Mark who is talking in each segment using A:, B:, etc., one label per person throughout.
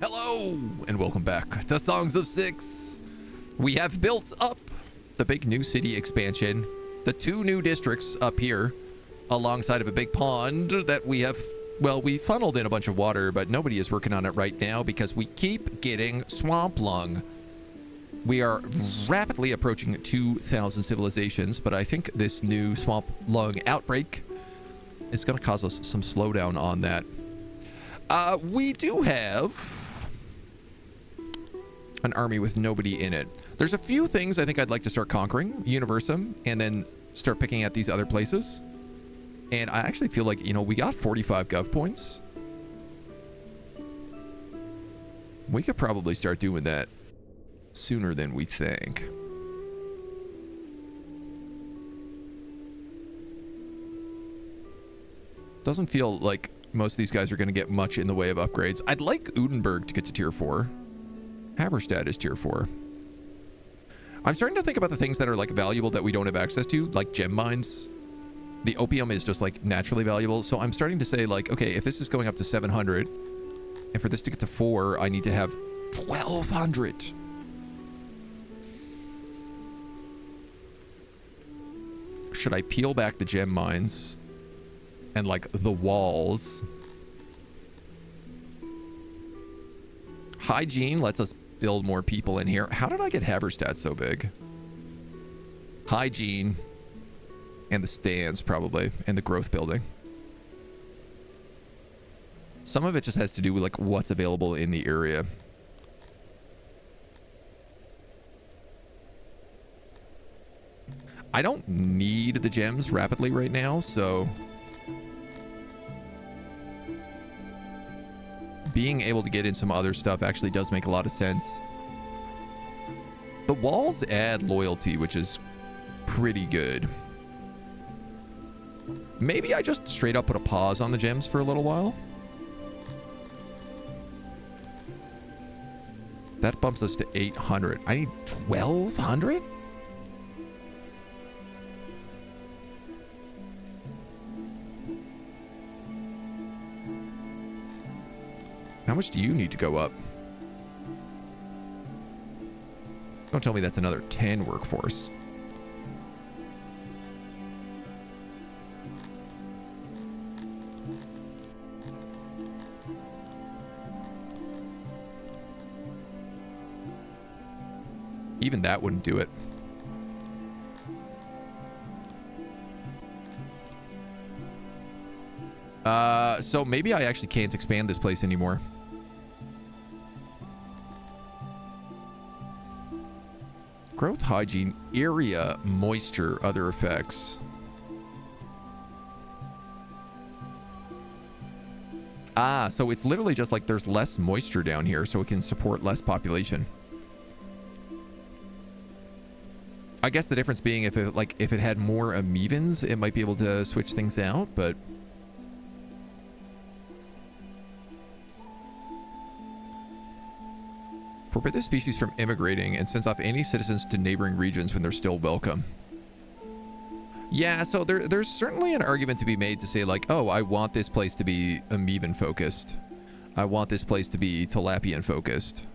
A: Hello, and welcome back to Songs of Syx. We have built up the big new city expansion, the 2 new districts up here, alongside of a big pond that we have, well, we funneled in a bunch of water, but nobody is working on it right now because we keep getting swamp lung. We are rapidly approaching 2,000 civilizations, but I think this new swamp lung outbreak is going to cause us some slowdown on that. We do have an army with nobody in it. There's a few things I think I'd like to start conquering, Universum, and then start picking at these other places. And I actually feel like, you know, we got 45 gov points. We could probably start doing that sooner than we think. Doesn't feel like most of these guys are going to get much in the way of upgrades. I'd like Udenberg to get to tier 4. Haverstad is tier 4. I'm starting to think about the things that are like valuable that we don't have access to, like gem mines. The opium is just like naturally valuable. So I'm starting to say like, okay, if this is going up to 700, and for this to get to 4, I need to have 1,200. Should I peel back the gem mines and like the walls? Hygiene lets us build more people in here. How did I get Haverstad so big? Hygiene and the stands probably, and the growth building. Some of it just has to do with like what's available in the area. I don't need the gems rapidly right now, so being able to get in some other stuff actually does make a lot of sense. The walls add loyalty, which is pretty good. Maybe I just straight up put a pause on the gems for a little while. That bumps us to 800. I need 1,200? How much do you need to go up? Don't tell me that's another 10 workforce. Even that wouldn't do it. So maybe I actually can't expand this place anymore. Growth, hygiene, area, moisture, other effects. Ah, so it's literally just like there's less moisture down here, so it can support less population. I guess the difference being if it had more amevens, it might be able to switch things out, but forbid this species from immigrating and sends off any citizens to neighboring regions when they're still welcome. Yeah, so there's certainly an argument to be made to say like, oh, I want this place to be amevan focused. I want this place to be tilapian focused.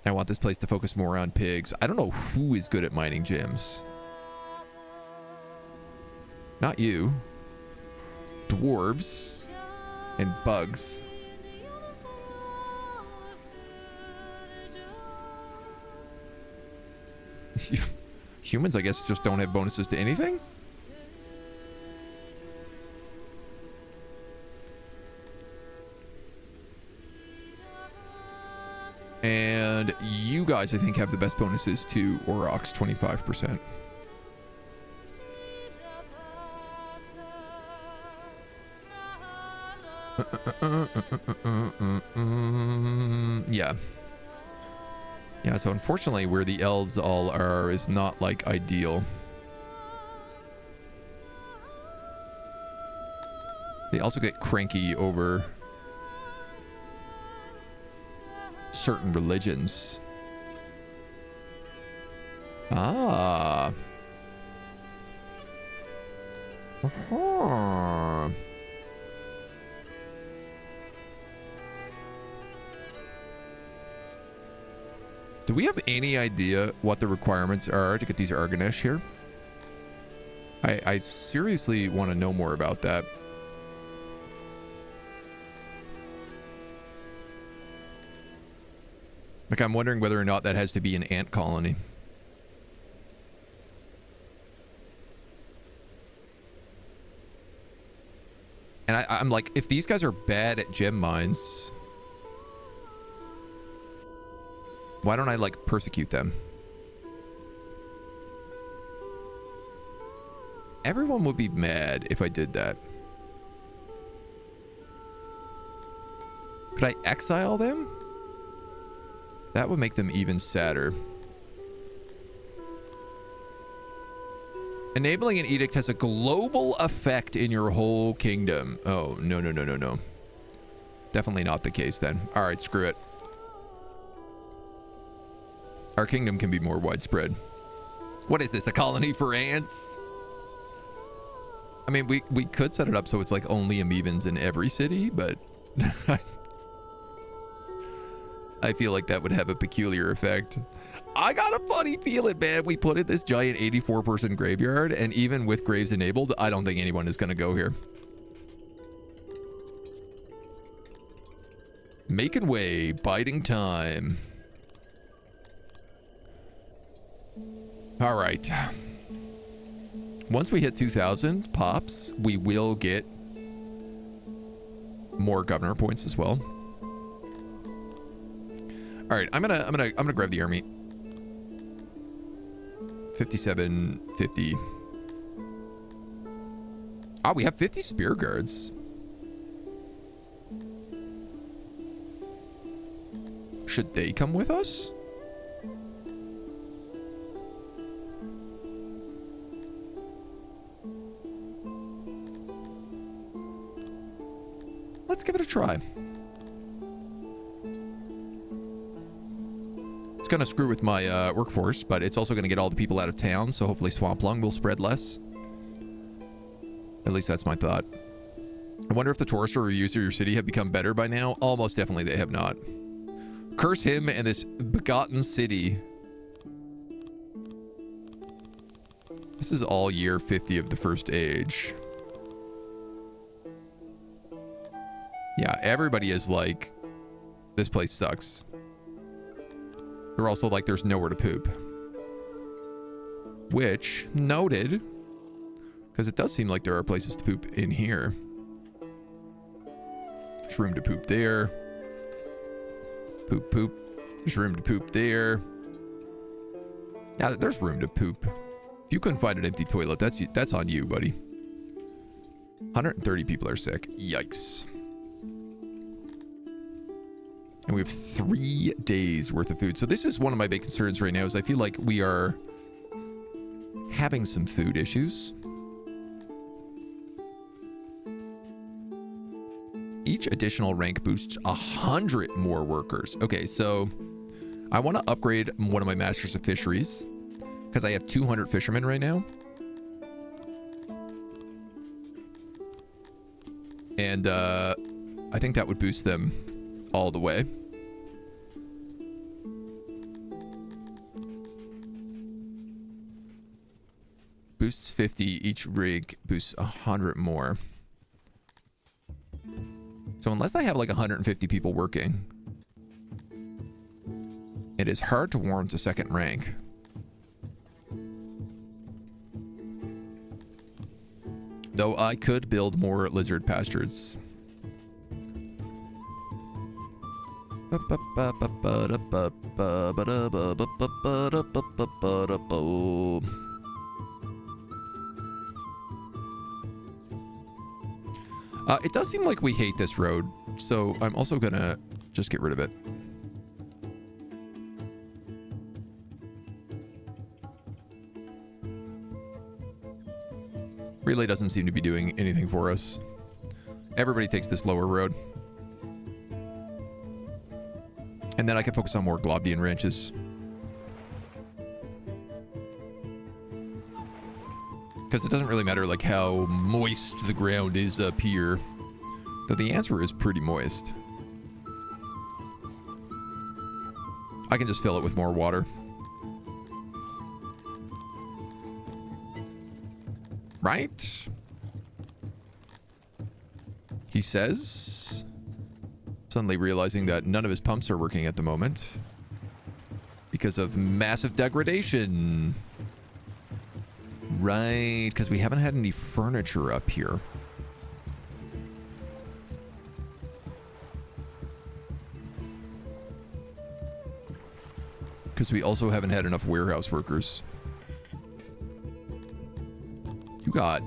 A: I want this place to focus more on pigs. I don't know who is good at mining gems. Not you. Dwarves and bugs. Humans, I guess, just don't have bonuses to anything. And you guys, I think, have the best bonuses to Aurochs, 25%. Yeah. Yeah, so unfortunately where the elves all are is not like ideal. They also get cranky over certain religions. Ah. Uh-huh. Do we have any idea what the requirements are to get these Arganesh here? I seriously want to know more about that. Like, I'm wondering whether or not that has to be an ant colony. And I'm like, if these guys are bad at gem mines, why don't I, like, persecute them? Everyone would be mad if I did that. Could I exile them? That would make them even sadder. Enabling an edict has a global effect in your whole kingdom. Oh, no, no, no, no, no. Definitely not the case then. All right, screw it. Our kingdom can be more widespread. What is this, a colony for ants? I mean, we could set it up so it's like only amebans in every city, but I feel like that would have a peculiar effect. I got a funny feeling, man. We put in this giant 84-person graveyard, and even with graves enabled, I don't think anyone is going to go here. Making way, biding time. All right. Once we hit 2,000 pops, we will get more governor points as well. All right, I'm gonna grab the army. 57, 50. Oh, we have 50 spear guards. Should they come with us? Let's give it a try. It's going to screw with my workforce, but it's also going to get all the people out of town, so hopefully Swamp Lung will spread less. At least that's my thought. I wonder if the tourist or reviews of your city have become better by now. Almost definitely they have not. Curse him and this begotten city. This is all year 50 of the first age. Yeah, everybody is like, this place sucks. They're also like, there's nowhere to poop. Which, noted, because it does seem like there are places to poop in here. There's room to poop there. Poop, poop. There's room to poop there. Now, there's room to poop. If you couldn't find an empty toilet, that's on you, buddy. 130 people are sick. Yikes. And we have 3 days worth of food. So this is one of my big concerns right now is I feel like we are having some food issues. Each additional rank boosts 100 more workers. Okay, so I want to upgrade one of my masters of fisheries because I have 200 fishermen right now. And I think that would boost them all the way. Boosts 50, each rig boosts 100 more. So unless I have like 150 people working, it is hard to warrant a second rank. Though I could build more lizard pastures. It does seem like we hate this road, so I'm also gonna just get rid of it. Relay doesn't seem to be doing anything for us. Everybody takes this lower road. And then I can focus on more Globdian ranches. Because it doesn't really matter like how moist the ground is up here. Though the answer is pretty moist. I can just fill it with more water. Right? He says, suddenly realizing that none of his pumps are working at the moment because of massive degradation. Right, because we haven't had any furniture up here. Because we also haven't had enough warehouse workers. You got...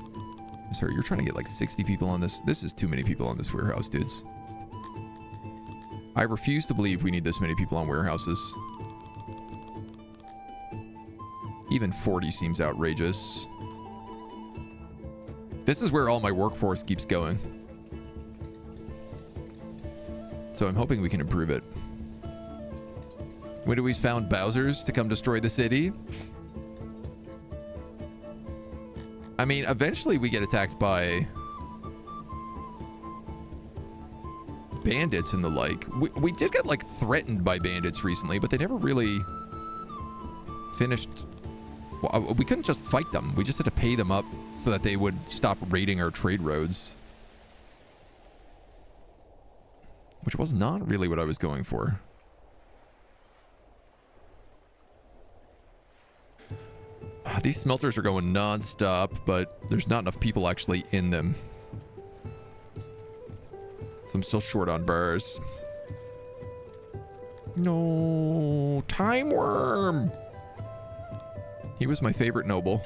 A: Sorry, you're trying to get like 60 people on this. This is too many people on this warehouse, dudes. I refuse to believe we need this many people on warehouses. Even 40 seems outrageous. This is where all my workforce keeps going. So I'm hoping we can improve it. When do we found Bowser's to come destroy the city? I mean, eventually we get attacked by bandits and the like. We did get, like, threatened by bandits recently, but they never really finished... Well, we couldn't just fight them. We just had to pay them up so that they would stop raiding our trade roads. Which was not really what I was going for. These smelters are going non-stop, but there's not enough people actually in them. So I'm still short on bars. No, time worm. He was my favorite noble.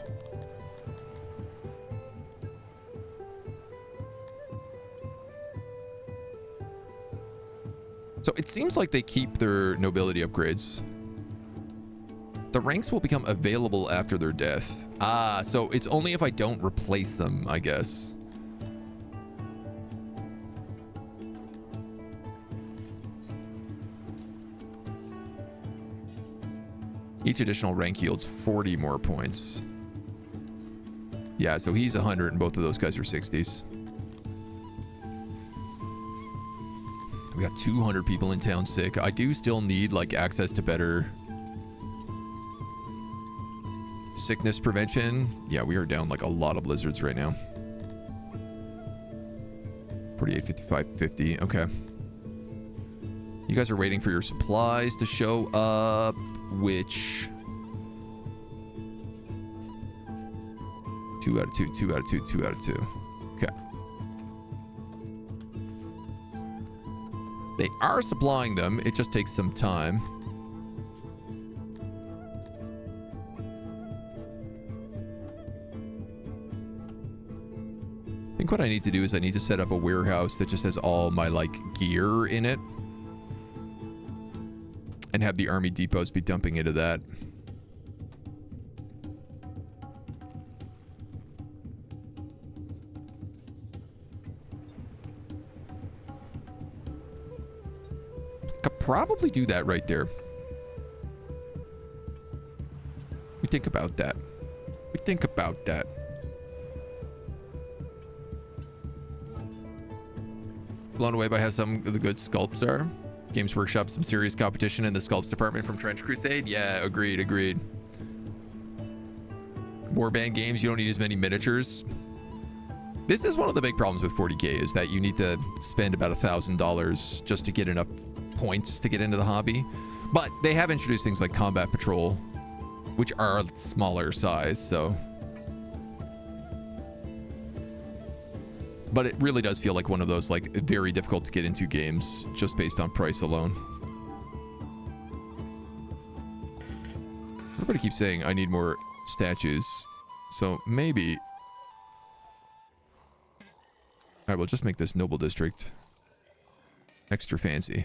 A: So it seems like they keep their nobility upgrades. The ranks will become available after their death. Ah, so it's only if I don't replace them, I guess. Each additional rank yields 40 more points. Yeah, so he's 100 and both of those guys are 60s. We got 200 people in town sick. I do still need, like, access to better sickness prevention. Yeah, we are down, like, a lot of lizards right now. 48, 55, 50. Okay. You guys are waiting for your supplies to show up, which... 2 out of 2, 2 out of 2, 2 out of 2. Okay. They are supplying them. It just takes some time. I think what I need to do is I need to set up a warehouse that just has all my, like, gear in it. And have the army depots be dumping into that. Could probably do that right there. We think about that. We think about that. Blown away by how some of the good sculpts are. Games Workshop, some serious competition in the sculpts department from Trench Crusade. Yeah, agreed, agreed. Warband games, you don't need as many miniatures. This is one of the big problems with 40k, is that you need to spend about $1,000 just to get enough points to get into the hobby. But they have introduced things like Combat Patrol, which are smaller size, so... But it really does feel like one of those, like, very difficult to get into games just based on price alone. Everybody keeps saying I need more statues. So maybe... Alright, we'll just make this noble district extra fancy.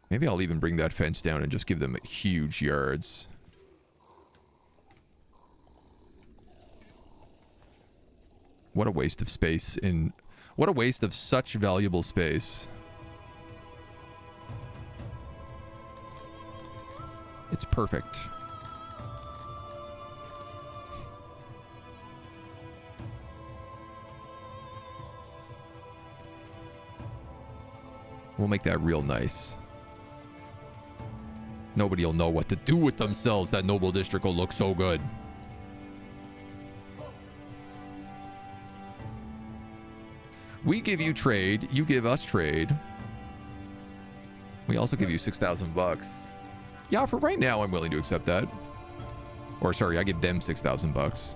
A: Maybe I'll even bring that fence down and just give them huge yards. What a waste of space in... What a waste of such valuable space. It's perfect. We'll make that real nice. Nobody will know what to do with themselves. That noble district will look so good. We give you trade. You give us trade. We also give you 6,000 bucks. Yeah, for right now, I'm willing to accept that. Or sorry, I give them 6,000 bucks.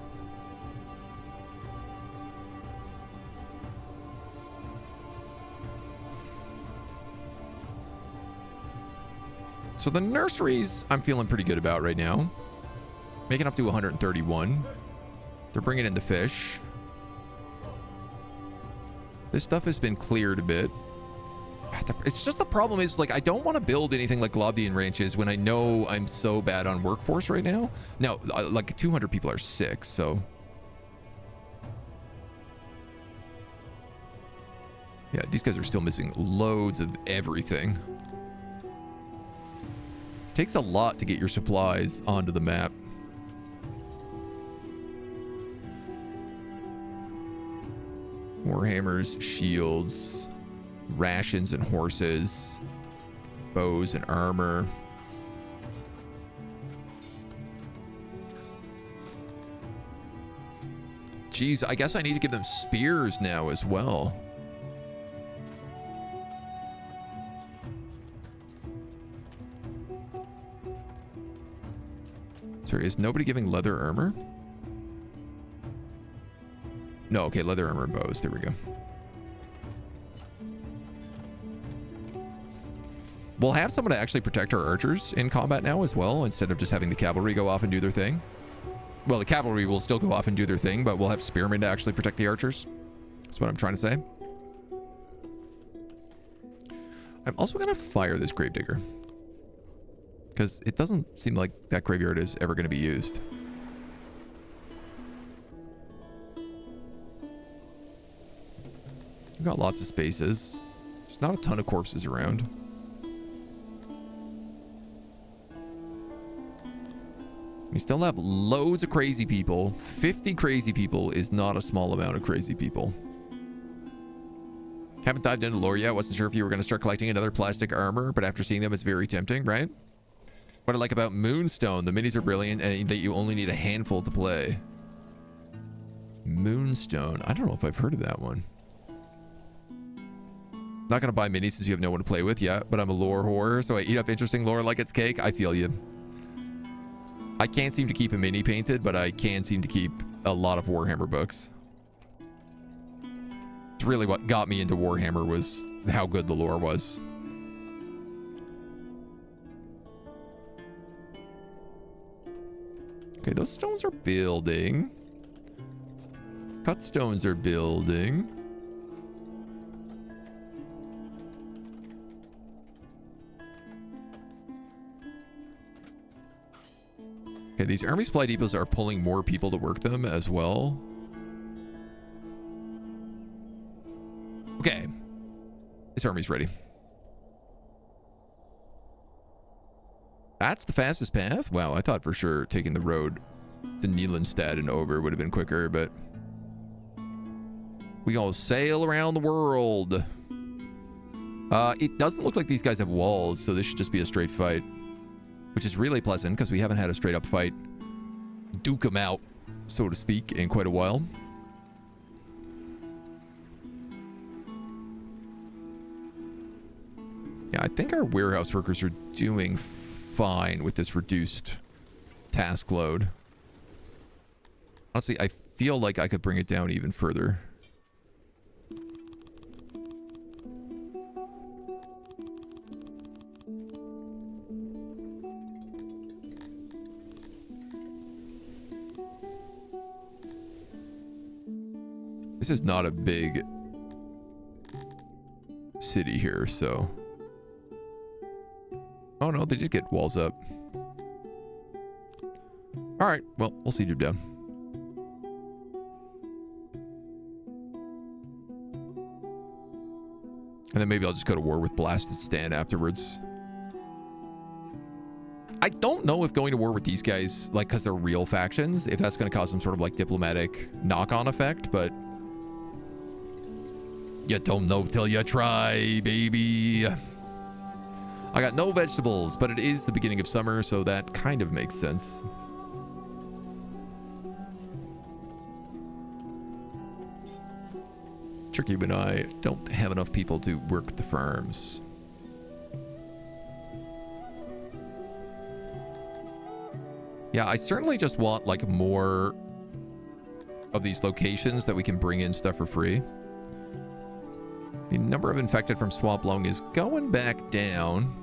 A: So the nurseries, I'm feeling pretty good about right now. Making up to 131. They're bringing in the fish. This stuff has been cleared a bit. It's just the problem is, like, I don't want to build anything like Lobdian ranches when I know I'm so bad on workforce right now. No, like 200 people are sick, so. Yeah, these guys are still missing loads of everything. Takes a lot to get your supplies onto the map. Warhammers, shields, rations and horses, bows and armor. Geez, I guess I need to give them spears now as well. Sorry, is nobody giving leather armor? No, okay, leather armor and bows. There we go. We'll have someone to actually protect our archers in combat now as well, instead of just having the cavalry go off and do their thing. Well, the cavalry will still go off and do their thing, but we'll have spearmen to actually protect the archers. That's what I'm trying to say. I'm also going to fire this gravedigger, because it doesn't seem like that graveyard is ever going to be used. We've got lots of spaces. There's not a ton of corpses around. We still have loads of crazy people. 50 crazy people is not a small amount of crazy people. Haven't dived into lore yet. Wasn't sure if you were going to start collecting another plastic armor, but after seeing them, it's very tempting, right? What I like about Moonstone, the minis are brilliant and that you only need a handful to play. Moonstone. I don't know if I've heard of that one. Not going to buy minis since you have no one to play with yet, but I'm a lore whore, so I eat up interesting lore like it's cake. I feel you. I can't seem to keep a mini painted, but I can seem to keep a lot of Warhammer books. It's really what got me into Warhammer, was how good the lore was. Okay, those stones are building. Cut stones are building. Okay, these army supply depots are pulling more people to work them as well. Okay. This army's ready. That's the fastest path? Wow, I thought for sure taking the road to Nielenstad and over would have been quicker, but we all sail around the world. It doesn't look like these guys have walls, so this should just be a straight fight, which is really pleasant because we haven't had a straight up fight duke them out, so to speak, in quite a while. Yeah, I think our warehouse workers are doing fine with this reduced task load. Honestly, I feel like I could bring it down even further. This is not a big city here, so... Oh no, they did get walls up. Alright, well, we'll see you down. And then maybe I'll just go to war with Blasted Stan afterwards. I don't know if going to war with these guys, like, because they're real factions, if that's going to cause some sort of, like, diplomatic knock-on effect, but... You don't know till you try, baby. I got no vegetables, but it is the beginning of summer, so that kind of makes sense. Tricky and I don't have enough people to work the farms. Yeah, I certainly just want like more of these locations that we can bring in stuff for free. The number of infected from swamp lung is going back down.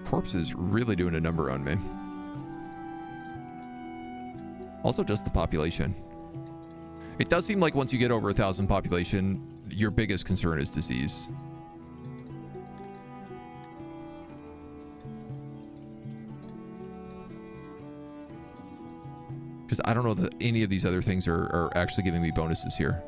A: Corpse is really doing a number on me. Also just the population. It does seem like once you get over 1,000 population, your biggest concern is disease. Because I don't know that any of these other things are actually giving me bonuses here.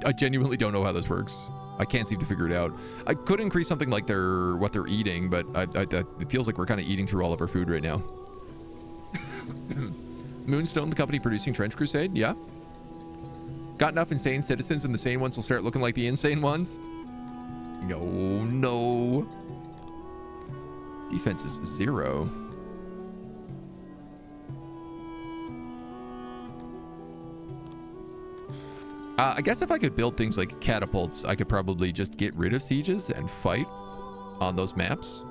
A: I genuinely don't know how this works. I can't seem to figure it out. I could increase something like what they're eating, but it feels like we're kind of eating through all of our food right now. Moonstone, the company producing Trench Crusade? Yeah. Got enough insane citizens and the sane ones will start looking like the insane ones? No. Defense is 0. I guess if I could build things like catapults, I could probably just get rid of sieges and fight on those maps.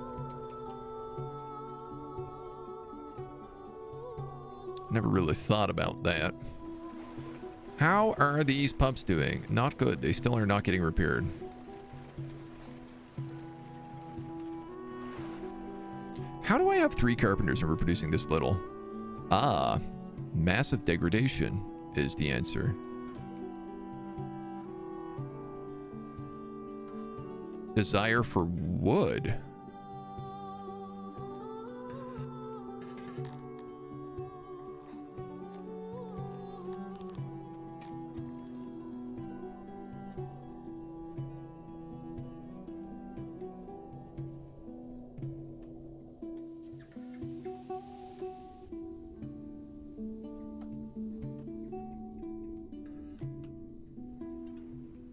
A: Never really thought about that. How are these pumps doing? Not good. They still are not getting repaired. How do I have 3 carpenters and we're producing this little? Ah, massive degradation is the answer. Desire for wood.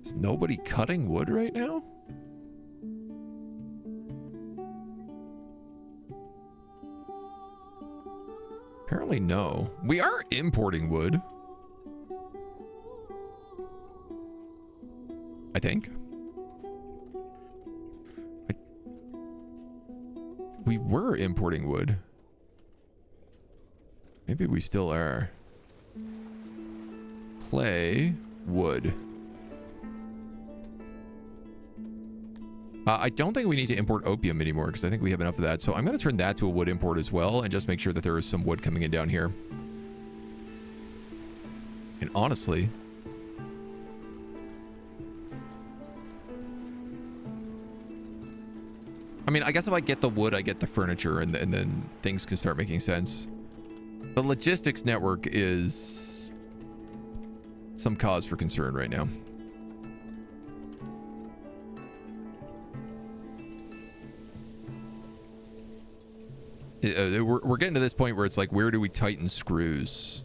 A: Is nobody cutting wood right now? Apparently no. We are importing wood. I think. We were importing wood. Maybe we still are. Play wood. I don't think we need to import opium anymore because I think we have enough of that. So I'm going to turn that to a wood import as well and just make sure that there is some wood coming in down here. And honestly, I mean, I guess if I get the wood, I get the furniture and then things can start making sense. The logistics network is some cause for concern right now. We're getting to this point where it's like, where do we tighten screws?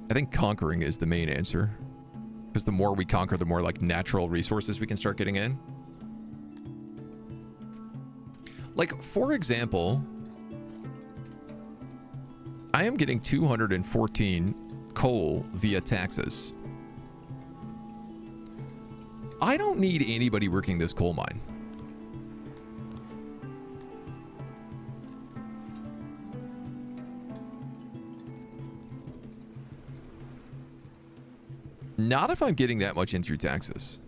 A: I think conquering is the main answer. Because the more we conquer, the more like natural resources we can start getting in. Like, for example, I am getting 214 coal via taxes. I don't need anybody working this coal mine. Not if I'm getting that much in through taxes.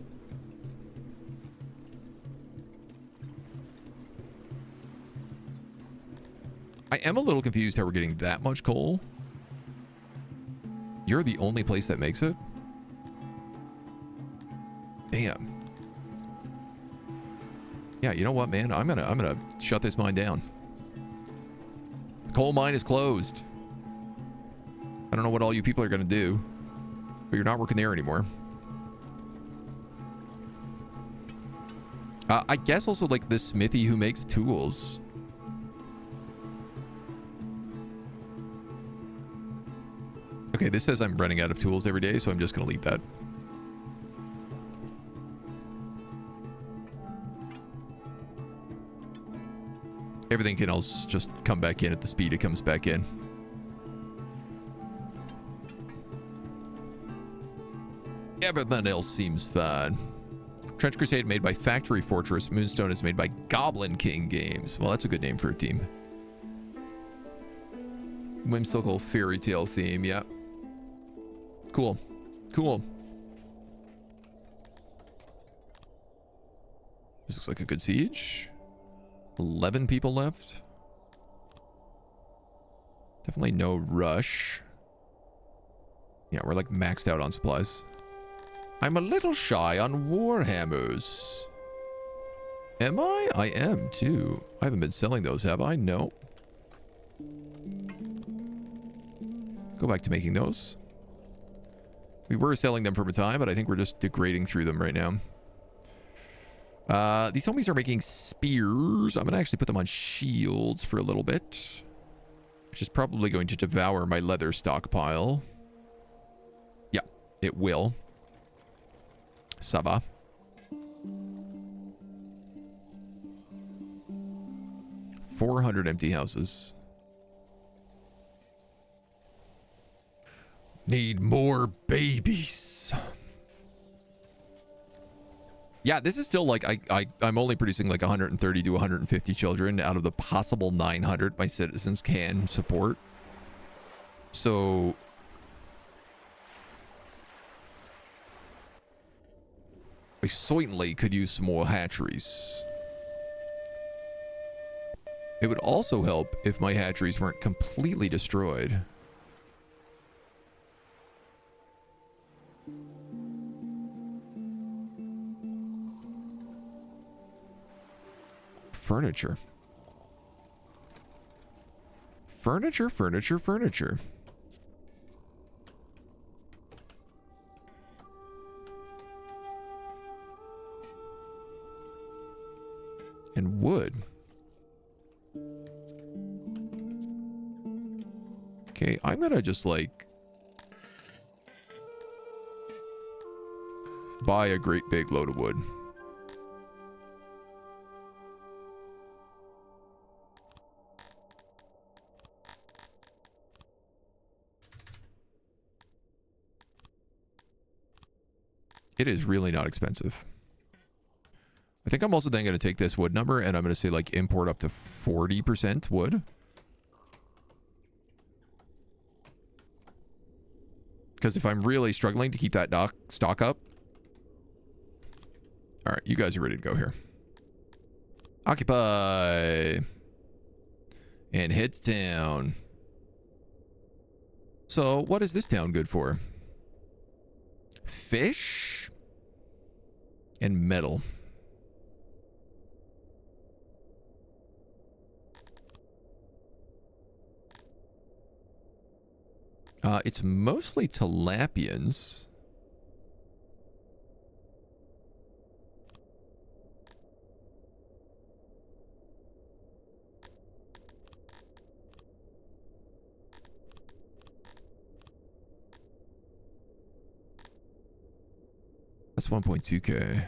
A: I am a little confused how we're getting that much coal. You're the only place that makes it? Damn. Yeah, you know what, man? I'm gonna shut this mine down. The coal mine is closed. I don't know what all you people are gonna do. But you're not working there anymore. I guess also like the smithy who makes tools. Okay, this says I'm running out of tools every day, so I'm just going to leave that. Everything can else just come back in at the speed it comes back in. Everything else seems fine. Trench Crusade made by Factory Fortress. Moonstone is made by Goblin King Games. Well, that's a good name for a team. Whimsical fairy tale theme, yeah. Cool. Cool. This looks like a good siege. 11 people left. Definitely no rush. Yeah, we're like maxed out on supplies. I'm a little shy on warhammers. Am I? I am too. I haven't been selling those, have I? No. Go back to making those. We were selling them for a time, but I think we're just degrading through them right now. These homies are making spears. I'm going to actually put them on shields for a little bit, which is probably going to devour my leather stockpile. Yeah, it will. Sava. $400 empty houses. Need more babies. Yeah, this is still like I'm only producing like 130 to 150 children out of the possible 900 my citizens can support. So I certainly could use some more hatcheries. It would also help if my hatcheries weren't completely destroyed. Furniture. Furniture, furniture, furniture. And wood. Okay, I'm gonna just like buy a great big load of wood. It is really not expensive. I think I'm also then going to take this wood number and I'm going to say like import up to 40% wood. Because if I'm really struggling to keep that stock up. All right, you guys are ready to go here. Occupy. And head to town. So what is this town good for? Fish and metal. It's mostly tilapians. That's 1.2k.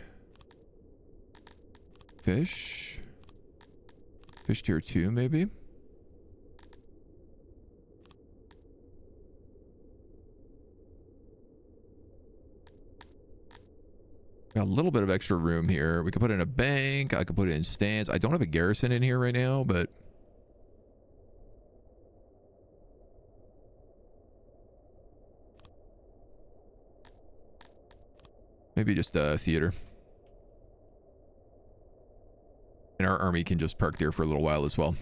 A: Fish. Fish tier 2, maybe? Got a little bit of extra room here. We could put in a bank. I could put it in stands. I don't have a garrison in here right now, but... maybe just a theater. And our army can just park there for a little while as well.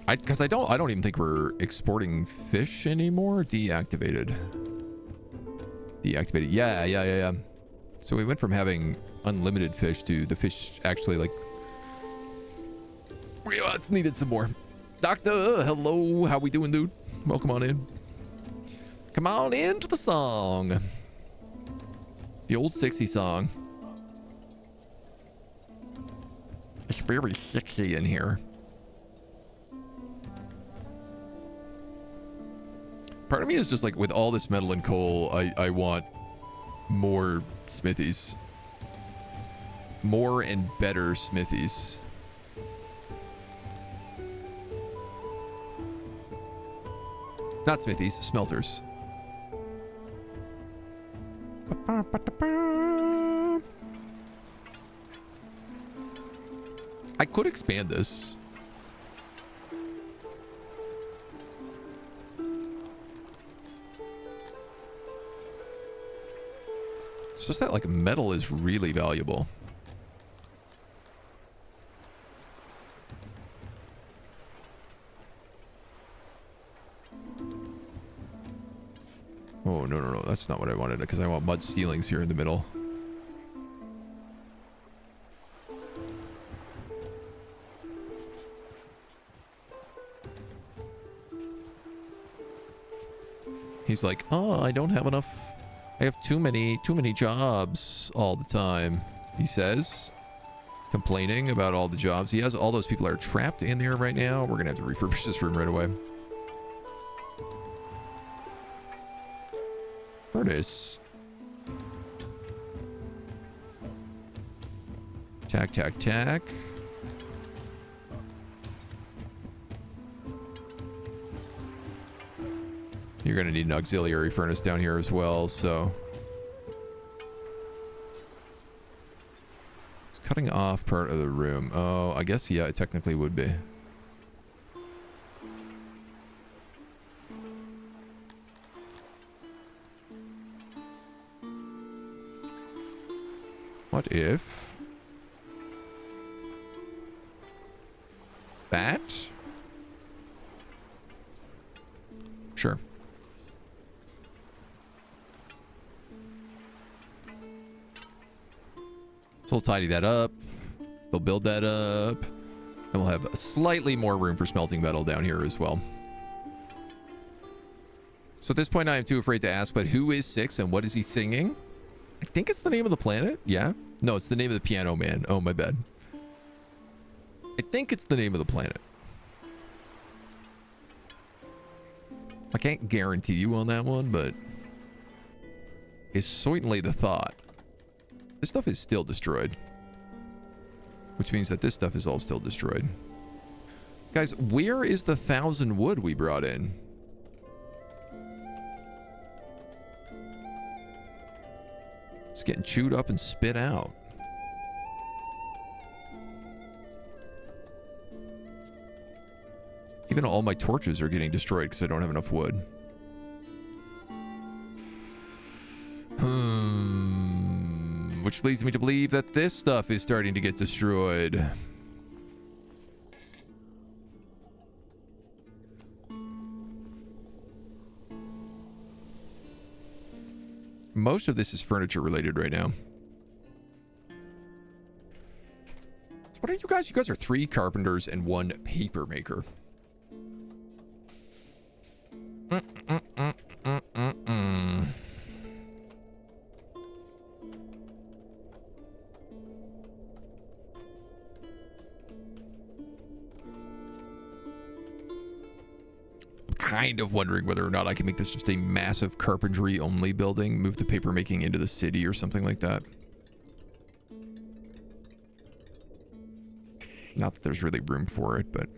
A: Because I don't even think we're exporting fish anymore. Deactivated. Deactivated. Yeah. So we went from having unlimited fish to the fish actually like... it's needed some more. Doctor, hello. How we doing, dude? Welcome on in. Come on into the song. The old Syxy song. It's very Syxy in here. Part of me is just like, with all this metal and coal, I want more smithies. More and better smithies. Not smithies, smelters. I could expand this. It's just that, like, metal is really valuable. Oh, no. That's not what I wanted, because I want mud ceilings here in the middle. He's like, oh, I don't have enough. I have too many jobs all the time, he says. Complaining about all the jobs he has. All those people are trapped in there right now. We're going to have to refurbish this room right away. Furnace. Tack. You're going to need an auxiliary furnace down here as well, so... It's cutting off part of the room. Oh, I guess, yeah, it technically would be. What if... that? Sure. So we'll tidy that up. We'll build that up. And we'll have slightly more room for smelting metal down here as well. So at this point, I am too afraid to ask, but who is Syx and what is he singing? I think it's the name of the planet. Yeah? No, it's the name of the piano man. Oh, my bad. I think it's the name of the planet. I can't guarantee you on that one, but it's certainly the thought. This stuff is still destroyed. Which means that this stuff is all still destroyed. Guys, where is the 1,000 wood we brought in? It's getting chewed up and spit out. Even all my torches are getting destroyed because I don't have enough wood. Which leads me to believe that this stuff is starting to get destroyed. Most of this is furniture related right now. So what are you guys? You guys are 3 carpenters and 1 paper maker. Kind of wondering whether or not I can make this just a massive carpentry only building, move the paper making into the city or something like that. Not that there's really room for it, but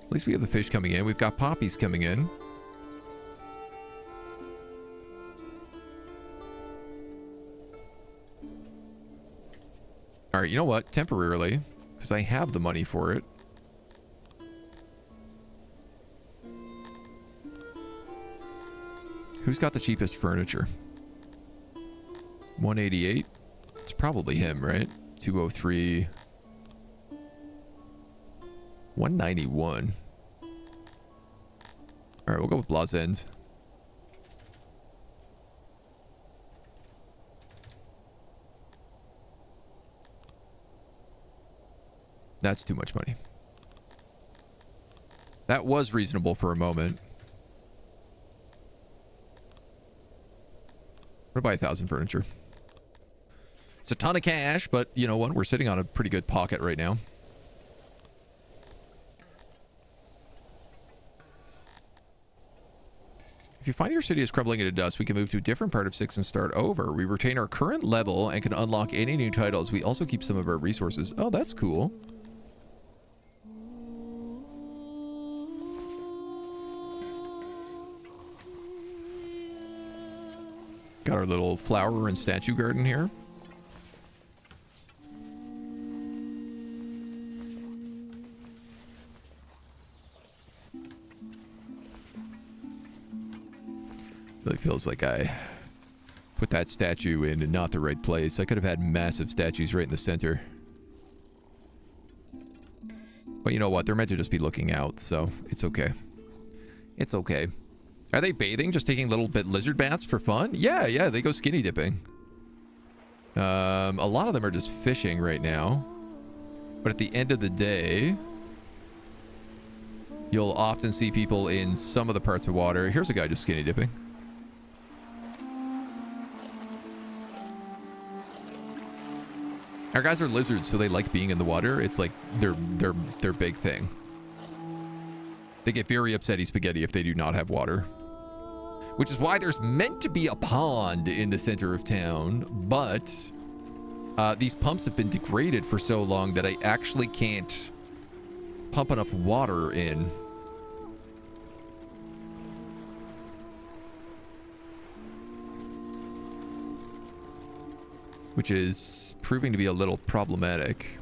A: at least we have the fish coming in. We've got poppies coming in. All right, you know what? Temporarily, because I have the money for it. Who's got the cheapest furniture? 188? It's probably him, right? 203. 191. All right, we'll go with Blazend. That's too much money. That was reasonable for a moment. I'm gonna buy 1,000 furniture. It's a ton of cash, but you know what? We're sitting on a pretty good pocket right now. If you find your city is crumbling into dust, we can move to a different part of Syx and start over. We retain our current level and can unlock any new titles. We also keep some of our resources. Oh, that's cool. Got our little flower and statue garden here. Really feels like I put that statue in not the right place. I could have had massive statues right in the center. But you know what? They're meant to just be looking out, so it's okay. It's okay. Are they bathing? Just taking little bit lizard baths for fun? Yeah, they go skinny dipping. A lot of them are just fishing right now. But at the end of the day, you'll often see people in some of the parts of water. Here's a guy just skinny dipping. Our guys are lizards, so they like being in the water. It's like their big thing. They get very upsetty spaghetti if they do not have water. Which is why there's meant to be a pond in the center of town, but these pumps have been degraded for so long that I actually can't pump enough water in. Which is proving to be a little problematic.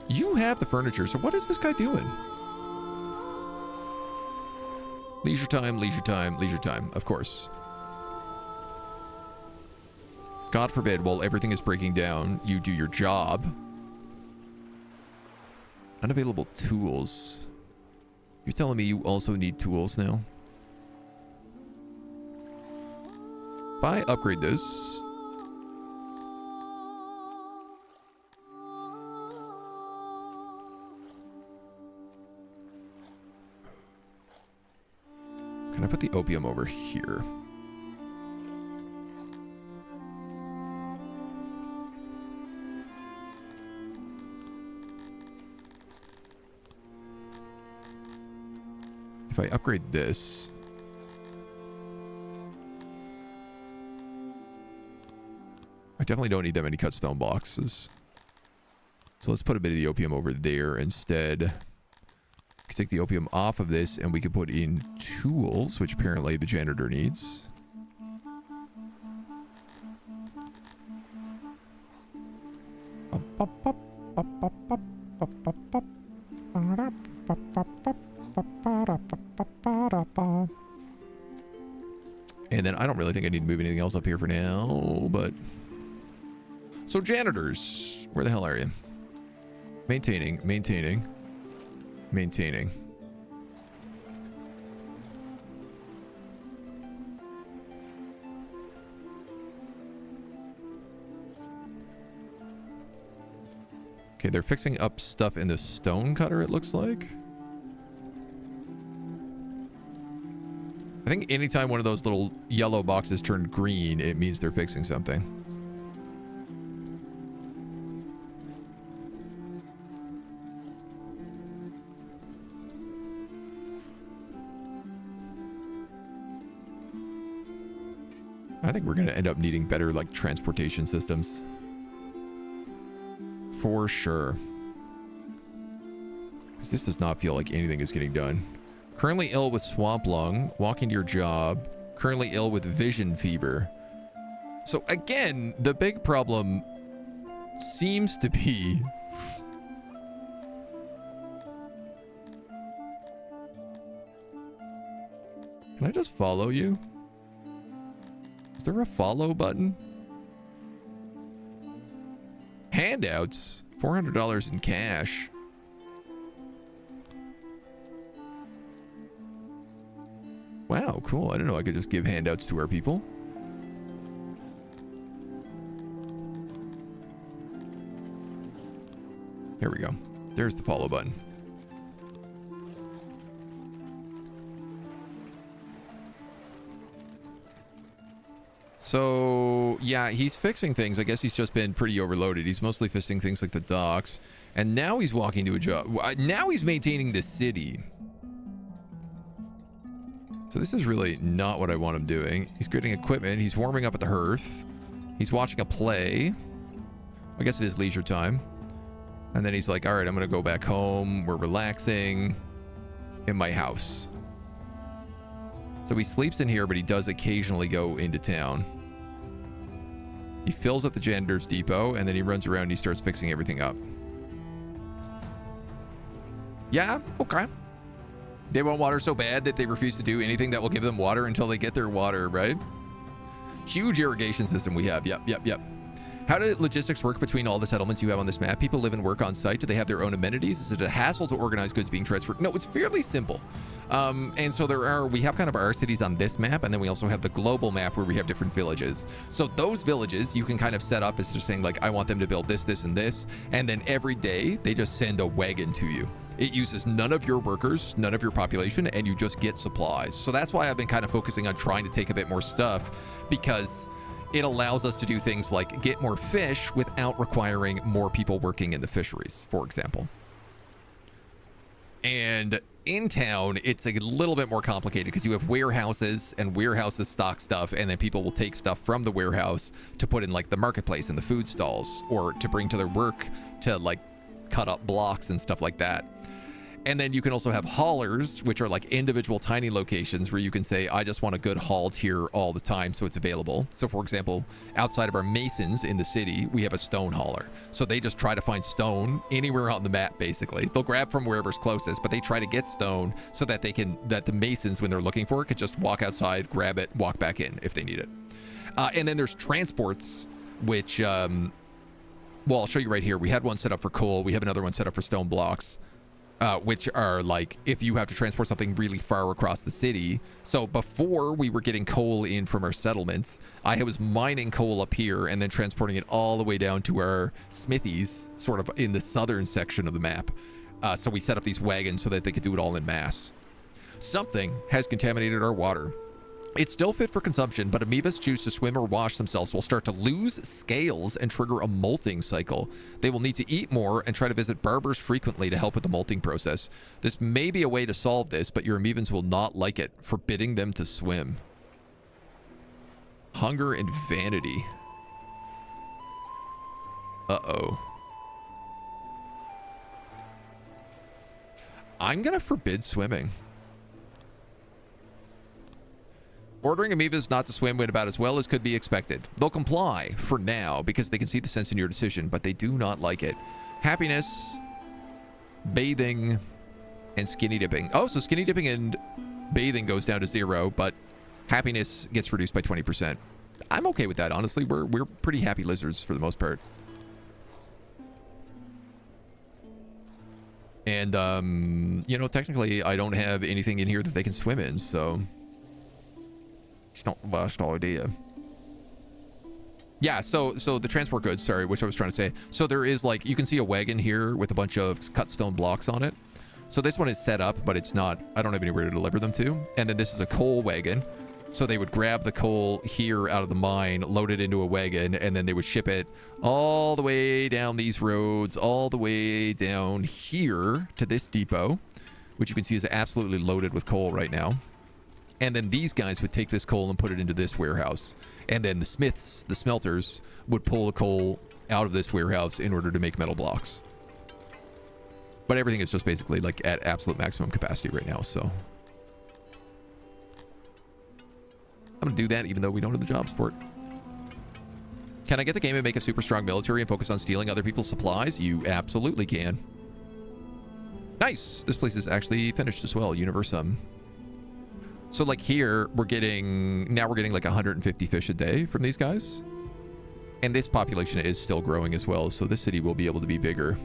A: You have the furniture, so what is this guy doing? Leisure time, leisure time, leisure time, of course. God forbid, while everything is breaking down, you do your job. Unavailable tools. You're telling me you also need tools now? If I upgrade this... Can I put the opium over here? If I upgrade this... I definitely don't need that many cut stone boxes. So let's put a bit of the opium over there instead. We can take the opium off of this and we can put in tools, which apparently the janitor needs. And then I don't really think I need to move anything else up here for now, but... So janitors, where the hell are you? Maintaining. Okay, they're fixing up stuff in the stone cutter, it looks like. I think anytime one of those little yellow boxes turn green, it means they're fixing something. I think we're going to end up needing better, like, transportation systems. For sure. Because this does not feel like anything is getting done. Currently ill with swamp lung. Walking to your job. Currently ill with vision fever. So, again, the big problem seems to be... Can I just follow you? Is there a follow button? Handouts? $400 in cash. Wow, cool. I didn't know I could just give handouts to our people. Here we go. There's the follow button. So, yeah, he's fixing things. I guess he's just been pretty overloaded. He's mostly fixing things like the docks. And now he's walking to a job. Now he's maintaining the city. So this is really not what I want him doing. He's creating equipment. He's warming up at the hearth. He's watching a play. I guess it is leisure time. And then he's like, all right, I'm going to go back home. We're relaxing in my house. So he sleeps in here, but he does occasionally go into town. He fills up the janitor's depot, and then he runs around and he starts fixing everything up. Yeah, okay. They want water so bad that they refuse to do anything that will give them water until they get their water, right? Huge irrigation system we have. Yep. How do logistics work between all the settlements you have on this map? People live and work on site. Do they have their own amenities? Is it a hassle to organize goods being transferred? No, it's fairly simple. And so we have kind of our cities on this map, and then we also have the global map where we have different villages. So those villages you can kind of set up as just saying like, I want them to build this, this, and this. And then every day they just send a wagon to you. It uses none of your workers, none of your population, and you just get supplies. So that's why I've been kind of focusing on trying to take a bit more stuff, because it allows us to do things like get more fish without requiring more people working in the fisheries, for example. And in town, it's a little bit more complicated because you have warehouses, and warehouses stock stuff, and then people will take stuff from the warehouse to put in like the marketplace and the food stalls, or to bring to their work to like cut up blocks and stuff like that. And then you can also have haulers, which are like individual tiny locations where you can say, I just want a good hauled here all the time, so it's available. So for example, outside of our masons in the city, we have a stone hauler. So they just try to find stone anywhere on the map, basically. They'll grab from wherever's closest, but they try to get stone so that that the masons, when they're looking for it, could just walk outside, grab it, walk back in if they need it. And then there's transports, which, well, I'll show you right here. We had one set up for coal. We have another one set up for stone blocks. Which are like if you have to transport something really far across the city. So before we were getting coal in from our settlements, I was mining coal up here and then transporting it all the way down to our smithies, sort of in the southern section of the map. So we set up these wagons so that they could do it all in mass. Something has contaminated our water. It's still fit for consumption, but amoebas choose to swim or wash themselves will start to lose scales and trigger a molting cycle. They will need to eat more and try to visit barbers frequently to help with the molting process. This may be a way to solve this, but your amoebans will not like it, forbidding them to swim. Hunger and vanity. Uh-oh. I'm gonna forbid swimming. Ordering amoebas not to swim went about as well as could be expected. They'll comply for now because they can see the sense in your decision, but they do not like it. Happiness, bathing, and skinny dipping. Oh, so skinny dipping and bathing goes down to 0, but happiness gets reduced by 20%. I'm okay with that, honestly. We're pretty happy lizards for the most part. And, you know, technically I don't have anything in here that they can swim in, so it's not the worst idea. Yeah, so the transport goods, sorry, which I was trying to say. So there is like, you can see a wagon here with a bunch of cut stone blocks on it. So this one is set up, but it's not, I don't have anywhere to deliver them to. And then this is a coal wagon. So they would grab the coal here out of the mine, load it into a wagon, and then they would ship it all the way down these roads, all the way down here to this depot, which you can see is absolutely loaded with coal right now. And then these guys would take this coal and put it into this warehouse. And then the smiths, the smelters, would pull the coal out of this warehouse in order to make metal blocks. But everything is just basically like at absolute maximum capacity right now, so I'm gonna do that even though we don't have the jobs for it. Can I get the game and make a super strong military and focus on stealing other people's supplies? You absolutely can. Nice! This place is actually finished as well, Universum. So like here, we're getting like 150 fish a day from these guys. And this population is still growing as well, so this city will be able to be bigger.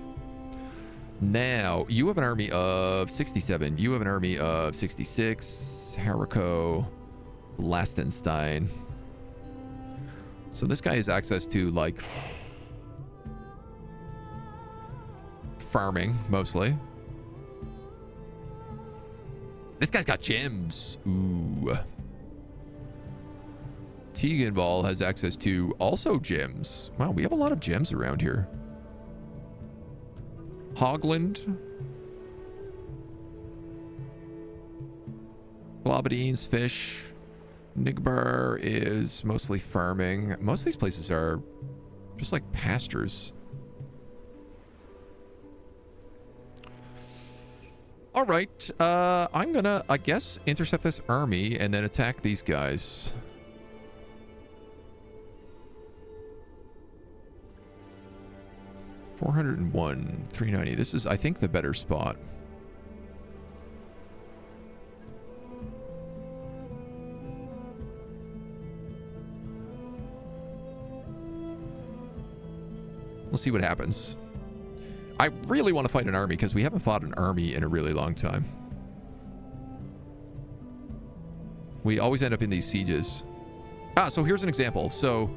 A: Now, you have an army of 67. You have an army of 66. Harrico, Lastenstein. So this guy has access to like farming, mostly. This guy's got gems. Ooh. Tegan Ball has access to also gems. Wow, we have a lot of gems around here. Hogland. Globadines, fish. Nigbar is mostly farming. Most of these places are just like pastures. All right, I'm gonna, I guess, intercept this army and then attack these guys. $401, $390. This is, I think, the better spot. Let's see what happens. I really want to fight an army because we haven't fought an army in a really long time. We always end up in these sieges. So here's an example. So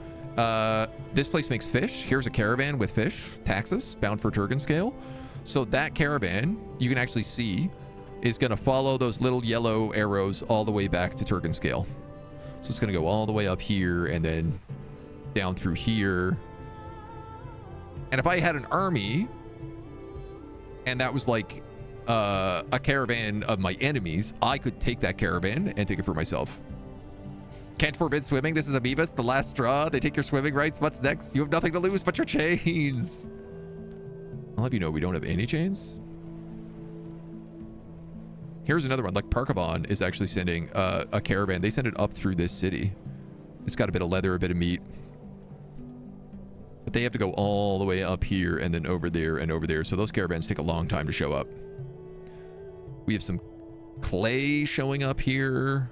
A: this place makes fish. Here's a caravan with fish, taxes, bound for Turgenscale. So that caravan, you can actually see, is going to follow those little yellow arrows all the way back to Turgenscale. So it's going to go all the way up here and then down through here. And if I had an army, and that was like a caravan of my enemies, I could take that caravan and take it for myself. Can't forbid swimming. This is Amoebas, the last straw. They take your swimming rights. What's next? You have nothing to lose but your chains. I'll have you know we don't have any chains. Here's another one. Like Parkavon is actually sending a caravan. They send it up through this city. It's got a bit of leather, a bit of meat. But they have to go all the way up here and then over there and over there. So those caravans take a long time to show up. We have some clay showing up here.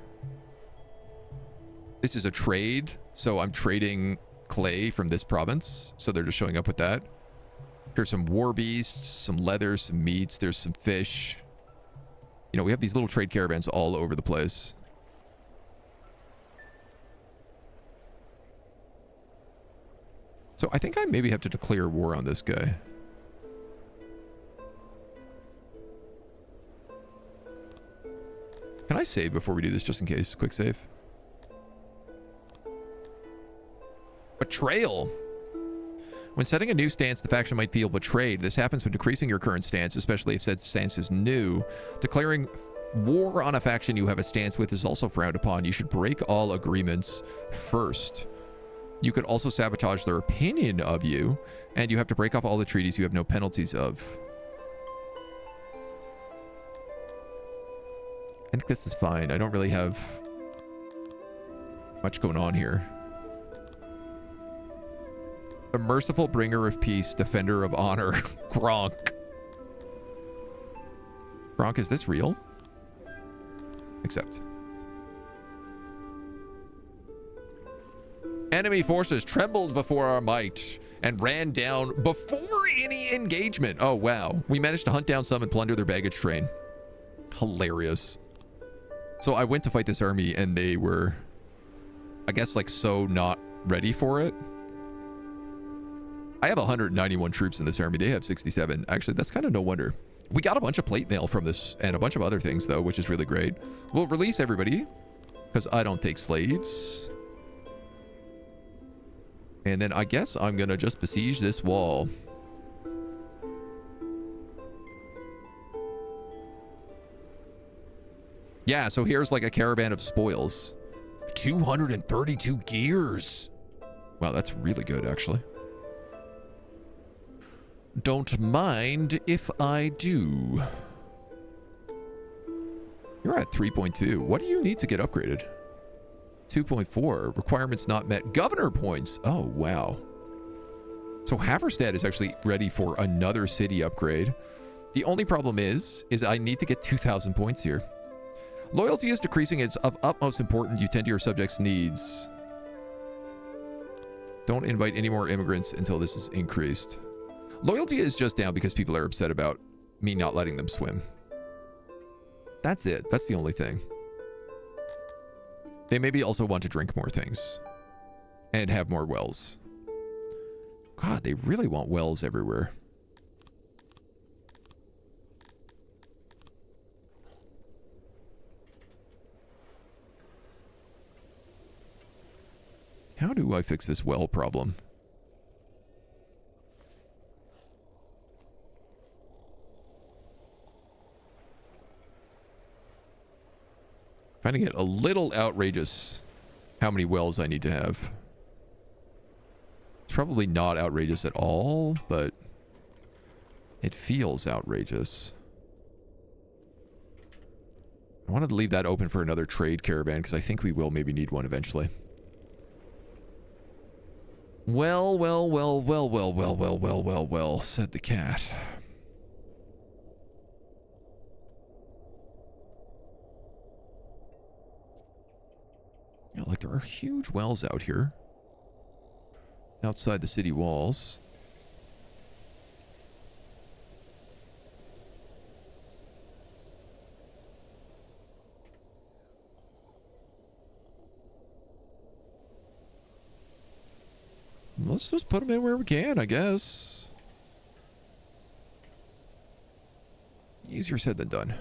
A: This is a trade. So I'm trading clay from this province. So they're just showing up with that. Here's some war beasts, some leather, some meats. There's some fish. You know, we have these little trade caravans all over the place. So I think I maybe have to declare war on this guy. Can I save before we do this just in case? Quick save. Betrayal. When setting a new stance, the faction might feel betrayed. This happens when decreasing your current stance, especially if said stance is new. Declaring war on a faction you have a stance with is also frowned upon. You should break all agreements first. You could also sabotage their opinion of you, and you have to break off all the treaties you have no penalties of. I think this is fine. I don't really have much going on here. A merciful bringer of peace, defender of honor. Gronk. Gronk, is this real? Accept. Enemy forces trembled before our might and ran down before any engagement. Oh, wow. We managed to hunt down some and plunder their baggage train. Hilarious. So I went to fight this army and they were, I guess, like so not ready for it. I have 191 troops in this army. They have 67. Actually, that's kind of no wonder. We got a bunch of plate mail from this and a bunch of other things, though, which is really great. We'll release everybody because I don't take slaves. And then I guess I'm going to just besiege this wall. Yeah, so here's like a caravan of spoils. 232 gears. Wow, that's really good, actually. Don't mind if I do. You're at 3.2. What do you need to get upgraded? 2.4. Requirements not met. Governor points. Oh, wow. So Haverstead is actually ready for another city upgrade. The only problem is I need to get 2,000 points here. Loyalty is decreasing. It's of utmost importance. You tend to your subjects' needs. Don't invite any more immigrants until this is increased. Loyalty is just down because people are upset about me not letting them swim. That's it. That's the only thing. They maybe also want to drink more things and have more wells. God, they really want wells everywhere. How do I fix this well problem? Finding it a little outrageous how many wells I need to have. It's probably not outrageous at all, but it feels outrageous. I wanted to leave that open for another trade caravan because I think we will maybe need one eventually. Well, said the cat. Yeah, like there are huge wells out here. Outside the city walls. Let's just put them in where we can, I guess. Easier said than done.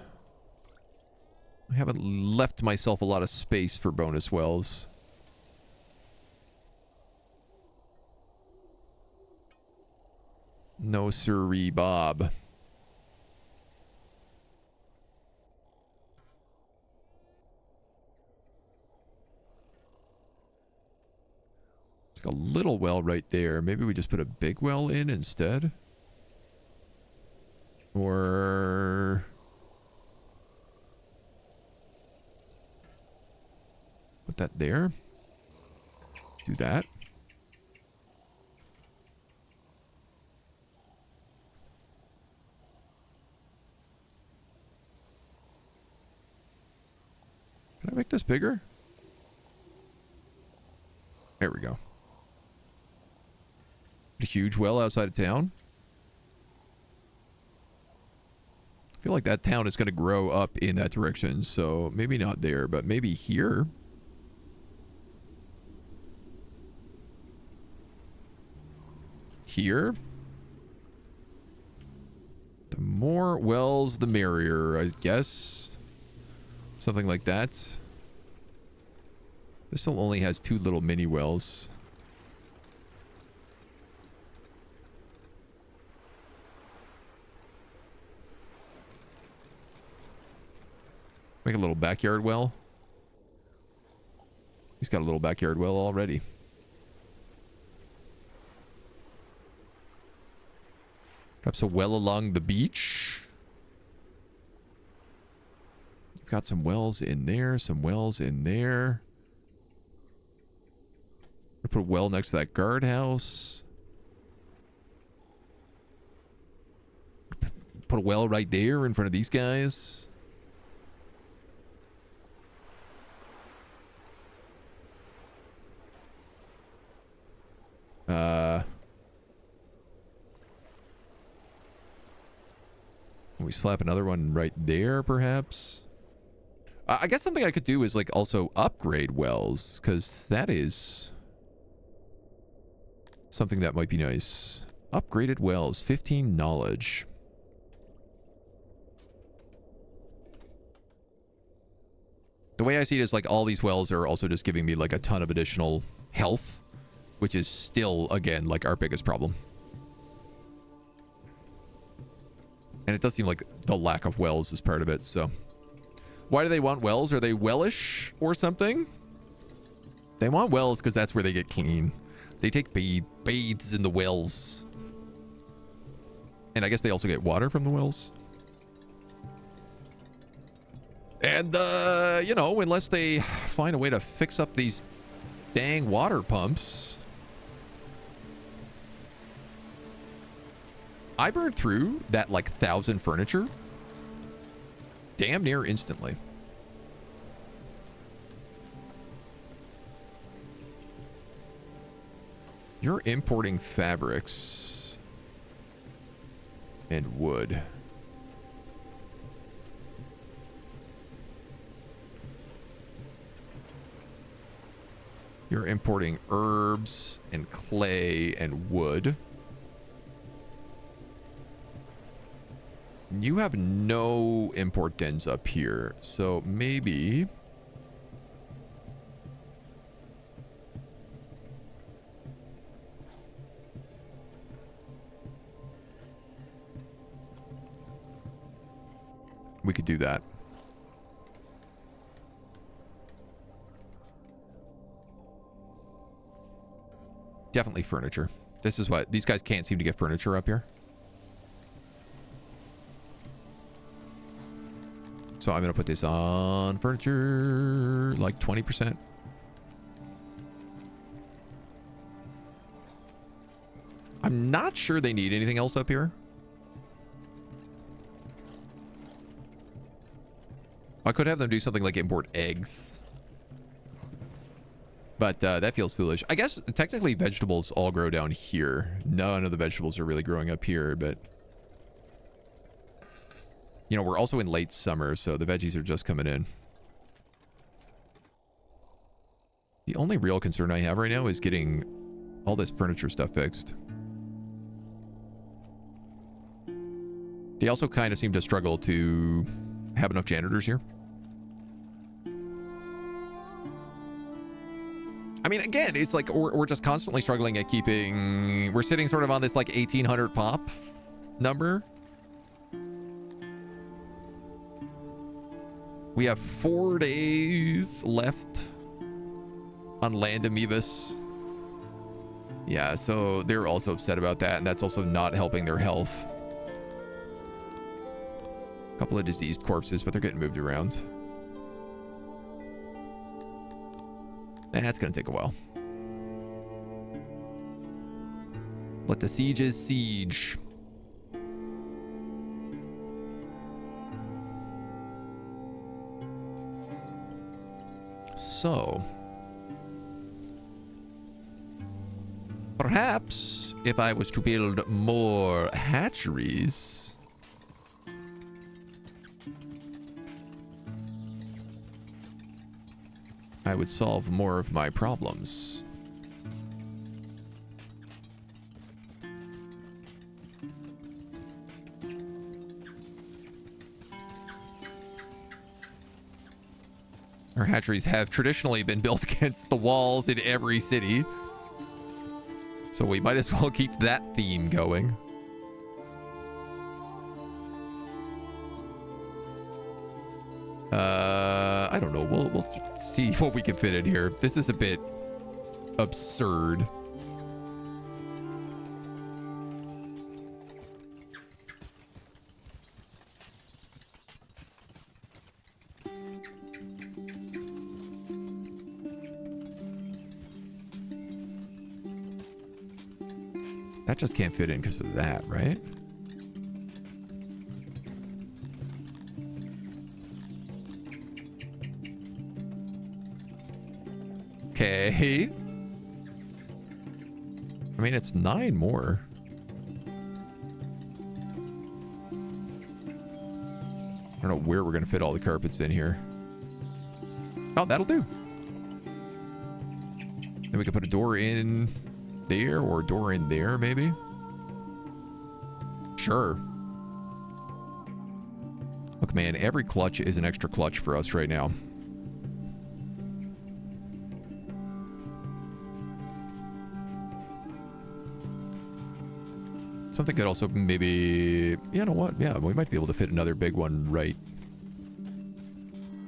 A: I haven't left myself a lot of space for bonus wells. No siree, Bob. Like a little well right there. Maybe we just put a big well in instead. Or put that there. Do that. Can I make this bigger? There we go. A huge well outside of town. I feel like that town is going to grow up in that direction, so maybe not there, but maybe here. Here. The more wells, the merrier, I guess. Something like that. This one only has 2 little mini wells. Make a little backyard well. He's got a little backyard well already. Perhaps a well along the beach. You've got some wells in there, some wells in there. Put a well next to that guardhouse. Put a well right there in front of these guys. We slap another one right there, perhaps. I guess something I could do is like also upgrade wells, because that is something that might be nice. Upgraded wells, 15 knowledge. The way I see it is like all these wells are also just giving me like a ton of additional health, which is still, again, like our biggest problem. And it does seem like the lack of wells is part of it, so. Why do they want wells? Are they wellish or something? They want wells because that's where they get clean. They take bathes in the wells. And I guess they also get water from the wells. And, you know, unless they find a way to fix up these dang water pumps. I burned through that, like, 1,000 furniture damn near instantly. You're importing fabrics and wood. You're importing herbs and clay and wood. You have no import dens up here, so maybe we could do that. Definitely furniture. This is what these guys can't seem to get furniture up here. So I'm going to put this on furniture, like 20%. I'm not sure they need anything else up here. I could have them do something like import eggs. But that feels foolish. I guess technically vegetables all grow down here. None of the vegetables are really growing up here, but... You know, we're also in late summer, so the veggies are just coming in. The only real concern I have right now is getting all this furniture stuff fixed. They also kind of seem to struggle to have enough janitors here. I mean, again, it's like we're just constantly struggling at keeping... We're sitting sort of on this like 1,800 pop number. We have 4 days left on Land Amoebas. Yeah, so they're also upset about that, and that's also not helping their health. A couple of diseased corpses, but they're getting moved around. That's gonna take a while. Let the sieges siege. So, perhaps if I was to build more hatcheries, I would solve more of my problems. Our hatcheries have traditionally been built against the walls in every city. So we might as well keep that theme going. I don't know. We'll see what we can fit in here. This is a bit absurd. That just can't fit in because of that, right? Okay. I mean, it's 9 more. I don't know where we're going to fit all the carpets in here. Oh, that'll do. Then we could put a door in there or a door in there, maybe. Sure. Look, man, every clutch is an extra clutch for us right now. Something could also maybe... You know what? Yeah, we might be able to fit another big one right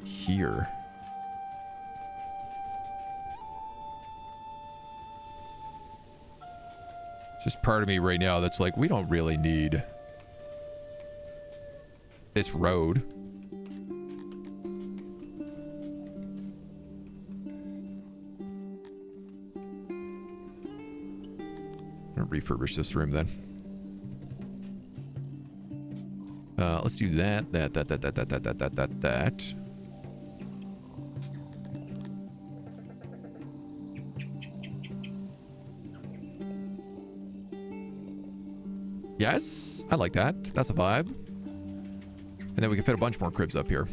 A: here. Just part of me right now that's like, we don't really need this road. I'm gonna refurbish this room then. Let's do that. Yes, I like that. That's a vibe. And then we can fit a bunch more cribs up here.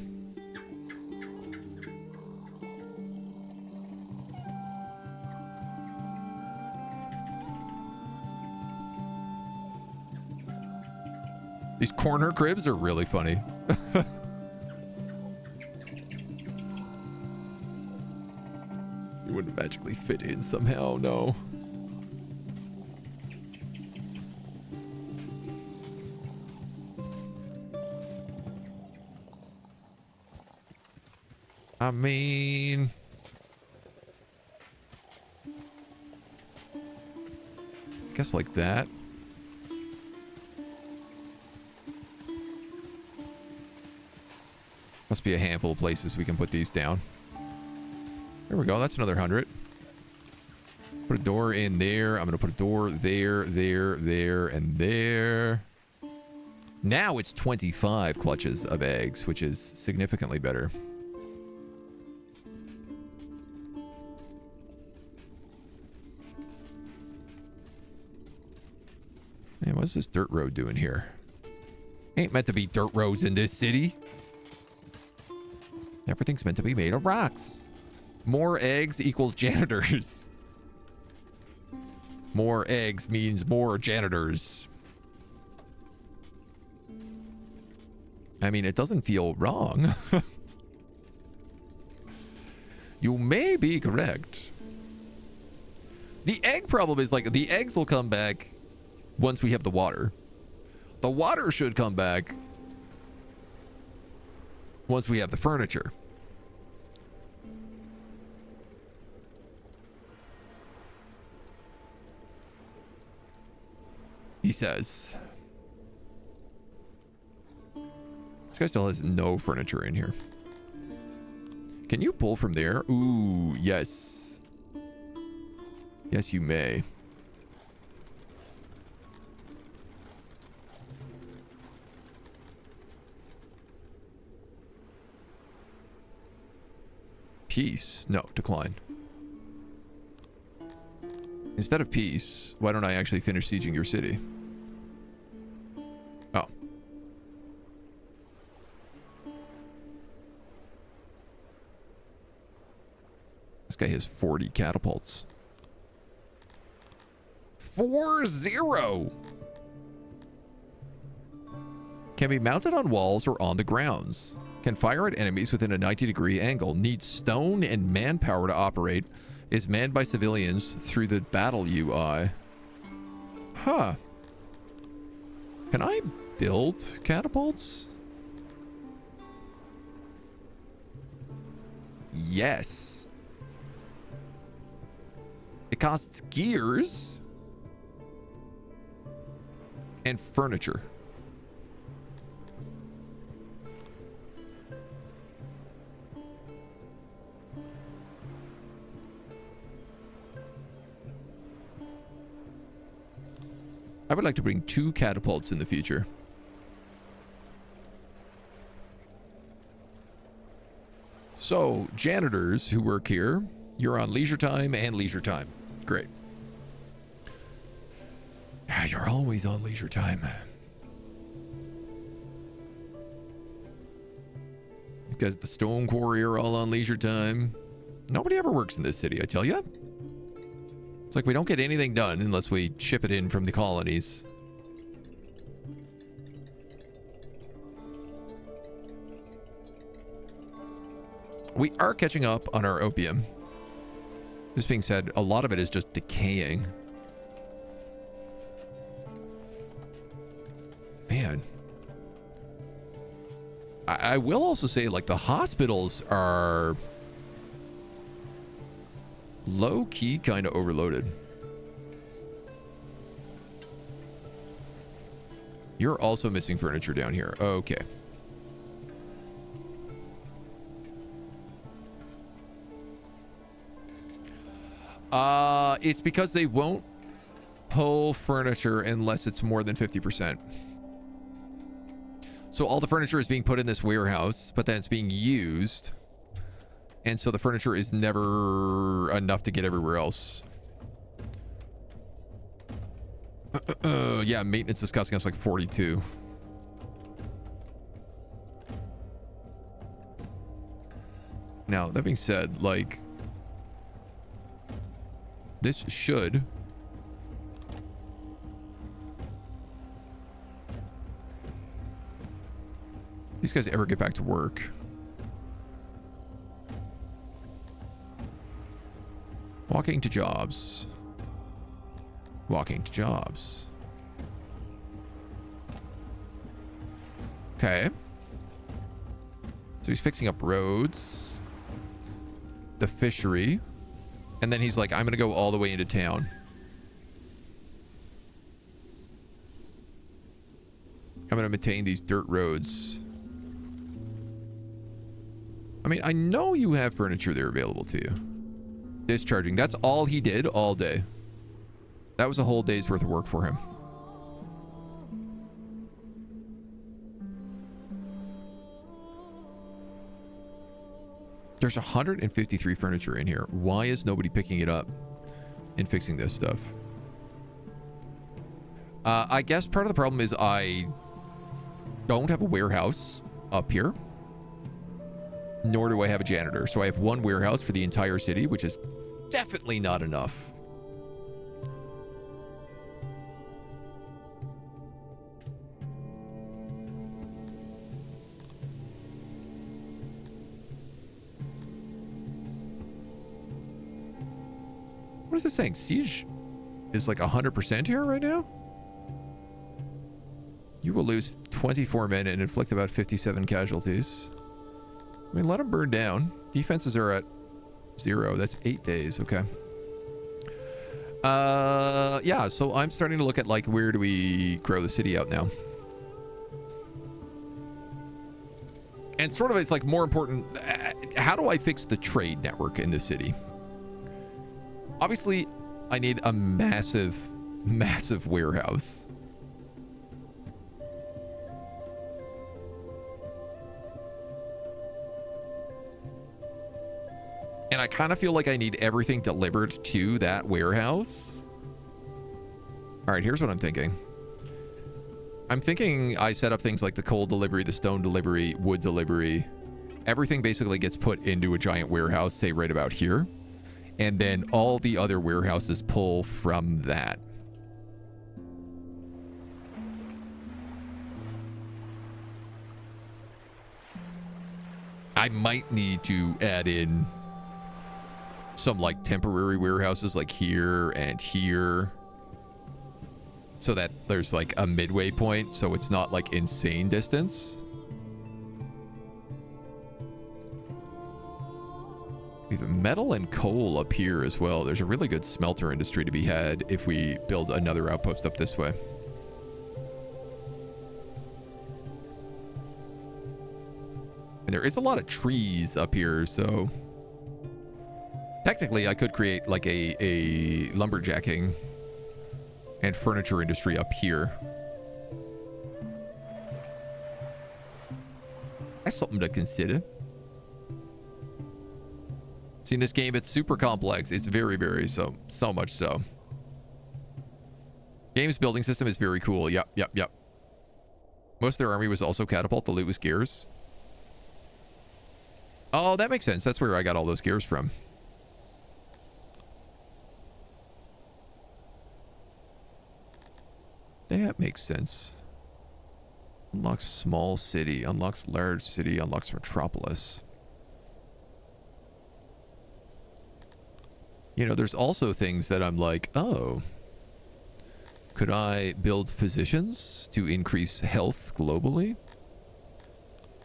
A: These corner cribs are really funny. You wouldn't magically fit in somehow, no. I mean... I guess like that. Must be a handful of places we can put these down. There we go. That's another 100. Put a door in there. I'm going to put a door there, there, and there. Now it's 25 clutches of eggs, which is significantly better. Man, what's this dirt road doing here? Ain't meant to be dirt roads in this city. Everything's meant to be made of rocks. More eggs equals janitors. More eggs means more janitors. I mean, it doesn't feel wrong. You may be correct. The egg problem is like the eggs will come back once we have the water. The water should come back once we have the furniture. He says. This guy still has no furniture in here. Can you pull from there? Ooh, yes. Yes, you may. Peace. No, decline. Instead of peace, why don't I actually finish sieging your city? Oh. This guy has 40 catapults. 4-0! Can be mounted on walls or on the grounds. Can fire at enemies within a 90-degree angle. Needs stone and manpower to operate. Is manned by civilians through the battle UI. Huh. Can I build catapults? Yes. It costs gears and furniture. I would like to bring 2 catapults in the future. So, janitors who work here, you're on leisure time and leisure time. Great. You're always on leisure time. Because the stone quarry are all on leisure time. Nobody ever works in this city, I tell you. It's like we don't get anything done unless we ship it in from the colonies. We are catching up on our opium. This being said, a lot of it is just decaying. Man. I will also say, like, the hospitals are low-key kind of overloaded. You're also missing furniture down here. Okay. It's because they won't pull furniture unless it's more than 50%. So all the furniture is being put in this warehouse, but then it's being used. And so the furniture is never enough to get everywhere else. Yeah, maintenance is costing us like 42. Now, that being said, like, this should these guys ever get back to work. Walking to jobs. Walking to jobs. Okay. So he's fixing up roads. the fishery. And then he's like, I'm going to go all the way into town. I'm going to maintain these dirt roads. I mean, I know you have furniture there available to you. Discharging. That's all he did all day. That was a whole day's worth of work for him. There's 153 furniture in here. Why is nobody picking it up and fixing this stuff? I guess part of the problem is I don't have a warehouse up here. Nor do I have a janitor. So I have one warehouse for the entire city, which is definitely not enough. What is this saying? Siege is like 100% here right now? You will lose 24 men and inflict about 57 casualties. I mean, let them burn down. Defenses are at 0. That's 8 days. Okay. Yeah, so I'm starting to look at, like, where do we grow the city out now? And sort of, it's like more important, how do I fix the trade network in the city? Obviously, I need a massive, massive warehouse. And I kind of feel like I need everything delivered to that warehouse. All right, here's what I'm thinking. I'm thinking I set up things like the coal delivery, the stone delivery, wood delivery. Everything basically gets put into a giant warehouse, say right about here. And then all the other warehouses pull from that. I might need to add in some like temporary warehouses like here and here, so that there's like a midway point, so it's not like insane distance. We have metal and coal up here as well. There's a really good smelter industry to be had if we build another outpost up this way. And there is a lot of trees up here, so technically I could create like a lumberjacking and furniture industry up here. That's something to consider. See, in this game, it's super complex. It's very, very so much so. Game's building system is very cool. Yep. Most of their army was also catapult. The loot was gears. Oh, that makes sense. That's where I got all those gears from. That makes sense. Unlocks small city. Unlocks large city. Unlocks metropolis. You know, there's also things that I'm like, oh, could I build physicians to increase health globally?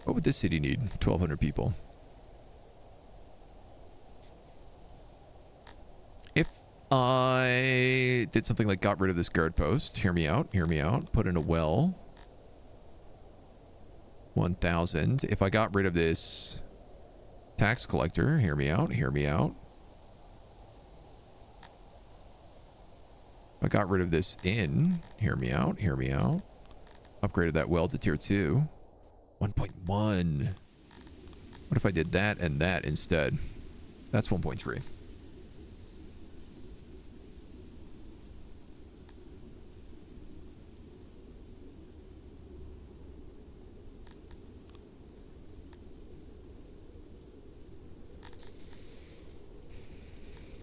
A: What would this city need? 1,200 people. If I did something like got rid of this guard post, hear me out, put in a well. 1,000. If I got rid of this tax collector, hear me out. I got rid of this inn. Hear me out. Upgraded that well to tier 2. 1.1. What if I did that and that instead? That's 1.3.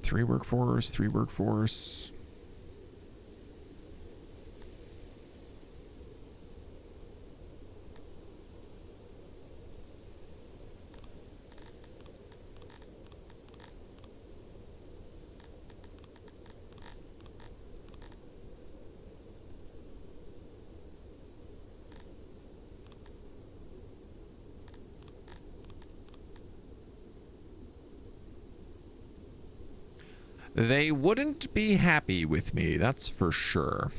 A: Three workforce. They wouldn't be happy with me, that's for sure.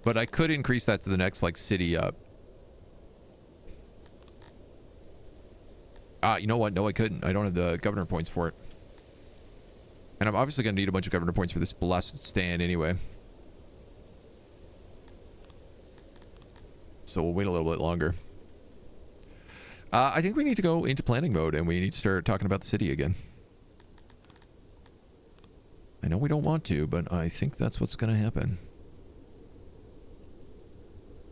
A: But I could increase that to the next, like, city up. You know what? No, I couldn't. I don't have the governor points for it. And I'm obviously going to need a bunch of governor points for this blessed stand anyway. So we'll wait a little bit longer. I think we need to go into planning mode and we need to start talking about the city again. I know we don't want to, but I think that's what's going to happen.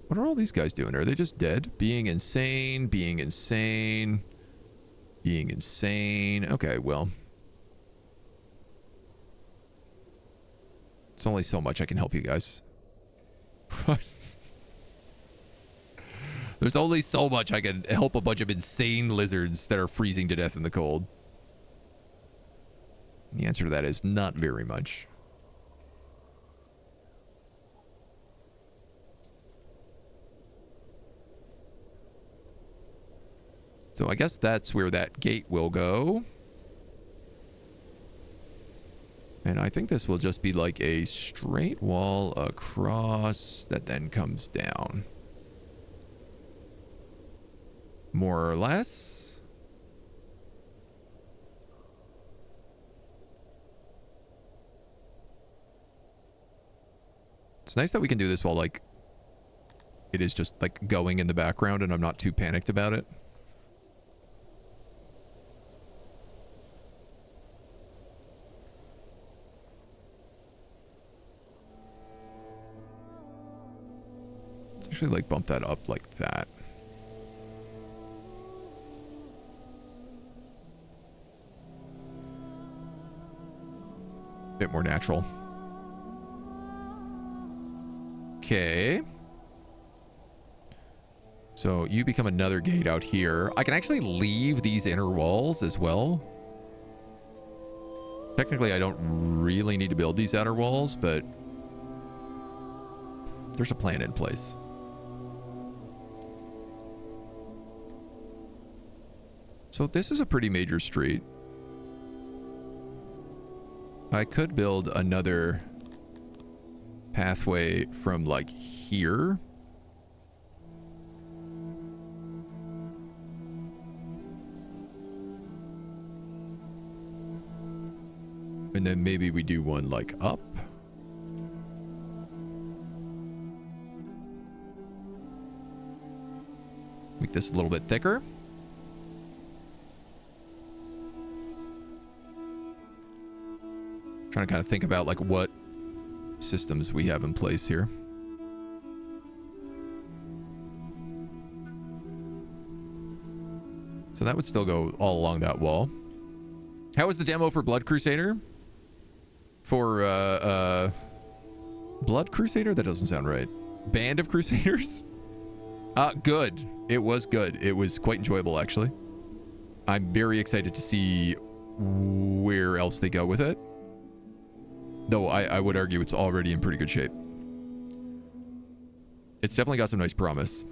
A: What are all these guys doing? Are they just dead? Being insane, being insane, being insane. Okay, well. It's only so much I can help you guys. There's only so much I can help a bunch of insane lizards that are freezing to death in the cold. The answer to that is not very much. So I guess that's where that gate will go. And I think this will just be like a straight wall across that then comes down. More or less. It's nice that we can do this while, like, it is just, like, going in the background and I'm not too panicked about it. Actually, like, bump that up like that. Bit more natural. Okay. So you become another gate out here. I can actually leave these inner walls as well. Technically, I don't really need to build these outer walls, but there's a plan in place. So this is a pretty major street. I could build another pathway from, like, here. And then maybe we do one, like, up. Make this a little bit thicker. Trying to kind of think about, like, what systems we have in place here. So that would still go all along that wall. How was the demo for Blood Crusader? For Blood Crusader? That doesn't sound right. Band of Crusaders? Good. It was good. It was quite enjoyable, actually. I'm very excited to see where else they go with it. Though I would argue it's already in pretty good shape. It's definitely got some nice promise.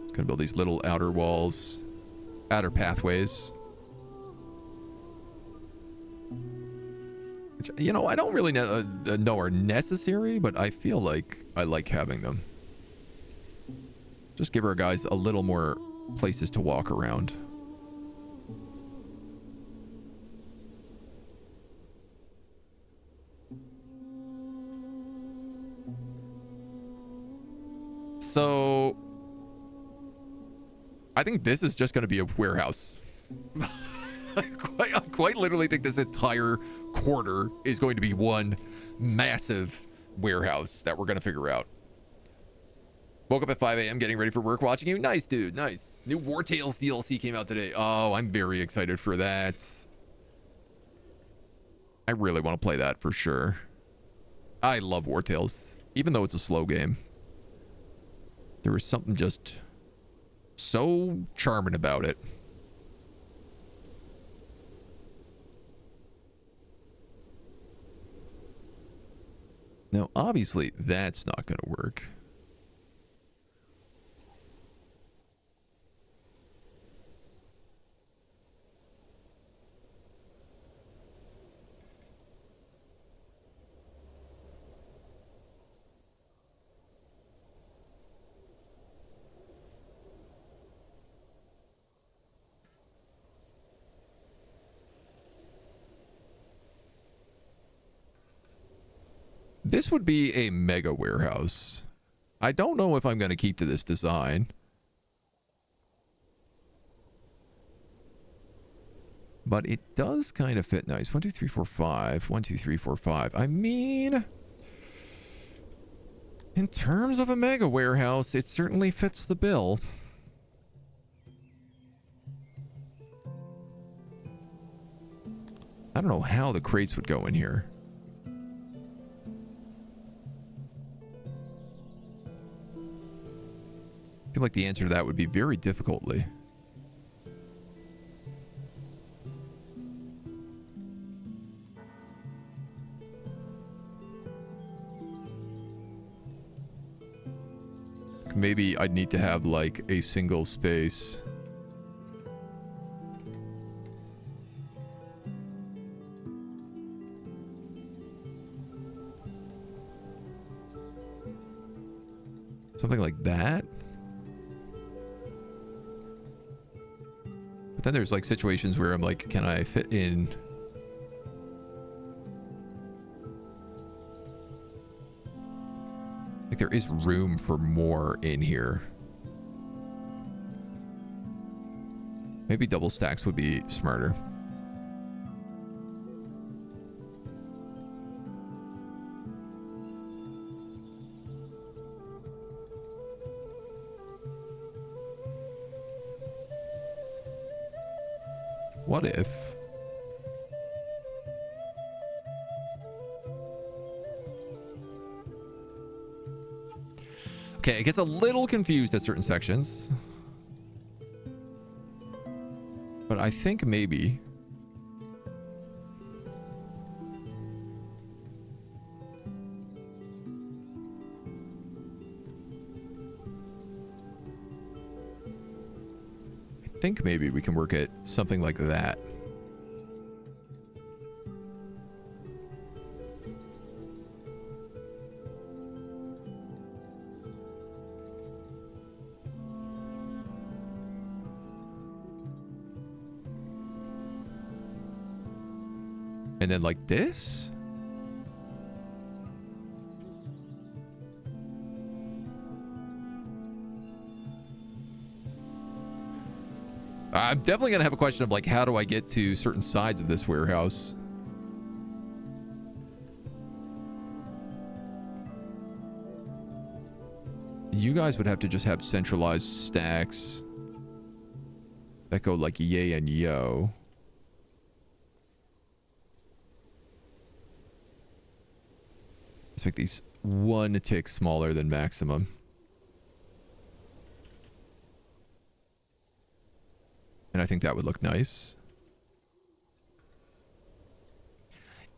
A: It's gonna build these little outer walls, outer pathways. Which, you know, I don't really know are necessary, but I feel like I like having them. Just give our guys a little more places to walk around. So I think this is just going to be a warehouse. I quite literally think this entire quarter is going to be one massive warehouse that we're going to figure out. Woke up at 5 a.m. getting ready for work watching you. Nice, dude. Nice. New War Tales DLC came out today. Oh, I'm very excited for that. I really want to play that for sure. I love War Tales, even though it's a slow game. There was something just so charming about it. Now, obviously, that's not going to work. This would be a mega warehouse. I don't know if I'm going to keep to this design. But it does kind of fit nice. 1, 2, 3, 4, 5. 1, 2, 3, 4, 5. I mean, in terms of a mega warehouse, it certainly fits the bill. I don't know how the crates would go in here. I feel like the answer to that would be very difficultly. Maybe I'd need to have like a single space. Something like that. But then there's like situations where I'm like, can I fit in? Like there is room for more in here. Maybe double stacks would be smarter. What if? Okay, it gets a little confused at certain sections. But I think maybe. I think maybe we can work at something like that. And then like this? I'm definitely going to have a question of like, how do I get to certain sides of this warehouse? You guys would have to just have centralized stacks that go like yay and yo. Let's make these one tick smaller than maximum. And I think that would look nice.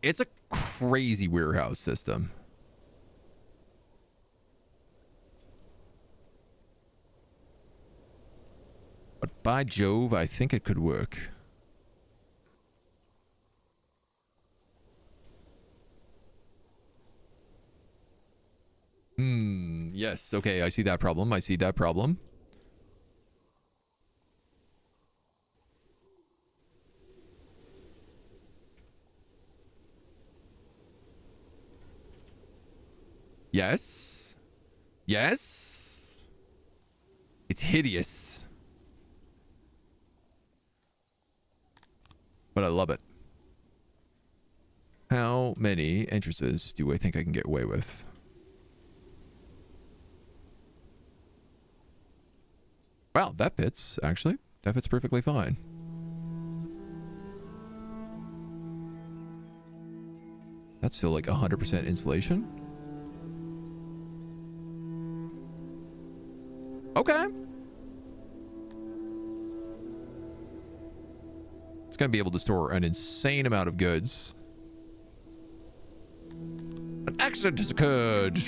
A: It's a crazy warehouse system. But by Jove, I think it could work. Yes. Okay, I see that problem. I see that problem. Yes. Yes. It's hideous. But I love it. How many entrances do I think I can get away with? Wow, that fits, actually. That fits perfectly fine. That's still like 100% insulation. Okay. It's going to be able to store an insane amount of goods. An accident has occurred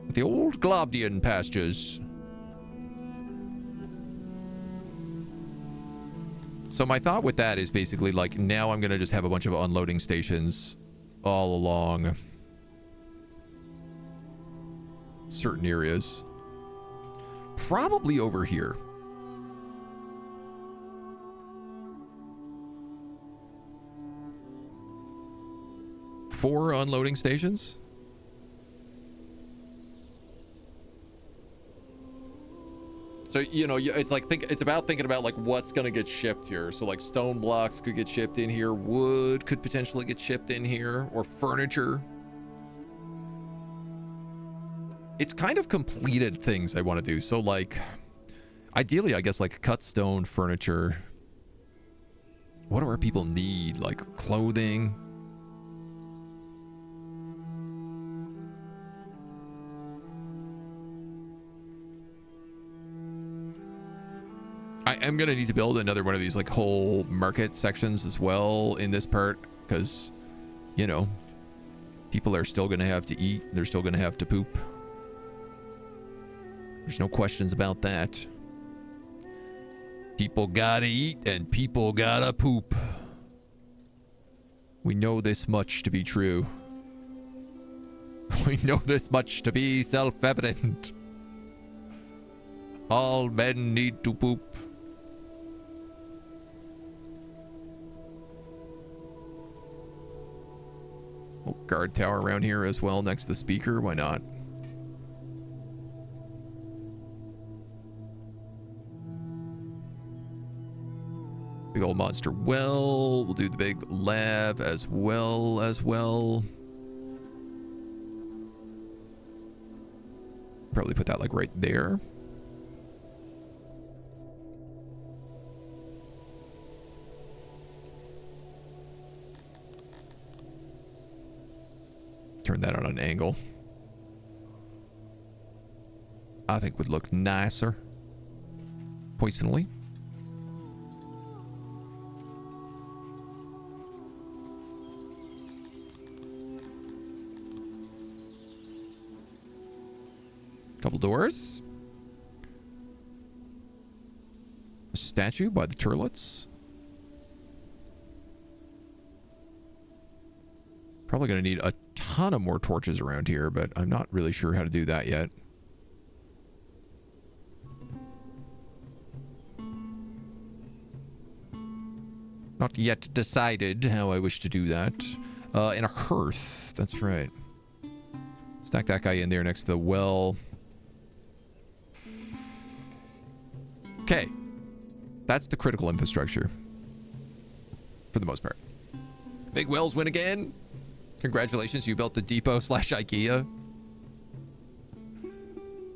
A: at the old Globdian pastures. So my thought with that is basically like, now I'm going to just have a bunch of unloading stations all along certain areas. Probably over here. Four unloading stations? So, you know, it's like, it's about thinking about like what's going to get shipped here. So like stone blocks could get shipped in here. Wood could potentially get shipped in here, or furniture. It's kind of completed things I want to do. So like, ideally, I guess like cut stone furniture. What do our people need? Like clothing. I am going to need to build another one of these like whole market sections as well in this part, because, you know, people are still going to have to eat. They're still going to have to poop. There's no questions about that. People gotta eat and people gotta poop. We know this much to be true. We know this much to be self-evident. All men need to poop. Little guard tower around here as well next to the speaker. Why not? Big old monster well. We'll do the big lab as well. Probably put that like right there. Turn that on an angle. I think would look nicer. Poisonally. Couple doors. A statue by the turlets. Probably going to need a ton of more torches around here, but I'm not really sure how to do that yet. Not yet decided how I wish to do that. And a hearth. That's right. Stack that guy in there next to the well. Okay, that's the critical infrastructure for the most part. Big wells win again. Congratulations, you built the depot / IKEA.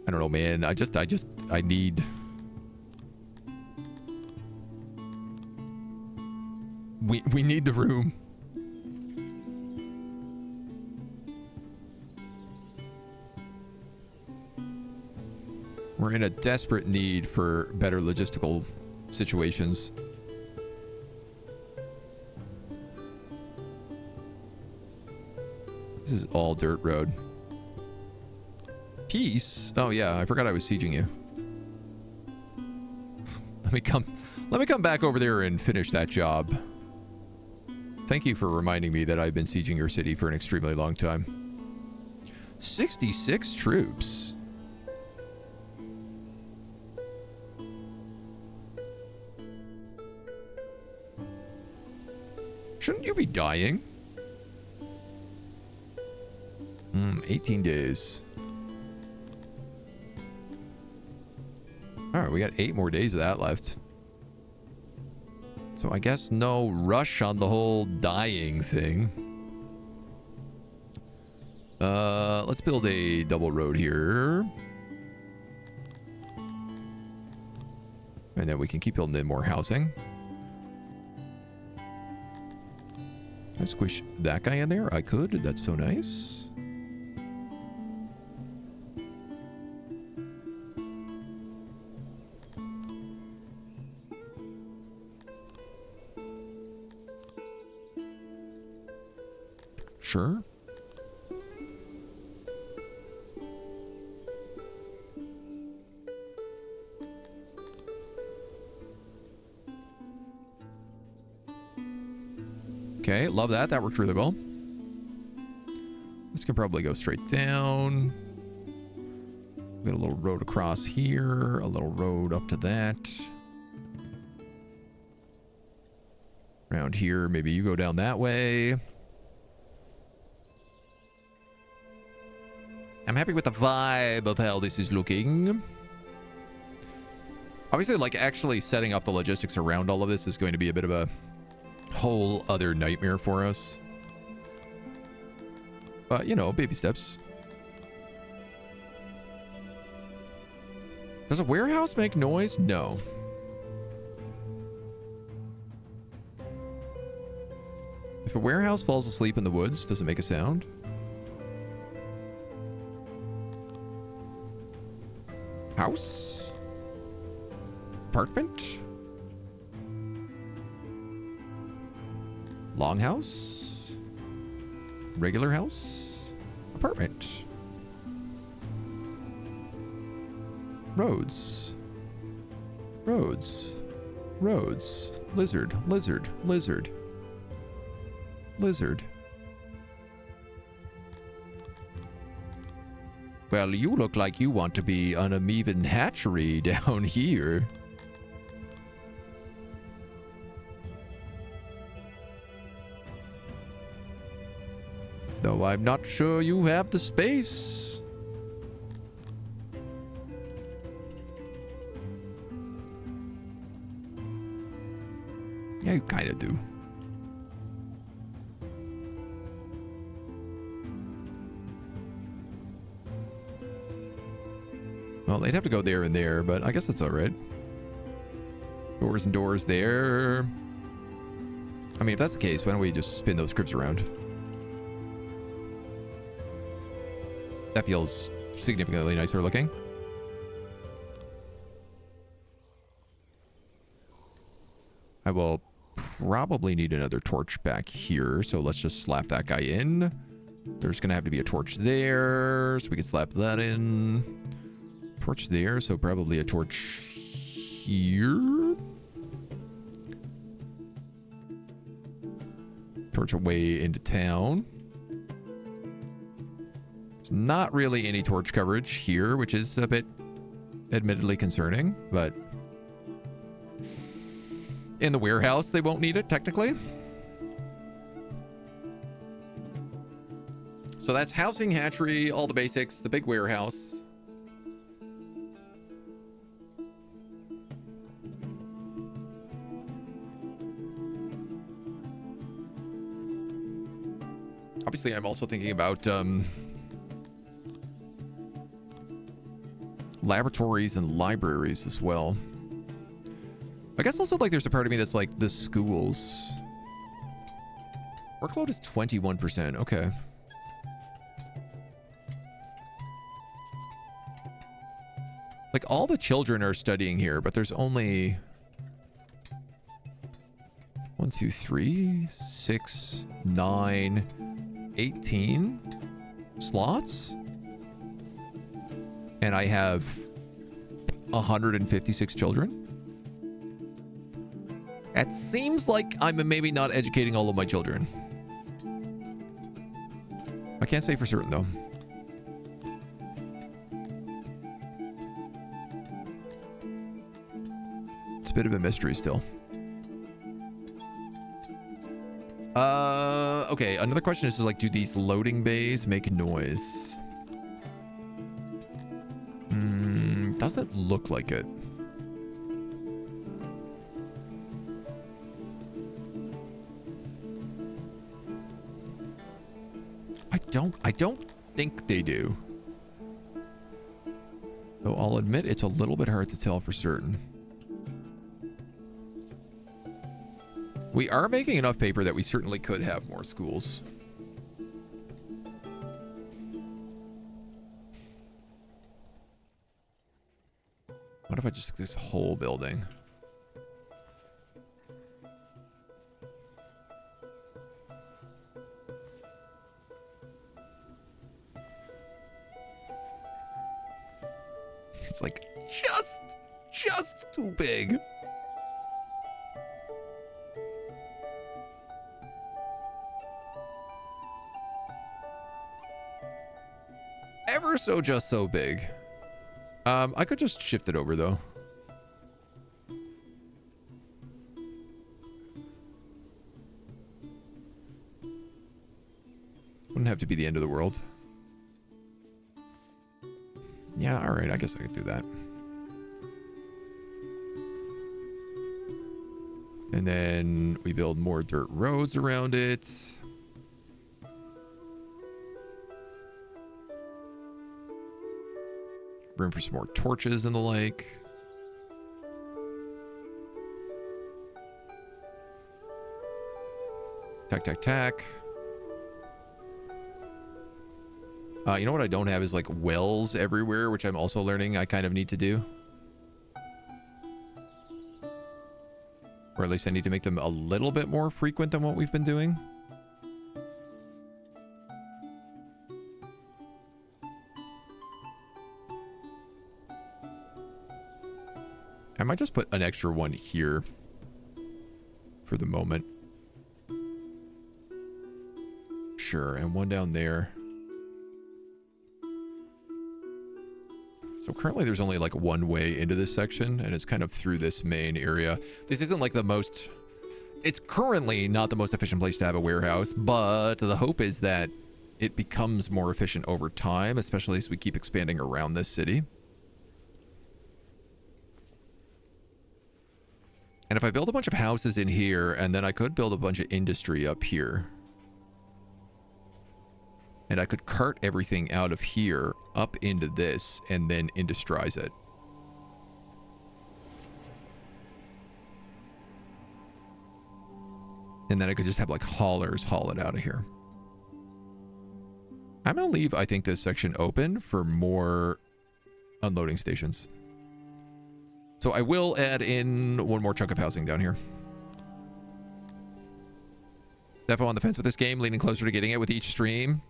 A: I don't know, man. I need. We need the room. We're in a desperate need for better logistical situations. This is all dirt road. Peace? Oh yeah, I forgot I was sieging you. Let me come back over there and finish that job. Thank you for reminding me that I've been sieging your city for an extremely long time. 66 troops. Shouldn't you be dying? 18 days. All right, we got 8 more days of that left. So I guess no rush on the whole dying thing. Let's build a double road here. And then we can keep building in more housing. Can I squish that guy in there? I could. That's so nice. Sure. Okay, love that. That worked really well. This can probably go straight down. Got a little road across here, a little road up to that. Around here, maybe you go down that way. I'm happy with the vibe of how this is looking. Obviously, like, actually setting up the logistics around all of this is going to be a bit of a whole other nightmare for us. But, you know, baby steps. Does a warehouse make noise? No. If a warehouse falls asleep in the woods, does it make a sound? House? Apartment? Longhouse? Regular house? Apartment? Roads. Roads. Roads. Lizard. Lizard. Lizard. Lizard. Well, you look like you want to be on a Meven hatchery down here. Though I'm not sure you have the space. Yeah, you kind of do. Well, they'd have to go there and there, but I guess that's all right. Doors and doors there. I mean, if that's the case, why don't we just spin those scripts around? That feels significantly nicer looking. I will probably need another torch back here, so let's just slap that guy in. There's gonna have to be a torch there, so we can slap that in. Torch there, so probably a torch here. Torch away into town. There's not really any torch coverage here, which is a bit admittedly concerning, but in the warehouse, they won't need it, technically. So that's housing, hatchery, all the basics, the big warehouse. Obviously, I'm also thinking about laboratories and libraries as well. I guess also, like, there's a part of me that's like the schools. Workload is 21%. Okay. Like, all the children are studying here, but there's only 1, 2, 3, 6, 9, 18 slots. And I have 156 children. It seems like I'm maybe not educating all of my children. I can't say for certain, though. It's a bit of a mystery still. Okay, another question is, like, do these loading bays make noise? Doesn't look like it. I don't think they do. Though I'll admit it's a little bit hard to tell for certain. We are making enough paper that we certainly could have more schools. What if I just took this whole building? It's like just too big. Ever so just so big. I could just shift it over though. Wouldn't have to be the end of the world. Yeah, all right. I guess I could do that. And then we build more dirt roads around it. Room for some more torches and the like. Tack, tack, tack. You know what I don't have is like wells everywhere, which I'm also learning I kind of need to do. Or at least I need to make them a little bit more frequent than what we've been doing. I might just put an extra one here for the moment. Sure, and one down there. So currently there's only like one way into this section, and it's kind of through this main area. This isn't like the most... It's currently not the most efficient place to have a warehouse, but the hope is that it becomes more efficient over time, especially as we keep expanding around this city. And if I build a bunch of houses in here, and then I could build a bunch of industry up here. And I could cart everything out of here up into this and then industrialize it. And then I could just have like haulers haul it out of here. I'm going to leave, I think, this section open for more unloading stations. So I will add in one more chunk of housing down here. Defo on the fence with this game, leaning closer to getting it with each stream.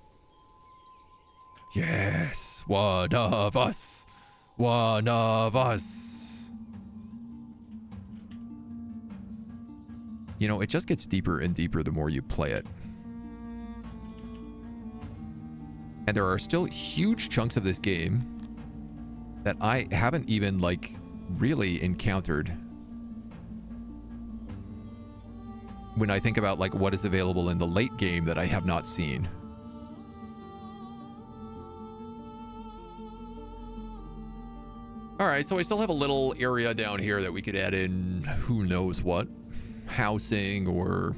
A: Yes, one of us. One of us. You know, it just gets deeper and deeper the more you play it. And there are still huge chunks of this game that I haven't even, like, really encountered. When I think about, like, what is available in the late game that I have not seen. All right, so I still have a little area down here that we could add in who knows what. Housing or...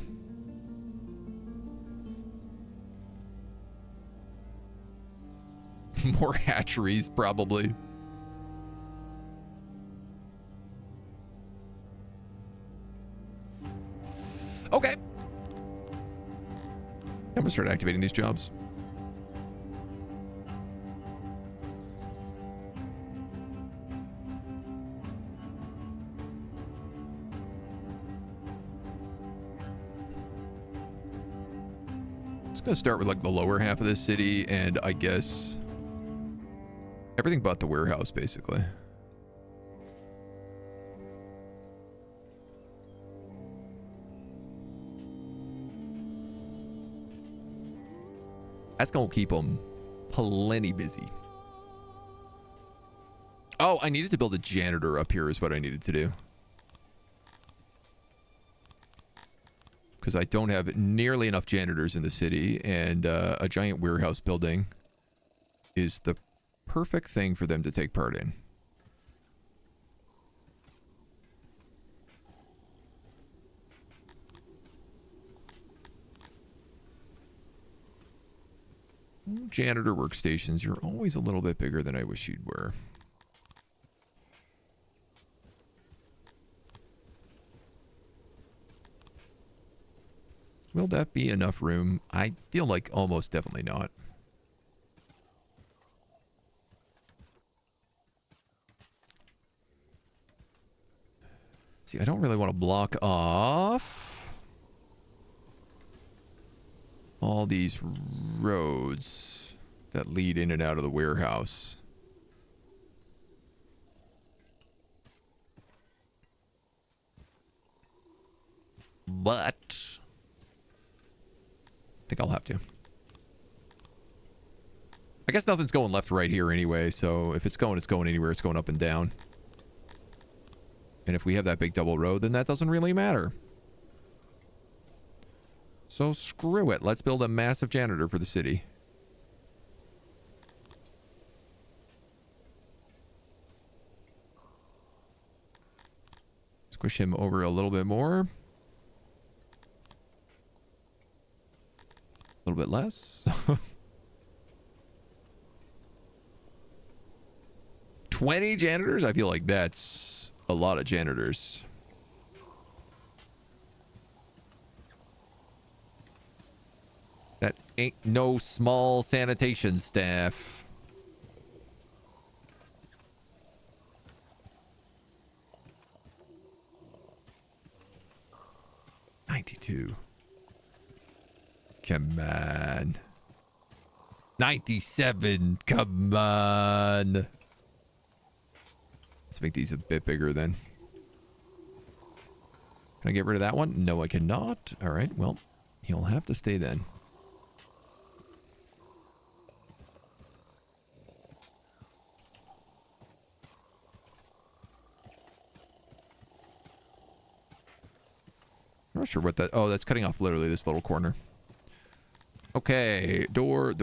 A: more hatcheries, probably. Okay. I'm gonna start activating these jobs. Gonna start with like the lower half of this city, and I guess everything but the warehouse, basically. That's gonna keep them plenty busy. Oh, I needed to build a janitor up here is what I needed to do. Because I don't have nearly enough janitors in the city, and a giant warehouse building is the perfect thing for them to take part in. Janitor workstations, you're always a little bit bigger than I wish you'd were. Will that be enough room? I feel like almost definitely not. See, I don't really want to block off all these roads that lead in and out of the warehouse. but I think I'll have to. I guess nothing's going left or right here anyway, so if it's going anywhere. It's going up and down. And if we have that big double road, then that doesn't really matter. So screw it. Let's build a massive janitor for the city. Squish him over a little bit more. A little bit less. 20 janitors? I feel like that's a lot of janitors. That ain't no small sanitation staff. $92. Come on. 97. Come on. Let's make these a bit bigger then. Can I get rid of that one? No, I cannot. All right, well, he'll have to stay then. I'm not sure what that... Oh, that's cutting off literally this little corner. Okay, door.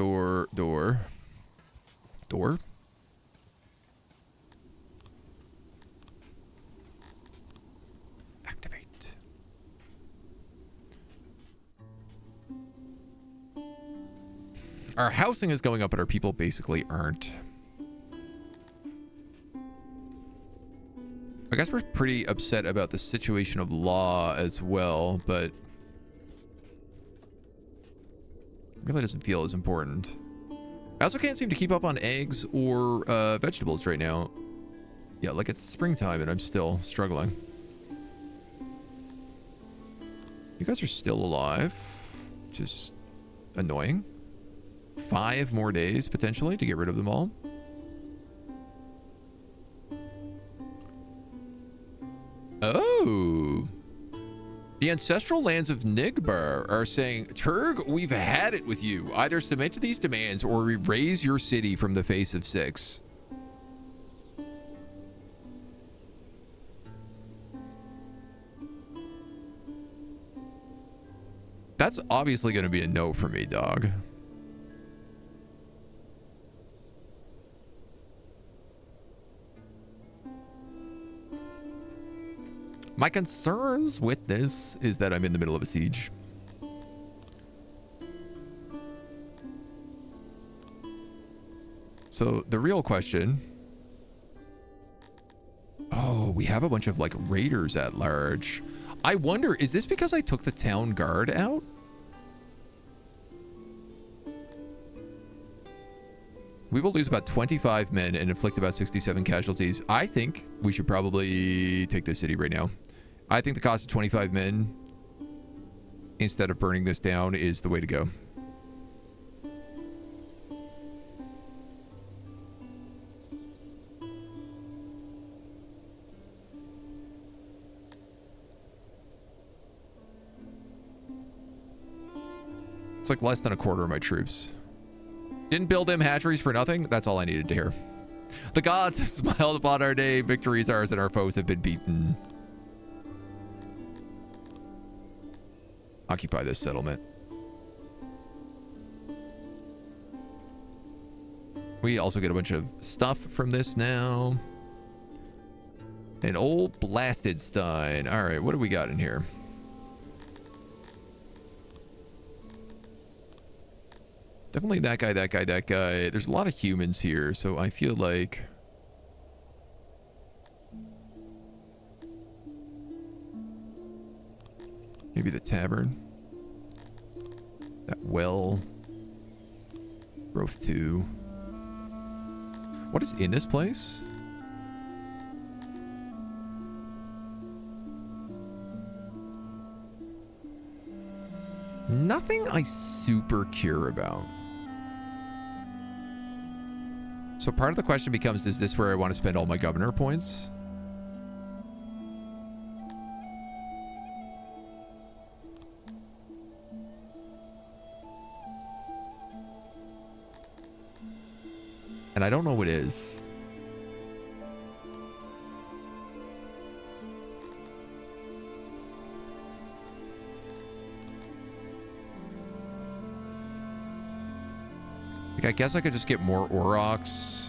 A: Activate. Our housing is going up, but our people basically aren't. I guess we're pretty upset about the situation of law as well, but really doesn't feel as important. I also can't seem to keep up on eggs or vegetables right now. Yeah, like it's springtime and I'm still struggling. You guys are still alive, which is annoying. 5 more days potentially to get rid of them all. Oh. The ancestral lands of Nigbar are saying, Turg, we've had it with you. Either submit to these demands or erase your city from the face of Syx. That's obviously going to be a no for me, dog. My concerns with this is that I'm in the middle of a siege. So the real question... Oh, we have a bunch of like raiders at large. I wonder, is this because I took the town guard out? We will lose about 25 men and inflict about 67 casualties. I think we should probably take this city right now. I think the cost of 25 men instead of burning this down is the way to go. It's like less than a quarter of my troops. Didn't build them hatcheries for nothing. That's all I needed to hear. The gods have smiled upon our day. Victory is ours and our foes have been beaten. Occupy this settlement. We also get a bunch of stuff from this now. An old blasted stein. All right, what do we got in here? Definitely that guy, that guy, that guy. There's a lot of humans here, so I feel like... maybe the tavern. That well. Growth 2. What is in this place? Nothing I super care about. So part of the question becomes, is this where I want to spend all my governor points? And I don't know what it is. Like, I guess I could just get more Aurochs.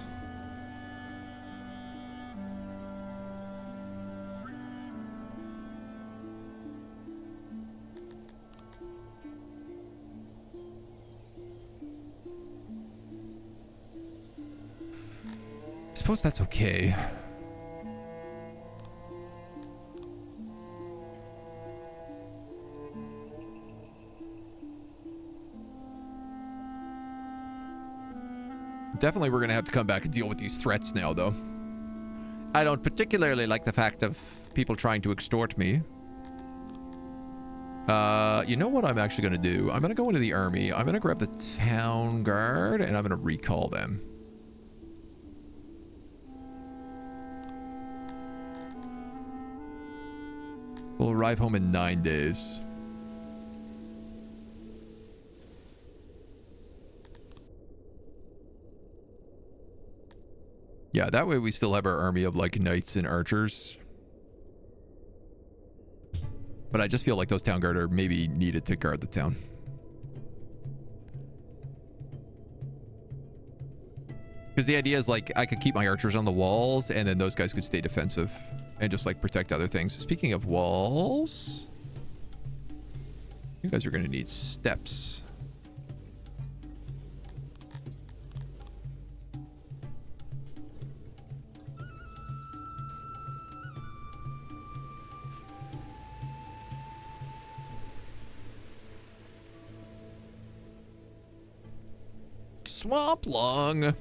A: I suppose that's okay. Definitely we're going to have to come back and deal with these threats now, though. I don't particularly like the fact of people trying to extort me. You know what I'm actually going to do? I'm going to go into the army. I'm going to grab the town guard, and I'm going to recall them. We'll arrive home in 9 days. Yeah, that way we still have our army of, like, knights and archers. But I just feel like those town guard are maybe needed to guard the town. Because the idea is, like, I could keep my archers on the walls, and then those guys could stay defensive and just, like, protect other things. Speaking of walls, you guys are going to need steps. Swamp Lung.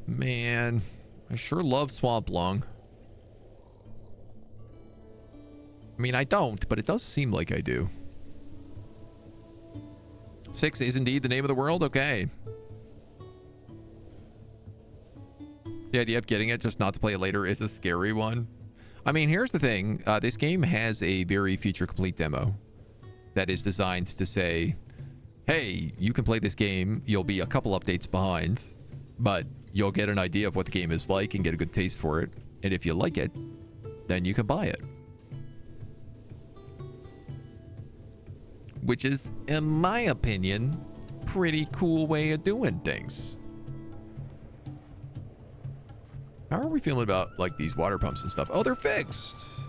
A: Man, I sure love Swamp Lung. I mean, I don't, but it does seem like I do. Syx is indeed the name of the world? Okay. The idea of getting it just not to play it later is a scary one. I mean, here's the thing. This game has a very feature-complete demo that is designed to say, hey, you can play this game. You'll be a couple updates behind, but you'll get an idea of what the game is like and get a good taste for it. And if you like it, then you can buy it. Which is, in my opinion, pretty cool way of doing things. How are we feeling about, like, these water pumps and stuff? Oh, they're fixed.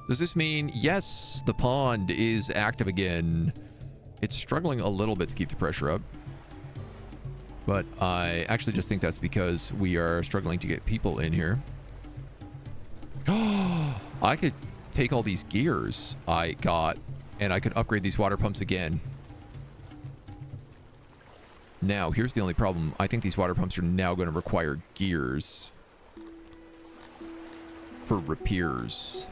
A: Does this mean, yes, the pond is active again? It's struggling a little bit to keep the pressure up. But I actually just think that's because we are struggling to get people in here. Oh, I could take all these gears I got, and I could upgrade these water pumps again. Now, here's the only problem. I think these water pumps are now going to require gears for repairs.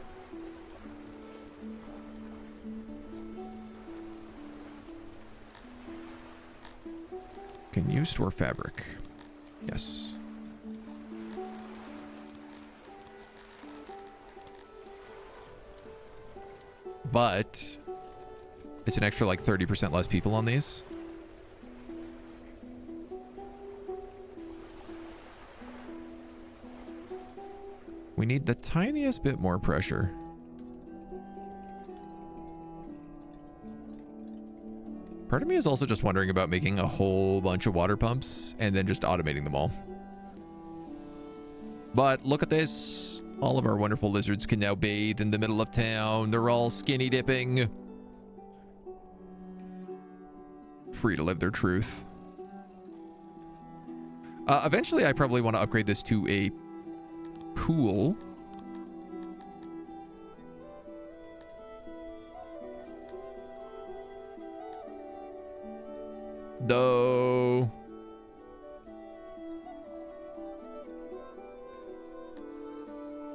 A: Can you store fabric? Yes. But it's an extra like 30% less people on these. We need the tiniest bit more pressure. Part of me is also just wondering about making a whole bunch of water pumps and then just automating them all. But look at this. All of our wonderful lizards can now bathe in the middle of town. They're all skinny dipping. Free to live their truth. Eventually, I probably want to upgrade this to a pool. Though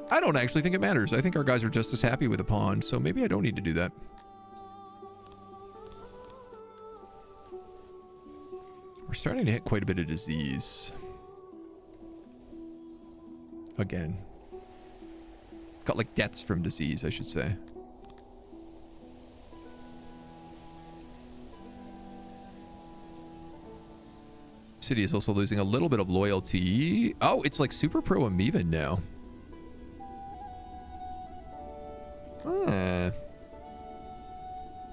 A: I don't actually think it matters. I think our guys are just as happy with a pond, so maybe I don't need to do that. We're starting to hit quite a bit of disease. Again. Got like deaths from disease, I should say. city is also losing a little bit of loyalty. Oh, it's like super pro Amoeban now.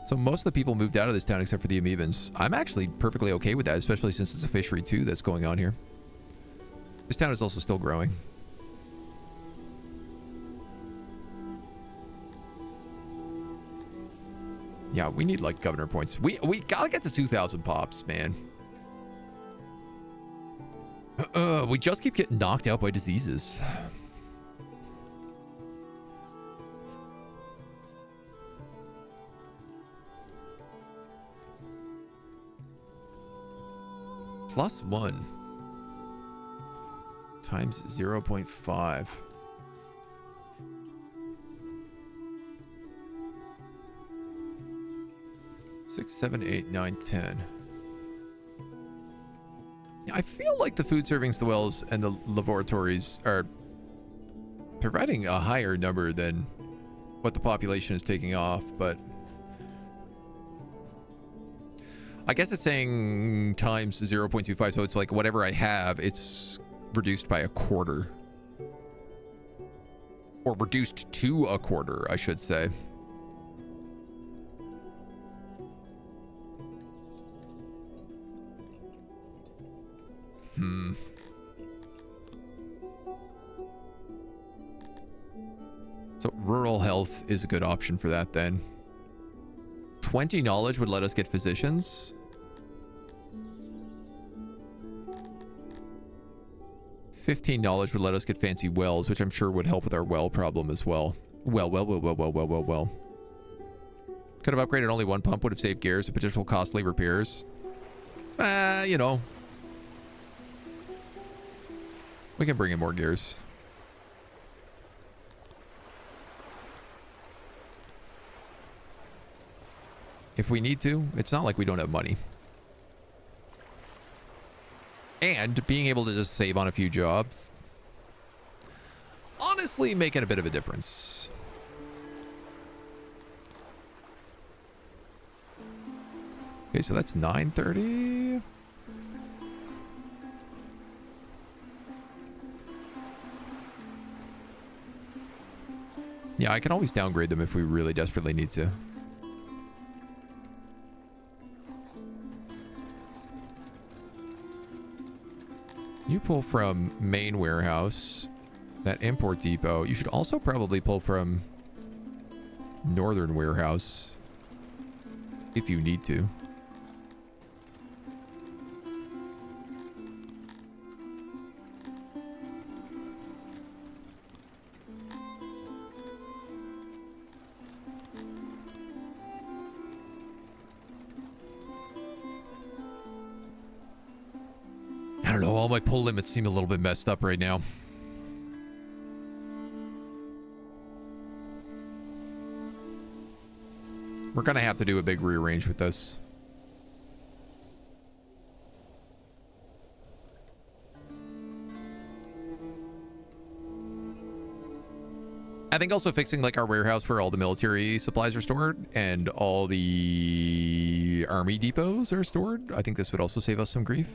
A: So most of the people moved out of this town except for the Amoebans. I'm actually perfectly okay with that, especially since it's a fishery too that's going on here. This town is also still growing. Yeah, we need like governor points. We gotta get to 2,000 pops, man. We just keep getting knocked out by diseases. +1 times 0.5. 6, 7, 8, 9, 10. I feel like the food servings, the wells, and the laboratories are providing a higher number than what the population is taking off, but I guess it's saying times 0.25, so it's like whatever I have, it's reduced by a quarter. Or reduced to a quarter, I should say. So rural health is a good option for that then. 20 knowledge would let us get physicians. 15 knowledge would let us get fancy wells, which I'm sure would help with our well problem as well. Well. Could have upgraded only one pump, would have saved gears and potential costly repairs. You know. We can bring in more gears. If we need to, it's not like we don't have money. And being able to just save on a few jobs, honestly making a bit of a difference. Okay, so that's 930. Yeah, I can always downgrade them if we really desperately need to. You pull from main warehouse, that import depot. You should also probably pull from northern warehouse if you need to. I don't know, all my pull limits seem a little bit messed up right now. We're gonna have to do a big rearrange with this. I think also fixing like our warehouse where all the military supplies are stored and all the army depots are stored. I think this would also save us some grief.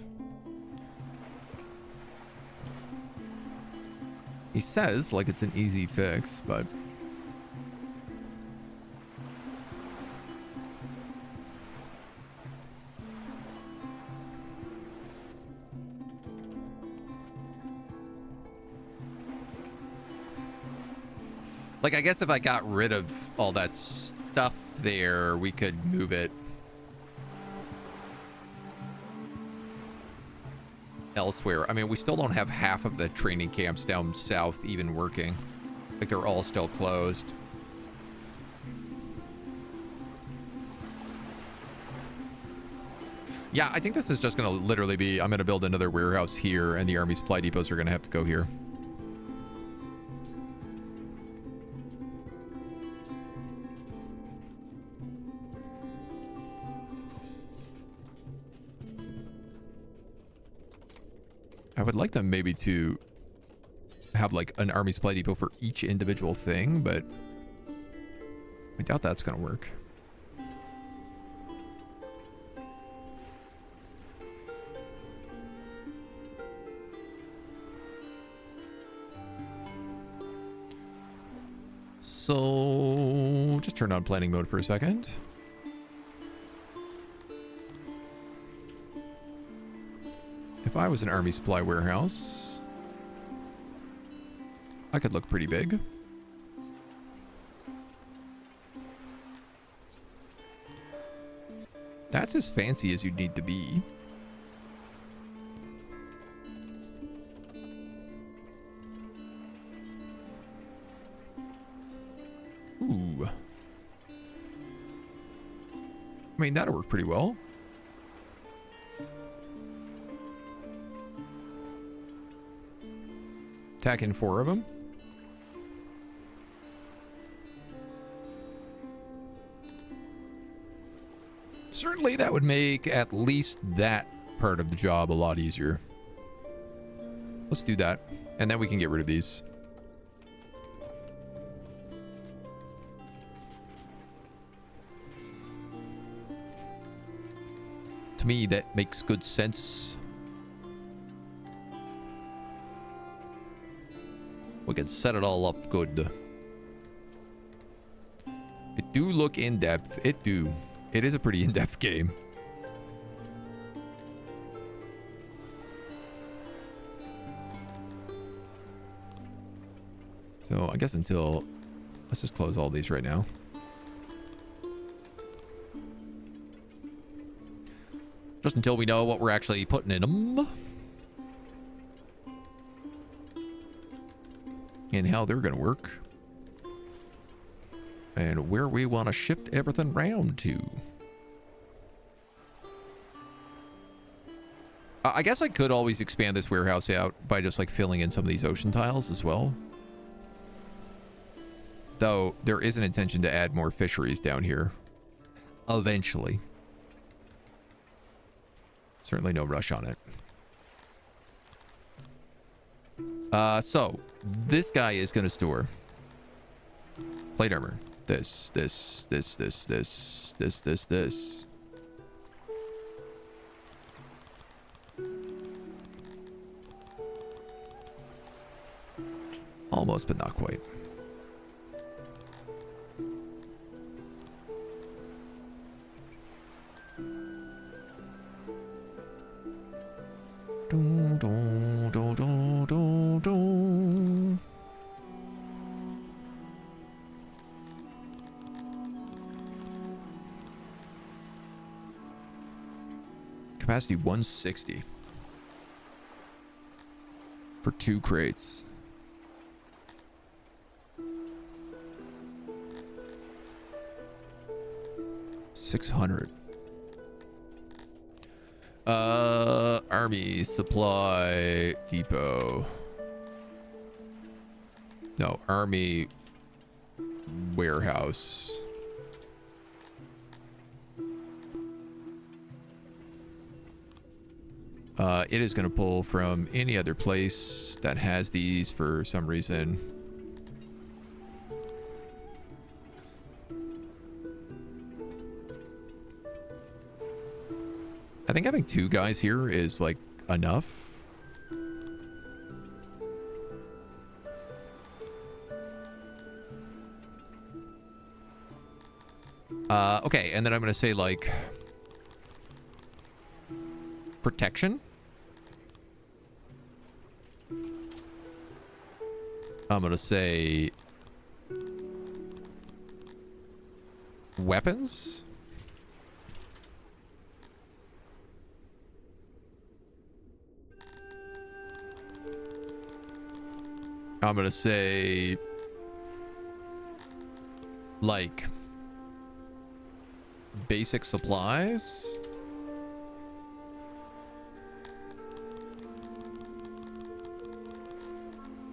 A: He says like it's an easy fix, but like, I guess if I got rid of all that stuff there, we could move it elsewhere. I mean, we still don't have half of the training camps down south even working. Like, they're all still closed. Yeah, I think this is just going to literally be, I'm going to build another warehouse here, and the army supply depots are going to have to go here. I would like them maybe to have like an army supply depot for each individual thing, but I doubt that's going to work. So just turn on planning mode for a second. If I was an army supply warehouse, I could look pretty big. That's as fancy as you'd need to be. Ooh. I mean, that'll work pretty well. Attacking 4 of them. Certainly that would make at least that part of the job a lot easier. Let's do that. And then we can get rid of these. To me, that makes good sense. We can set it all up good. It do look in-depth. It do. It is a pretty in-depth game. So I guess until... Let's just close all these right now. Just until we know what we're actually putting in them. And how they're going to work. And where we want to shift everything round to. I guess I could always expand this warehouse out by just like filling in some of these ocean tiles as well. Though there is an intention to add more fisheries down here. Eventually. Certainly no rush on it. So this guy is going to store plate armor. This. Almost, but not quite. Capacity 160 for 2 crates. $600. Army supply depot. No, army warehouse. It is going to pull from any other place that has these for some reason. I think having 2 guys here is like enough. Okay, and then I'm going to say like protection. I'm going to say weapons. I'm going to say like basic supplies.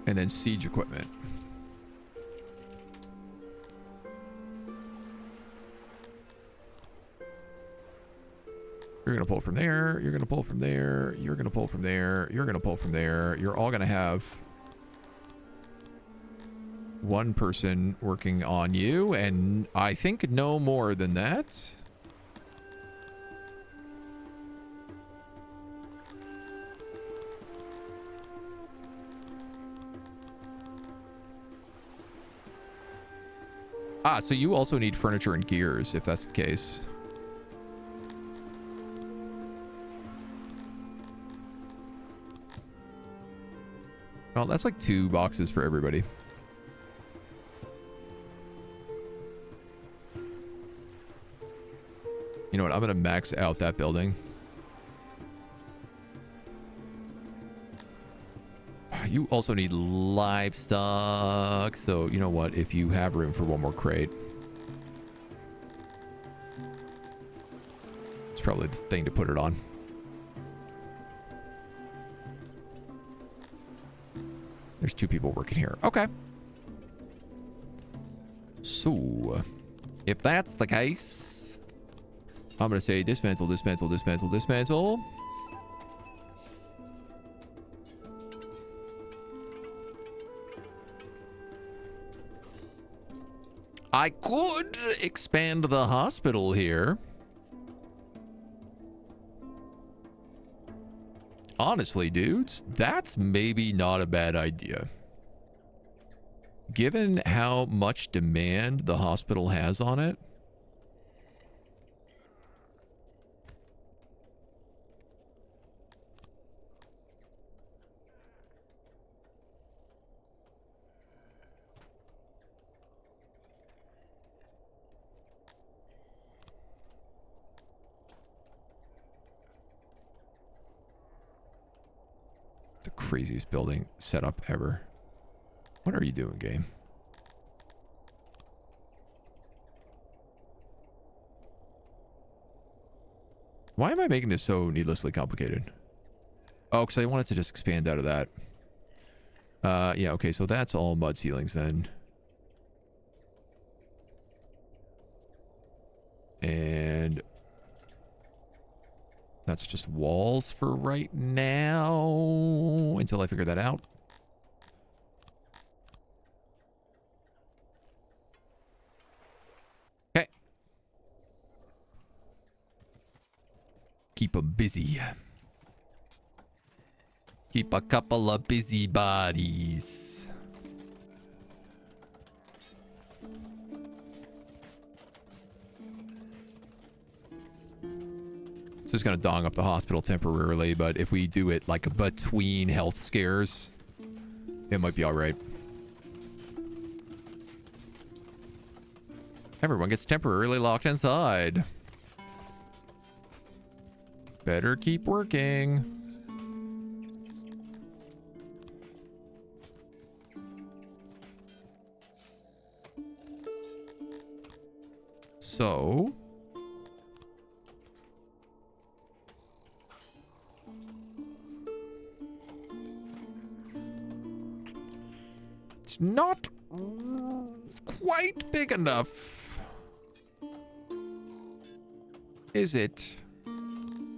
A: And then siege equipment. You're going to pull from there. You're going to pull from there. You're going to pull from there. You're going to pull from there. You're all going to have one person working on you. And I think no more than that. Ah, so you also need furniture and gears, if that's the case. Well, that's like 2 boxes for everybody. You know what? I'm going to max out that building. You also need livestock. So, you know what? If you have room for 1 more crate, it's probably the thing to put it on. There's 2 people working here. Okay. So, if that's the case, I'm going to say dismantle, dismantle, dismantle, dismantle. I could expand the hospital here. Honestly, dudes, that's maybe not a bad idea. Given how much demand the hospital has on it. The craziest building setup ever. What are you doing, game? Why am I making this so needlessly complicated? Oh, because I wanted to just expand out of that. Yeah, okay, so that's all mud ceilings then. And that's just walls for right now until I figure that out. Okay. Keep them busy. Keep a couple of busybodies. So it's going to dong up the hospital temporarily, but if we do it like between health scares, it might be all right. Everyone gets temporarily locked inside. Better keep working. So... it's not quite big enough. Is it?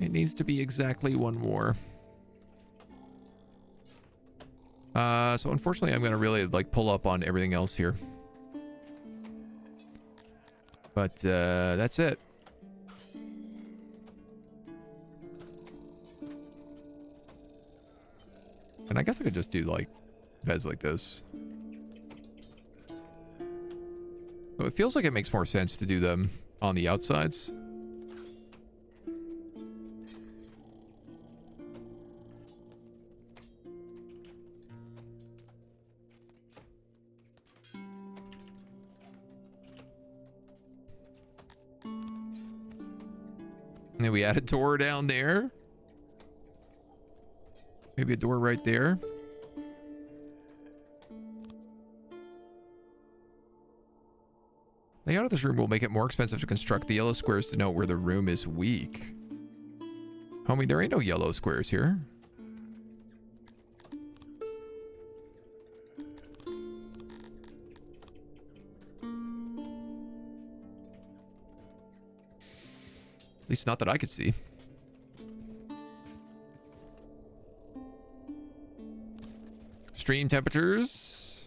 A: It needs to be exactly 1 more. So unfortunately, I'm going to really like pull up on everything else here. But that's it. And I guess I could just do like beds like this. So it feels like it makes more sense to do them on the outsides. And then we add a door down there. Maybe a door right there. Layout of this room will make it more expensive to construct. The yellow squares denote where the room is weak. Homie, there ain't no yellow squares here. At least not that I could see. Extreme temperatures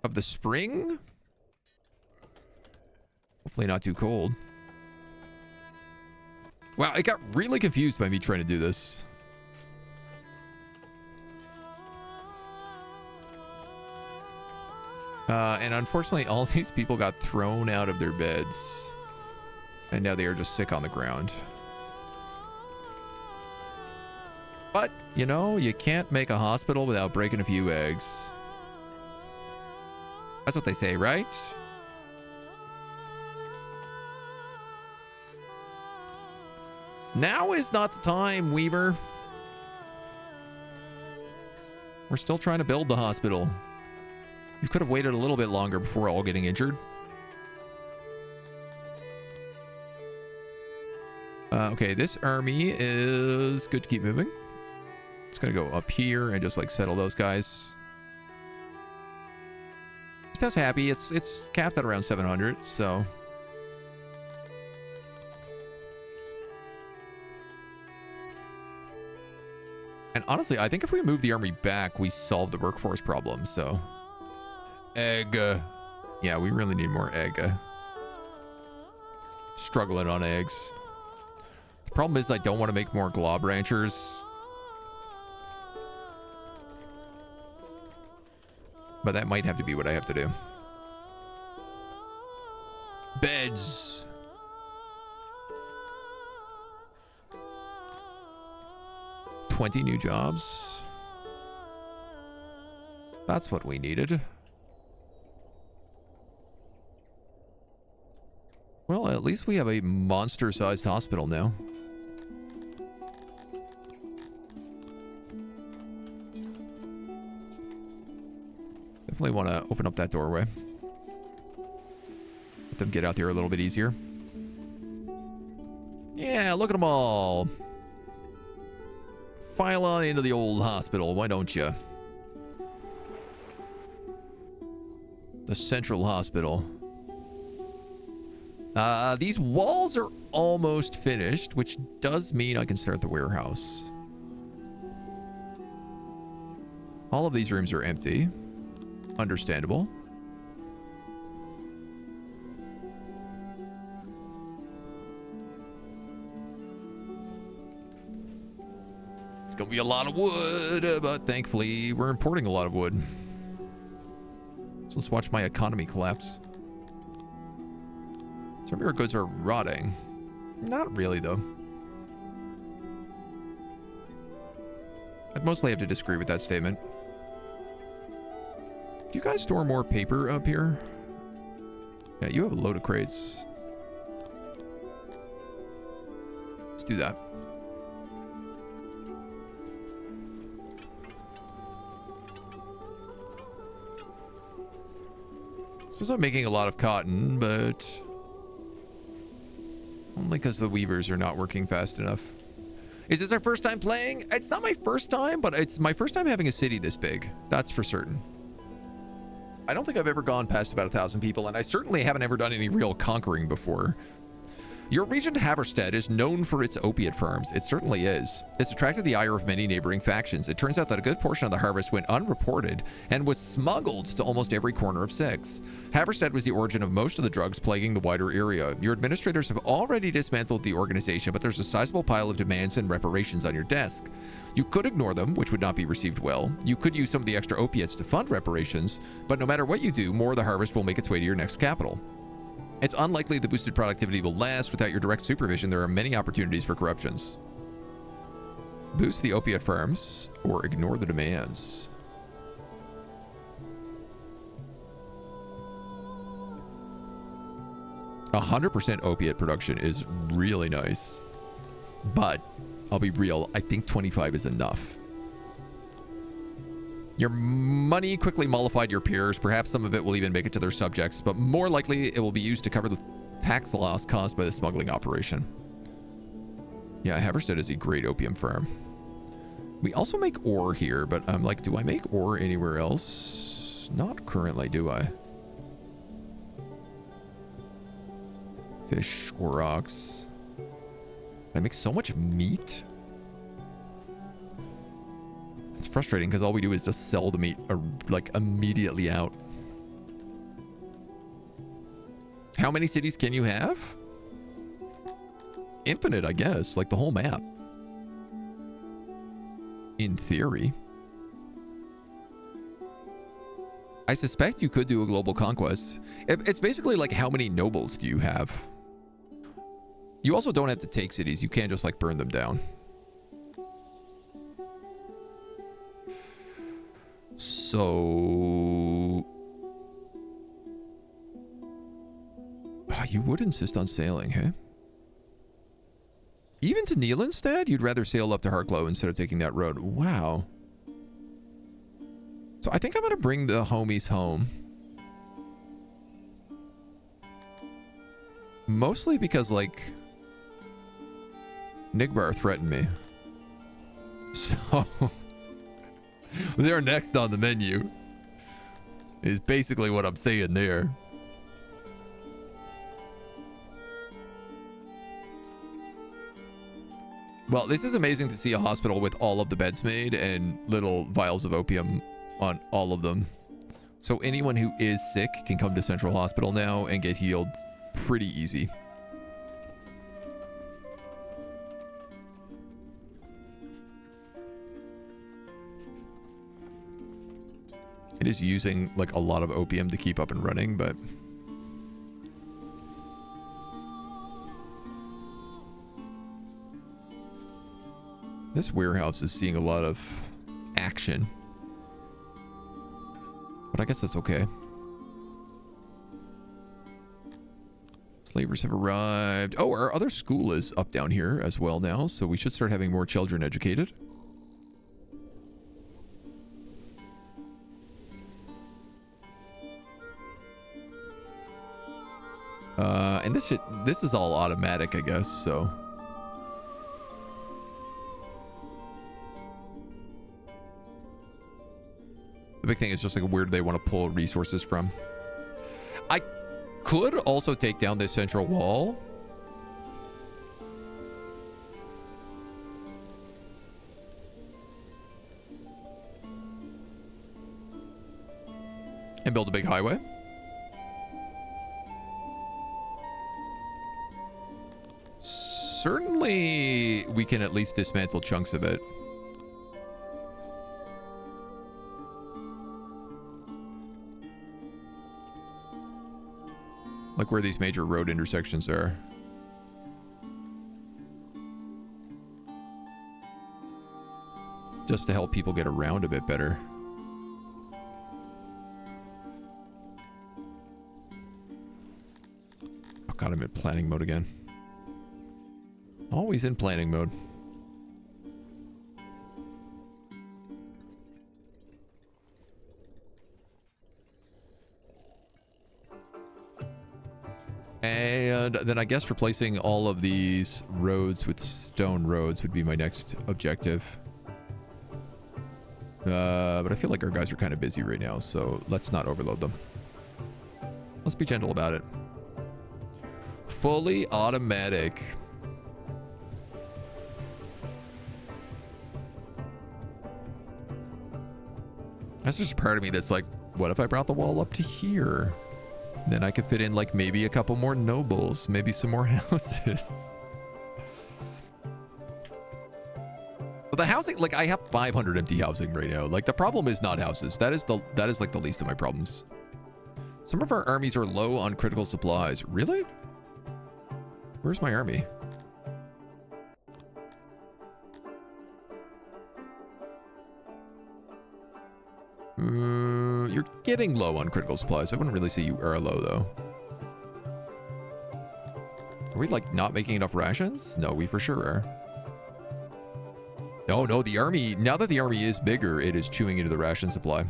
A: of the spring. Hopefully not too cold. Wow, I got really confused by me trying to do this. And unfortunately, all these people got thrown out of their beds. And now they are just sick on the ground. But, you know, you can't make a hospital without breaking a few eggs. That's what they say, right? Now is not the time, Weaver. We're still trying to build the hospital. You could have waited a little bit longer before all getting injured. Okay, this army is good to keep moving. It's gonna go up here and just like settle those guys. That's happy. It's capped at around 700, so. And honestly, I think if we move the army back, we solve the workforce problem, so. Egg. Yeah, we really need more egg. Struggling on eggs. The problem is I don't want to make more glob ranchers. But that might have to be what I have to do. Beds. $20 new jobs. That's what we needed. Well, at least we have a monster-sized hospital now. Definitely want to open up that doorway. Let them get out there a little bit easier. Yeah, look at them all. File on into the old hospital, why don't you? The central hospital. These walls are almost finished, which does mean I can start the warehouse. All of these rooms are empty. Understandable. It's gonna be a lot of wood, but thankfully we're importing a lot of wood. So let's watch my economy collapse. Some of your goods are rotting. Not really, though. I'd mostly have to disagree with that statement. Do you guys store more paper up here? Yeah, you have a load of crates. Let's do that. So I'm making a lot of cotton, but only because the weavers are not working fast enough. Is this our first time playing? It's not my first time, but it's my first time having a city this big. That's for certain. I don't think I've ever gone past about 1,000 people, and I certainly haven't ever done any real conquering before. Your region, Haverstead, is known for its opiate farms. It certainly is. It's attracted the ire of many neighboring factions. It turns out that a good portion of the harvest went unreported and was smuggled to almost every corner of Syx. Haverstead was the origin of most of the drugs plaguing the wider area. Your administrators have already dismantled the organization, but there's a sizable pile of demands and reparations on your desk. You could ignore them, which would not be received well. You could use some of the extra opiates to fund reparations, but no matter what you do, more of the harvest will make its way to your next capital. It's unlikely the boosted productivity will last. Without your direct supervision, there are many opportunities for corruptions. Boost the opiate farms or ignore the demands. A 100% opiate production is really nice. But I'll be real, I think 25 is enough. Your money quickly mollified your peers. Perhaps some of it will even make it to their subjects, but more likely it will be used to cover the tax loss caused by the smuggling operation. Yeah, Haverstead is a great opium farm. We also make ore here, but I'm like, do I make ore anywhere else? Not currently, do I? Fish, aurochs. I make so much meat. It's frustrating because all we do is just sell the meat like immediately out. How many cities can you have? Infinite, I guess, like the whole map. In theory. I suspect you could do a global conquest. It's basically like, how many nobles do you have? You also don't have to take cities. You can't just like burn them down. So... you would insist on sailing, hey? Even to Neelenstad, you'd rather sail up to Harklow instead of taking that road. Wow. So I think I'm going to bring the homies home. Mostly because, like, Nigbar threatened me. So, they're next on the menu. Is basically what I'm saying there. Well, this is amazing to see a hospital with all of the beds made and little vials of opium on all of them. So anyone who is sick can come to Central Hospital now and get healed pretty easy. It is using like a lot of opium to keep up and running, but... this warehouse is seeing a lot of action. But I guess that's okay. Slavers have arrived. Oh, our other school is up down here as well now, so we should start having more children educated. And this is all automatic, I guess, so... the big thing is just like where do they want to pull resources from. I could also take down this central wall. And build a big highway. Certainly, we can at least dismantle chunks of it. Like where these major road intersections are. Just to help people get around a bit better. Oh god, I'm in planning mode again. Always in planning mode. And then I guess replacing all of these roads with stone roads would be my next objective. But I feel like our guys are kind of busy right now, so let's not overload them. Let's be gentle about it. Fully automatic. That's just a part of me that's like, what if I brought the wall up to here? Then I could fit in like maybe a couple more nobles, maybe some more houses. But the housing, like I have 500 empty housing right now. Like the problem is not houses. That is like the least of my problems. Some of our armies are low on critical supplies. Really? Where's my army? You're getting low on critical supplies. I wouldn't really say you are low, though. Are we, like, not making enough rations? No, we for sure are. Oh, no, the army... now that the army is bigger, it is chewing into the ration supply.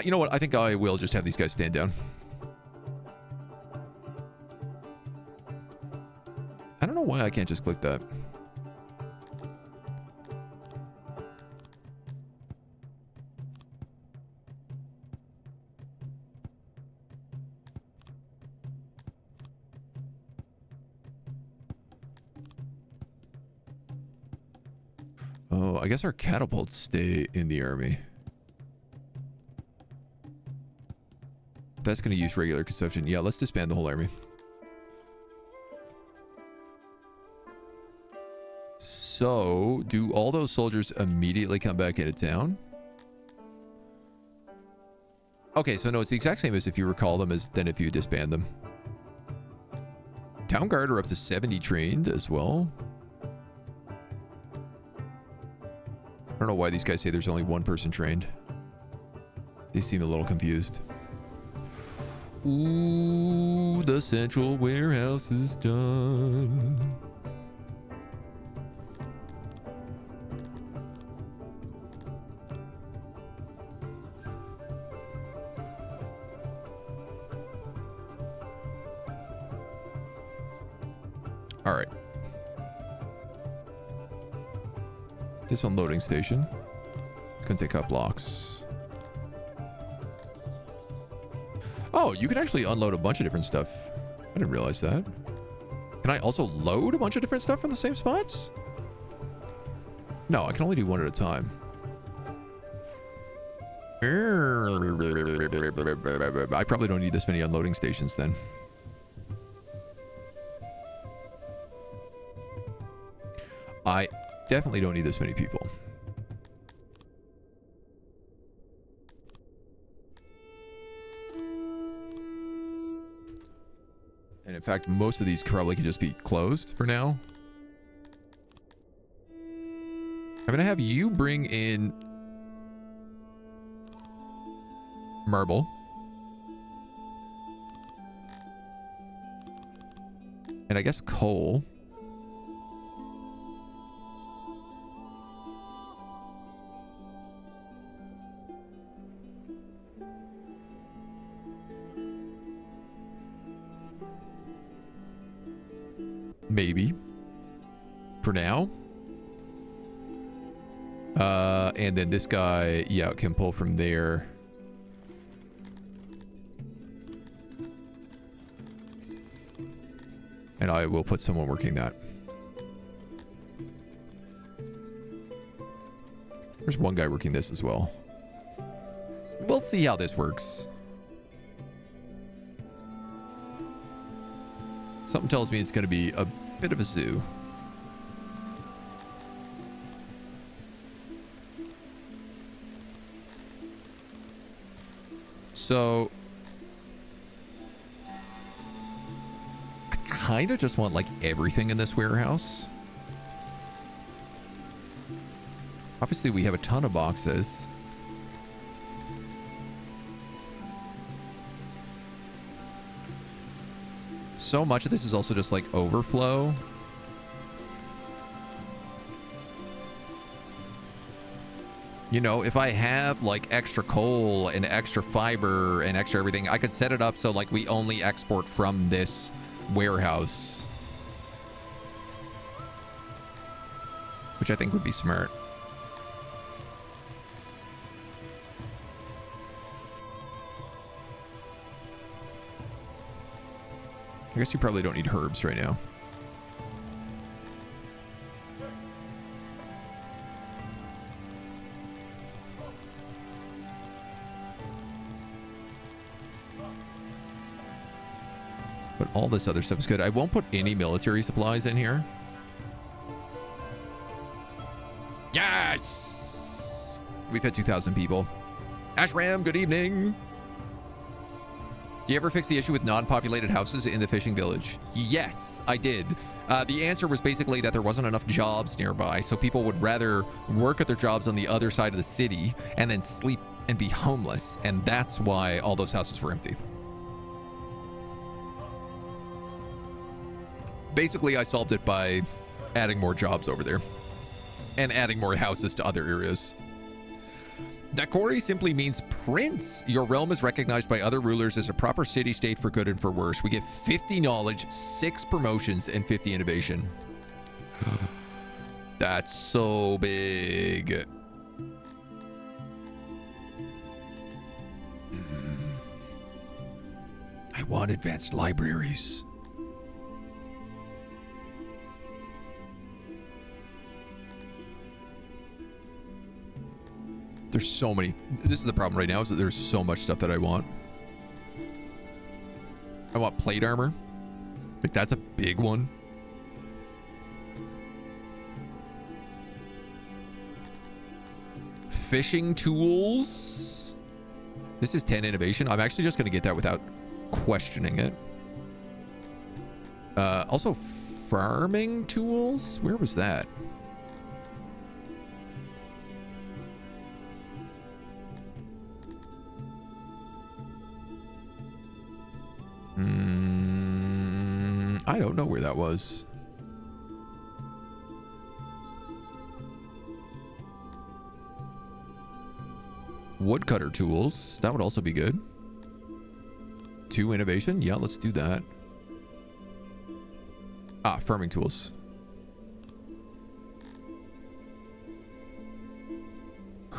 A: You know what? I think I will just have these guys stand down. I don't know why I can't just click that. Oh, I guess our catapults stay in the army. That's going to use regular consumption. Yeah, let's disband the whole army. So, do all those soldiers immediately come back into town? Okay, so no, it's the exact same as if you recall them as then if you disband them. Town Guard are up to 70 trained as well. I don't know why these guys say there's only one person trained. They seem a little confused. Ooh, the central warehouse is done. All right. This unloading station can take up blocks. Oh, you can actually unload a bunch of different stuff. I didn't realize that. Can I also load a bunch of different stuff from the same spots? No, I can only do one at a time. I probably don't need this many unloading stations then. I definitely don't need this many people. And in fact, most of these probably can just be closed for now. I'm going to have you bring in marble. And I guess coal. Maybe. For now. And then this guy, yeah, can pull from there. And I will put someone working that. There's one guy working this as well. We'll see how this works. Something tells me it's going to be a bit of a zoo. So I kind of just want like everything in this warehouse. Obviously we have a ton of boxes. So much of this is also just like overflow. You know, if I have like extra coal and extra fiber and extra everything, I could set it up so like we only export from this warehouse. Which I think would be smart. I guess you probably don't need herbs right now. But all this other stuff is good. I won't put any military supplies in here. Yes! We've had 2,000 people. Ashram, good evening. Do you ever fix the issue with non-populated houses in the fishing village? Yes, I did. The answer was basically that there wasn't enough jobs nearby, so people would rather work at their jobs on the other side of the city and then sleep and be homeless. And that's why all those houses were empty. Basically, I solved it by adding more jobs over there and adding more houses to other areas. Dakori simply means prince. Your realm is recognized by other rulers as a proper city-state for good and for worse. We get 50 knowledge, 6 promotions, and 50 innovation. That's so big. I want advanced libraries. There's so many. This is the problem right now, is that there's so much stuff that I want. I want plate armor. Like, that's a big one. Fishing tools. This is 10 innovation. I'm actually just going to get that without questioning it. Also, farming tools? Where was that? I don't know where that was. Woodcutter tools. That would also be good. 2 innovation. Yeah, let's do that. Ah, farming tools.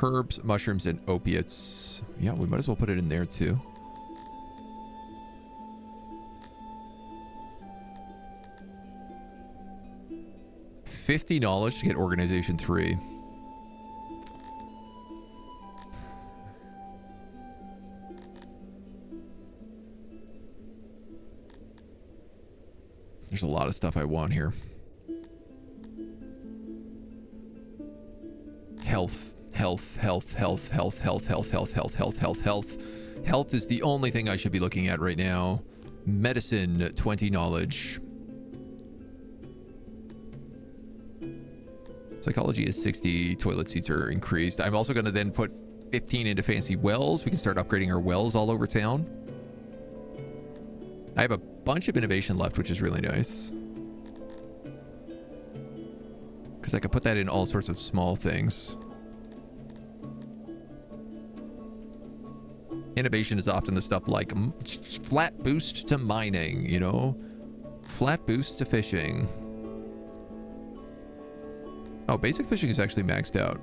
A: Herbs, mushrooms, and opiates. Yeah, we might as well put it in there too. $50 knowledge to get organization 3. There's a lot of stuff I want here. Health, health, health, health, health, health, health, health, health, health, health, health. Health is the only thing I should be looking at right now. Medicine, 20 knowledge. Psychology is 60. Toilet seats are increased. I'm also going to then put 15 into fancy wells. We can start upgrading our wells all over town. I have a bunch of innovation left, which is really nice. Because I could put that in all sorts of small things. Innovation is often the stuff like flat boost to mining, you know? Flat boost to fishing. Oh, basic fishing is actually maxed out.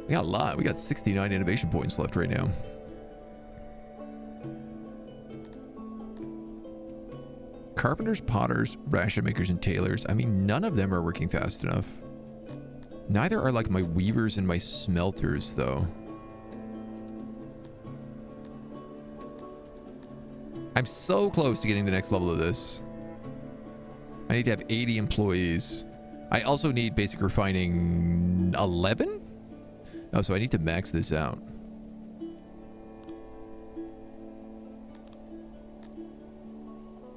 A: We got a lot. We got 69 innovation points left right now. Carpenters, potters, ration makers, and tailors. I mean, none of them are working fast enough. Neither are like my weavers and my smelters, though. I'm so close to getting the next level of this. I need to have 80 employees. I also need basic refining 11? Oh, so I need to max this out.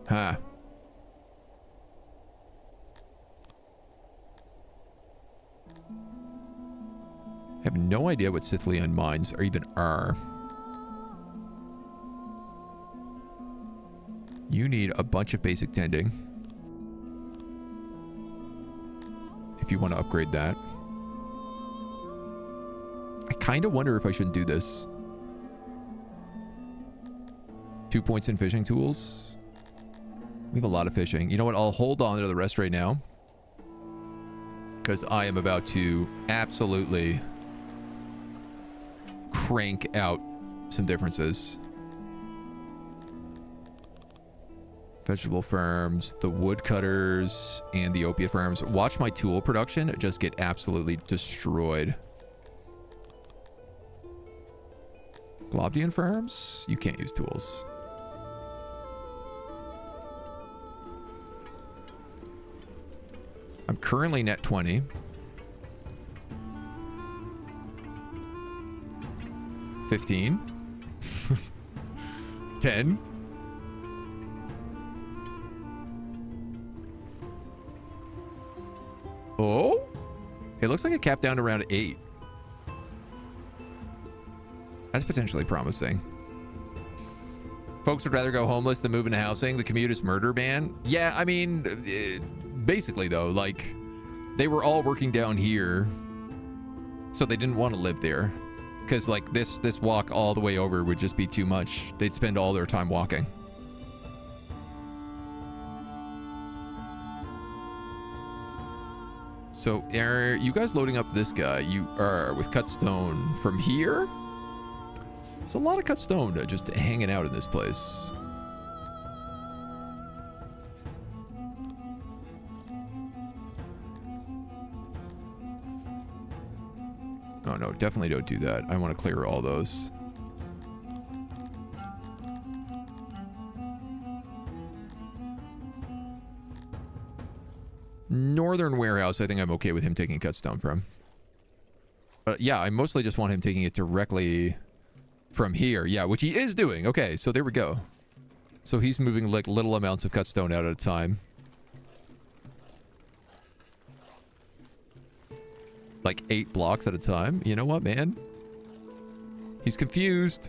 A: Huh. I have no idea what Scythian mines or even are. You need a bunch of basic tending. If you want to upgrade that. I kind of wonder if I shouldn't do this. 2 points in fishing tools. We have a lot of fishing. You know what? I'll hold on to the rest right now. Because I am about to absolutely crank out some differences. Vegetable farms, the woodcutters, and the opiate farms. Watch my tool production just get absolutely destroyed. Globdian farms? You can't use tools. I'm currently net 20. 15. 10. Oh? It looks like it capped down to around 8. That's potentially promising. Folks would rather go homeless than move into housing. The commute is murder ban. Yeah, I mean, basically though, like, they were all working down here, so they didn't want to live there. Because, like, this walk all the way over would just be too much. They'd spend all their time walking. So, are you guys loading up this guy? You are with cut stone from here? There's a lot of cut stone just hanging out in this place. Oh no, definitely don't do that. I want to clear all those. Northern warehouse, I think I'm okay with him taking cut stone from. But yeah, I mostly just want him taking it directly from here. Yeah, which he is doing. Okay, so there we go. So he's moving like little amounts of cut stone out at a time. Like 8 blocks at a time. You know what, man? He's confused.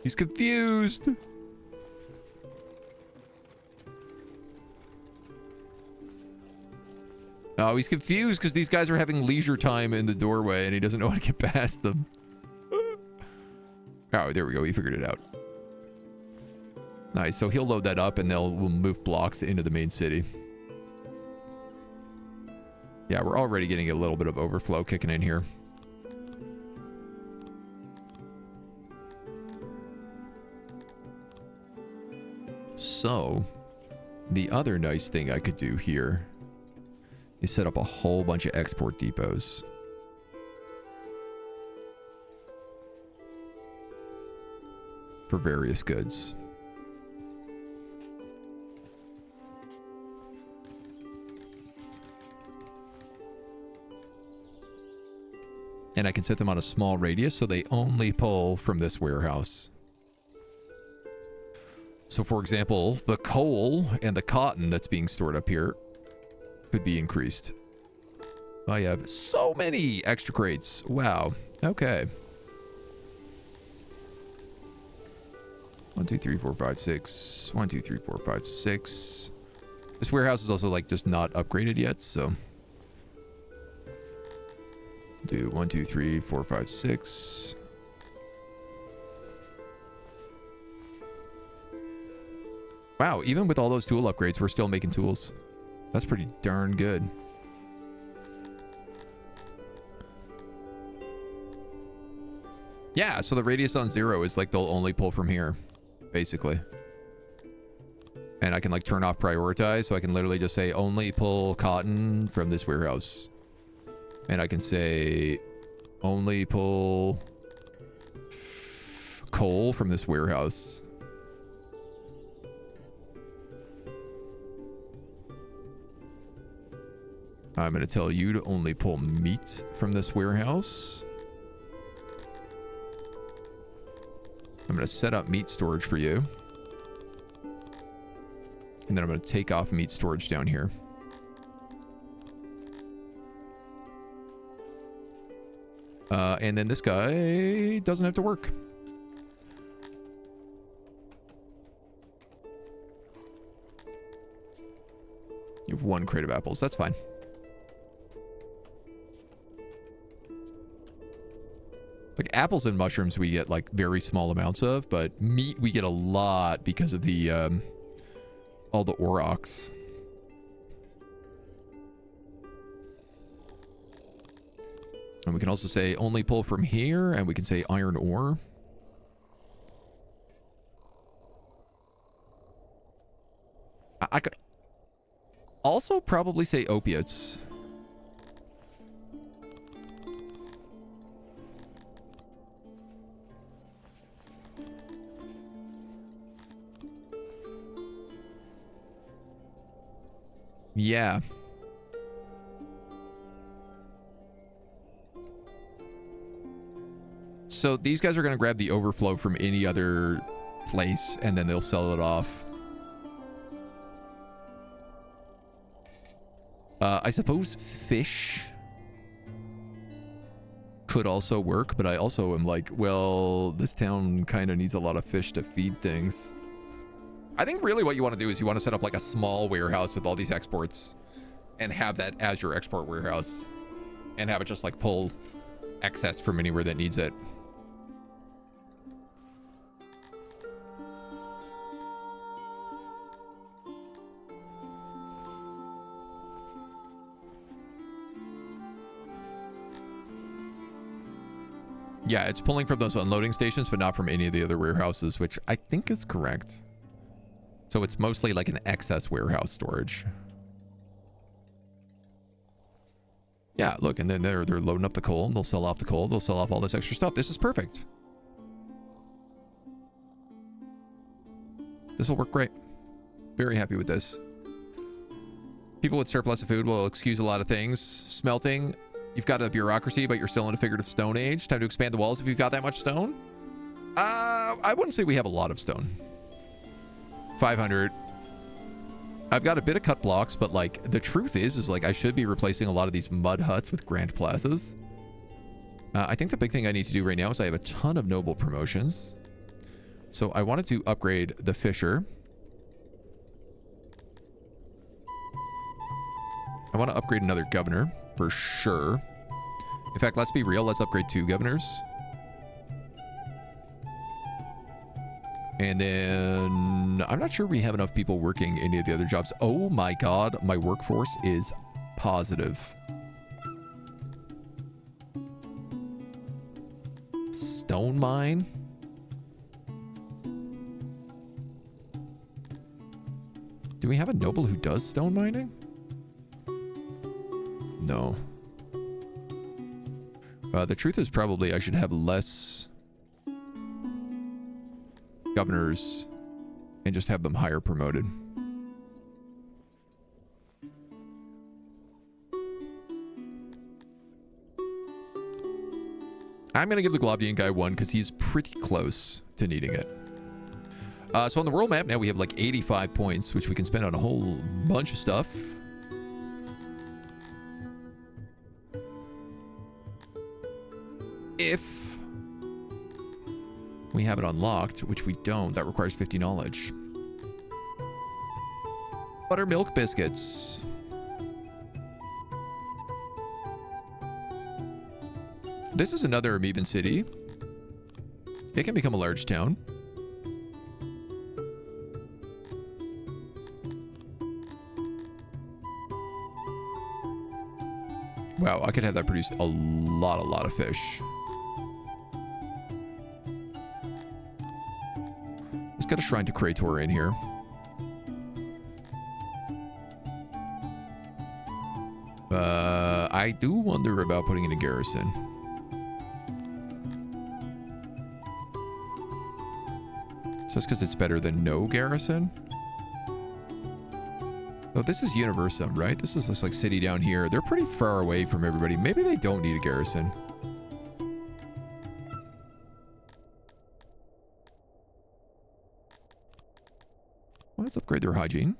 A: He's confused. Oh, he's confused because these guys are having leisure time in the doorway and he doesn't know how to get past them. Oh, there we go. He figured it out. Nice. So he'll load that up and we'll move blocks into the main city. Yeah, we're already getting a little bit of overflow kicking in here. So, the other nice thing I could do here is set up a whole bunch of export depots. For various goods. And I can set them on a small radius so they only pull from this warehouse. So for example, the coal and the cotton that's being stored up here could be increased. I have so many extra crates. Wow. Okay. 1, 2, 3, 4, 5, 6. 1, 2, 3, 4, 5, 6. This warehouse is also like just not upgraded yet, so do 1, 2, 3, 4, 5, 6. Wow, even with all those tool upgrades, we're still making tools. That's pretty darn good. Yeah, so the radius on 0 is like they'll only pull from here, basically. And I can like turn off prioritize, so I can literally just say only pull cotton from this warehouse. And I can say only pull coal from this warehouse. I'm going to tell you to only pull meat from this warehouse. I'm going to set up meat storage for you. And then I'm going to take off meat storage down here. And then this guy doesn't have to work. You have 1 crate of apples. That's fine. Like apples and mushrooms we get like very small amounts of, but meat we get a lot because of the all the aurochs. And we can also say only pull from here, and we can say iron ore. I could also probably say opiates. Yeah. So these guys are going to grab the overflow from any other place, and then they'll sell it off. I suppose fish could also work, but I also am like, well, this town kind of needs a lot of fish to feed things. I think really what you want to do is you want to set up like a small warehouse with all these exports and have that as your export warehouse and have it just like pull excess from anywhere that needs it. Yeah, it's pulling from those unloading stations, but not from any of the other warehouses, which I think is correct. So it's mostly like an excess warehouse storage. Yeah, look, and then they're loading up the coal, and they'll sell off the coal, they'll sell off all this extra stuff. This is perfect. This will work great. Very happy with this. People with surplus of food will excuse a lot of things. Smelting, you've got a bureaucracy, but you're still in a figurative stone age. Time to expand the walls if you've got that much stone. I wouldn't say we have a lot of stone. 500. I've got a bit of cut blocks, but like the truth is like I should be replacing a lot of these mud huts with grand plazas. I think the big thing I need to do right now is I have a ton of noble promotions. So I wanted to upgrade the Fisher. I want to upgrade another governor for sure. In fact, let's be real. Let's upgrade 2 governors. And then I'm not sure we have enough people working any of the other jobs. Oh my God, my workforce is positive. Stone mine. Do we have a noble who does stone mining? No. The truth is probably I should have less governors and just have them higher promoted. I'm going to give the Globian guy 1 because he's pretty close to needing it. So on the world map now we have like 85 points, which we can spend on a whole bunch of stuff. If we have it unlocked, which we don't, that requires 50 knowledge. Buttermilk biscuits. This is another amoeban city. It can become a large town. Wow, I could have that produce a lot of fish. Let's get a shrine to Krator in here. I do wonder about putting in a garrison. Just because it's better than no garrison? Oh, this is Universum, right? This is this like city down here. They're pretty far away from everybody. Maybe they don't need a garrison. Well, let's upgrade their hygiene.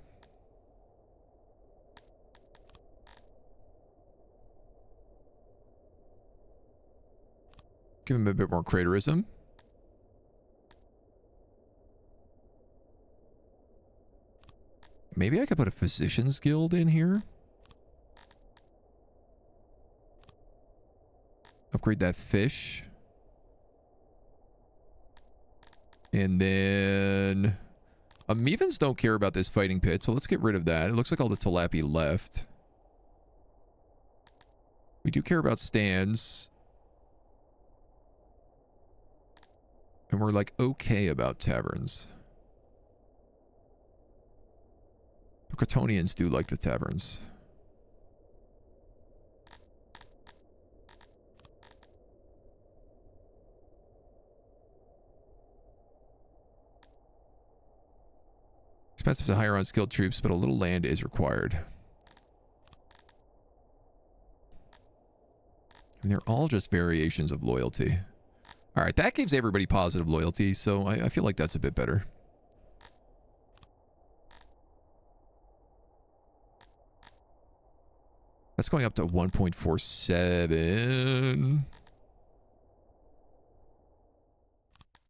A: Give them a bit more craterism. Maybe I could put a physician's guild in here. Upgrade that fish. And then Amoebans don't care about this fighting pit, so let's get rid of that. It looks like all the tilapia left. We do care about stands. And we're like okay about taverns. The Crotonians do like the taverns. Expensive to hire unskilled troops, but a little land is required. And they're all just variations of loyalty. All right, that gives everybody positive loyalty, so I feel like that's a bit better. That's going up to 1.47.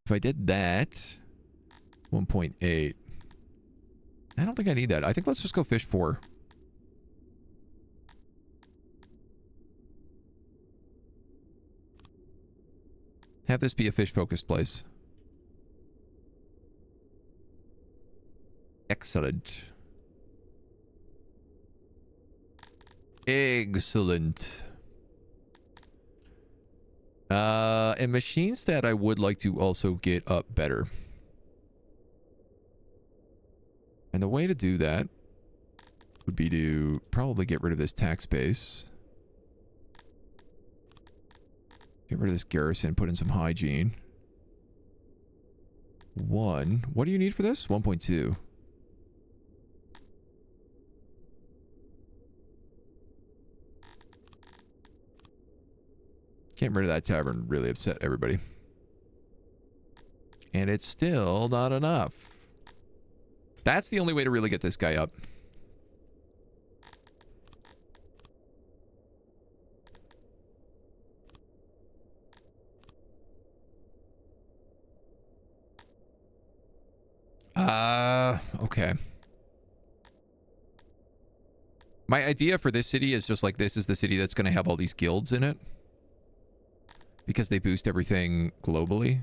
A: If I did that, 1.8. I don't think I need that. I think let's just go fish 4. Have this be a fish-focused place. Excellent. Excellent. And machine stat I would like to also get up better. And the way to do that would be to probably get rid of this tax base. Get rid of this garrison, put in some hygiene. 1. What do you need for this? 1.2. Getting rid of that tavern really upset everybody. And it's still not enough. That's the only way to really get this guy up. Okay. My idea for this city is just like, this is the city that's going to have all these guilds in it. Because they boost everything globally.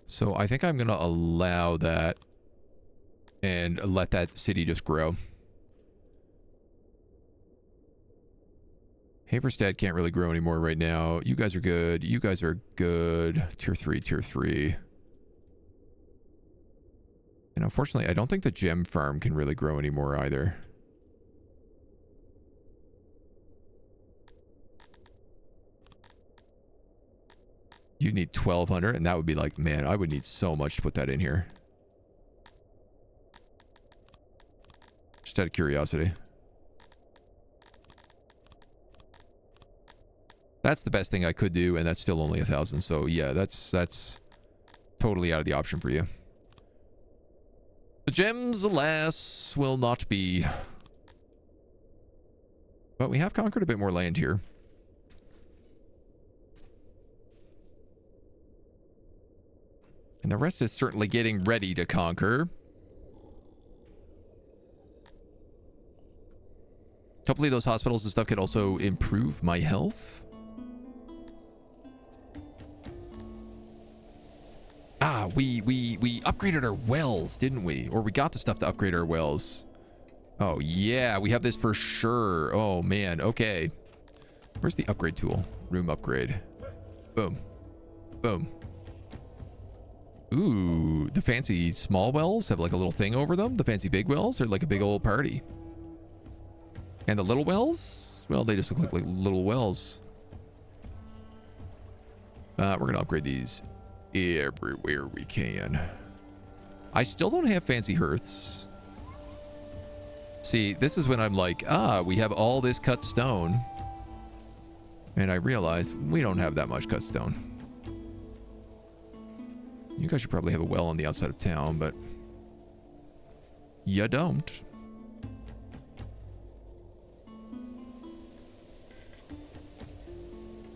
A: So I think I'm going to allow that and let that city just grow. Haverstead can't really grow anymore right now. You guys are good. You guys are good. Tier 3, Tier 3. And unfortunately, I don't think the gem farm can really grow anymore either. You need 1,200, and that would be like, man, I would need so much to put that in here. Just out of curiosity. That's the best thing I could do, and that's still only 1,000. So yeah, that's totally out of the option for you. The gems, alas, will not be. But we have conquered a bit more land here. And the rest is certainly getting ready to conquer. Hopefully those hospitals and stuff can also improve my health. Ah, we upgraded our wells, didn't we? Or we got the stuff to upgrade our wells. Oh, yeah, we have this for sure. Oh, man, okay. Where's the upgrade tool? Room upgrade. Boom. Boom. Ooh, the fancy small wells have like a little thing over them. The fancy big wells are like a big old party. And the little wells? Well, they just look like little wells. We're going to upgrade these everywhere we can. I still don't have fancy hearths. See, this is when I'm like, we have all this cut stone. And I realize we don't have that much cut stone. You guys should probably have a well on the outside of town, but you don't.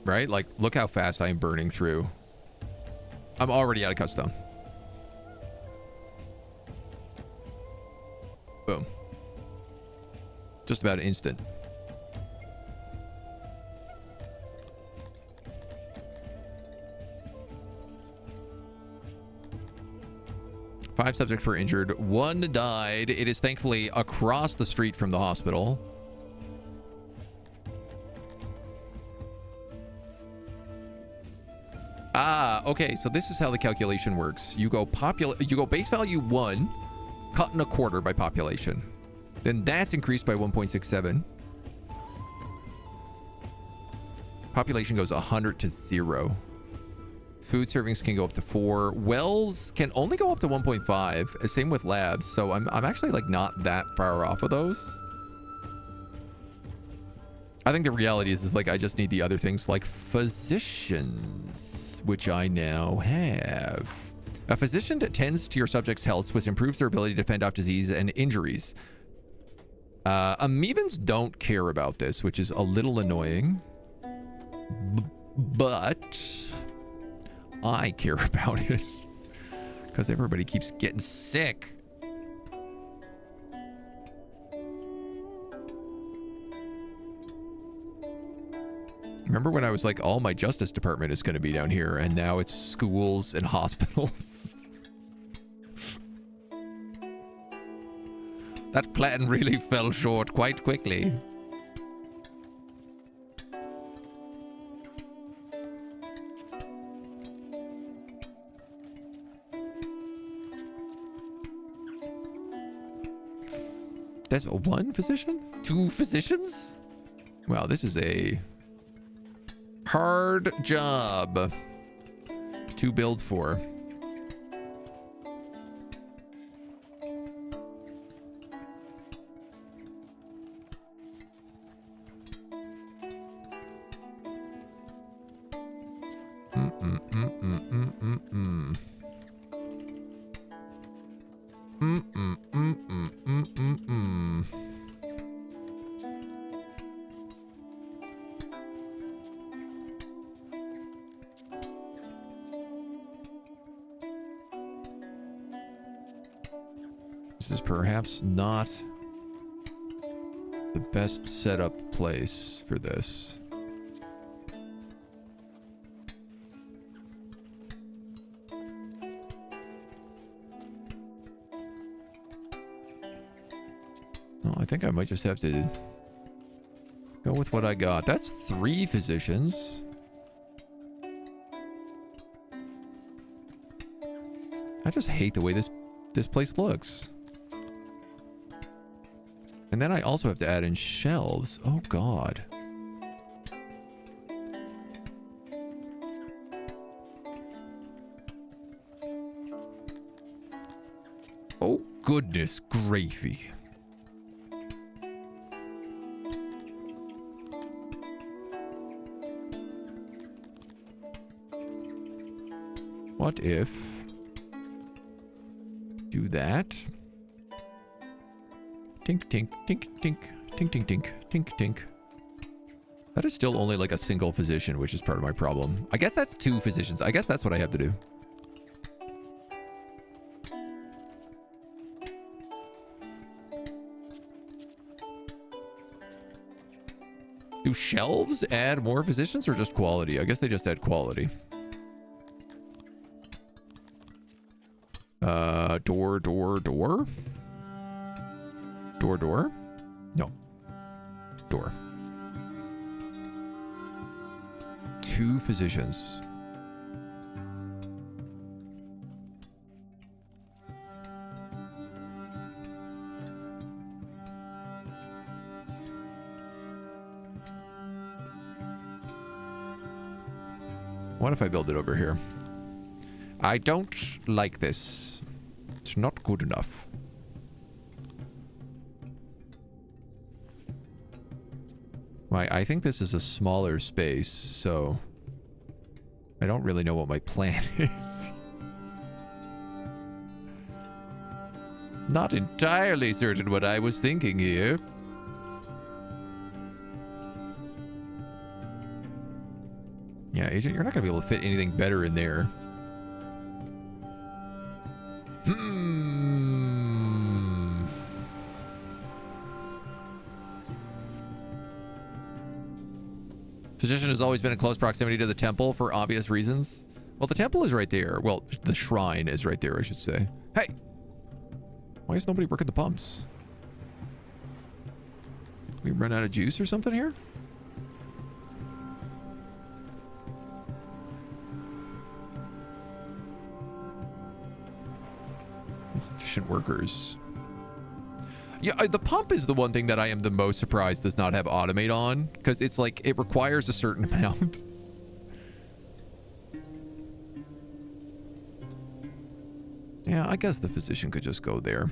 A: Right? Like, look how fast I am burning through. I'm already out of cut stone. Boom. Just about instant. Five subjects were injured. One died. It is thankfully across the street from the hospital. Okay. So this is how the calculation works. You go base value 1, cut in a quarter by population. Then that's increased by 1.67. Population goes 100 to 0. Food servings can go up to 4. Wells can only go up to 1.5. Same with labs. So I'm actually like not that far off of those. I think the reality is like I just need the other things like physicians, which I now have. A physician tends to your subjects' health, which improves their ability to fend off disease and injuries. Amevans don't care about this, which is a little annoying. But I care about it because everybody keeps getting sick. Remember when I was like, all my justice department is going to be down here, and now it's schools and hospitals. That plan really fell short quite quickly. That's one physician? 2 physicians? Wow, this is a hard job to build for. This is perhaps not the best setup place for this. Well, I think I might just have to go with what I got. That's 3 physicians. I just hate the way this place looks. And then I also have to add in shelves. Oh, God. Oh, goodness gravy. What if... do that. Tink, tink, tink, tink, tink, tink, tink, tink, tink. That is still only like a single physician, which is part of my problem. I guess that's 2 physicians. I guess that's what I have to do. Do shelves add more physicians or just quality? I guess they just add quality. Door, door, door? Door, door? No. Door. 2 physicians. What if I build it over here? I don't like this. It's not good enough. Why, I think this is a smaller space, so I don't really know what my plan is. Not entirely certain what I was thinking here. Yeah, Agent, you're not going to be able to fit anything better in there. Physician has always been in close proximity to the temple for obvious reasons. Well, the temple is right there. Well, the shrine is right there, I should say. Hey! Why is nobody working the pumps? We run out of juice or something here? Efficient workers. Yeah, the pump is the one thing that I am the most surprised does not have automate on, because it's like it requires a certain amount. Yeah, I guess the physician could just go there.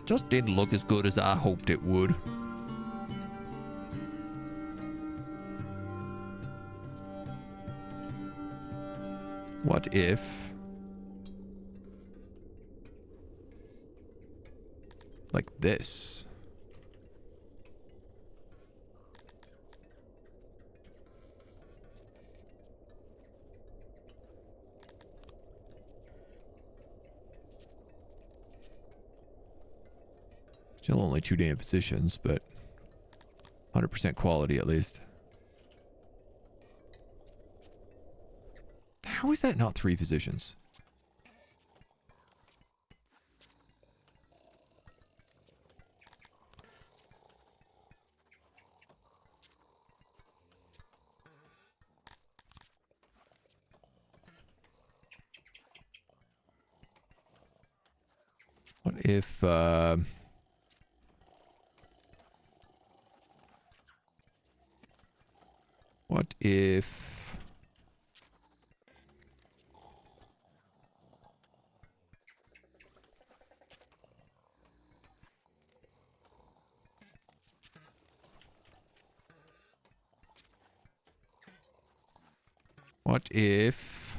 A: Just didn't look as good as I hoped it would. What if... like this? Still only 2 damn physicians, but 100% quality at least. How is that not 3 physicians? What if, what if What if...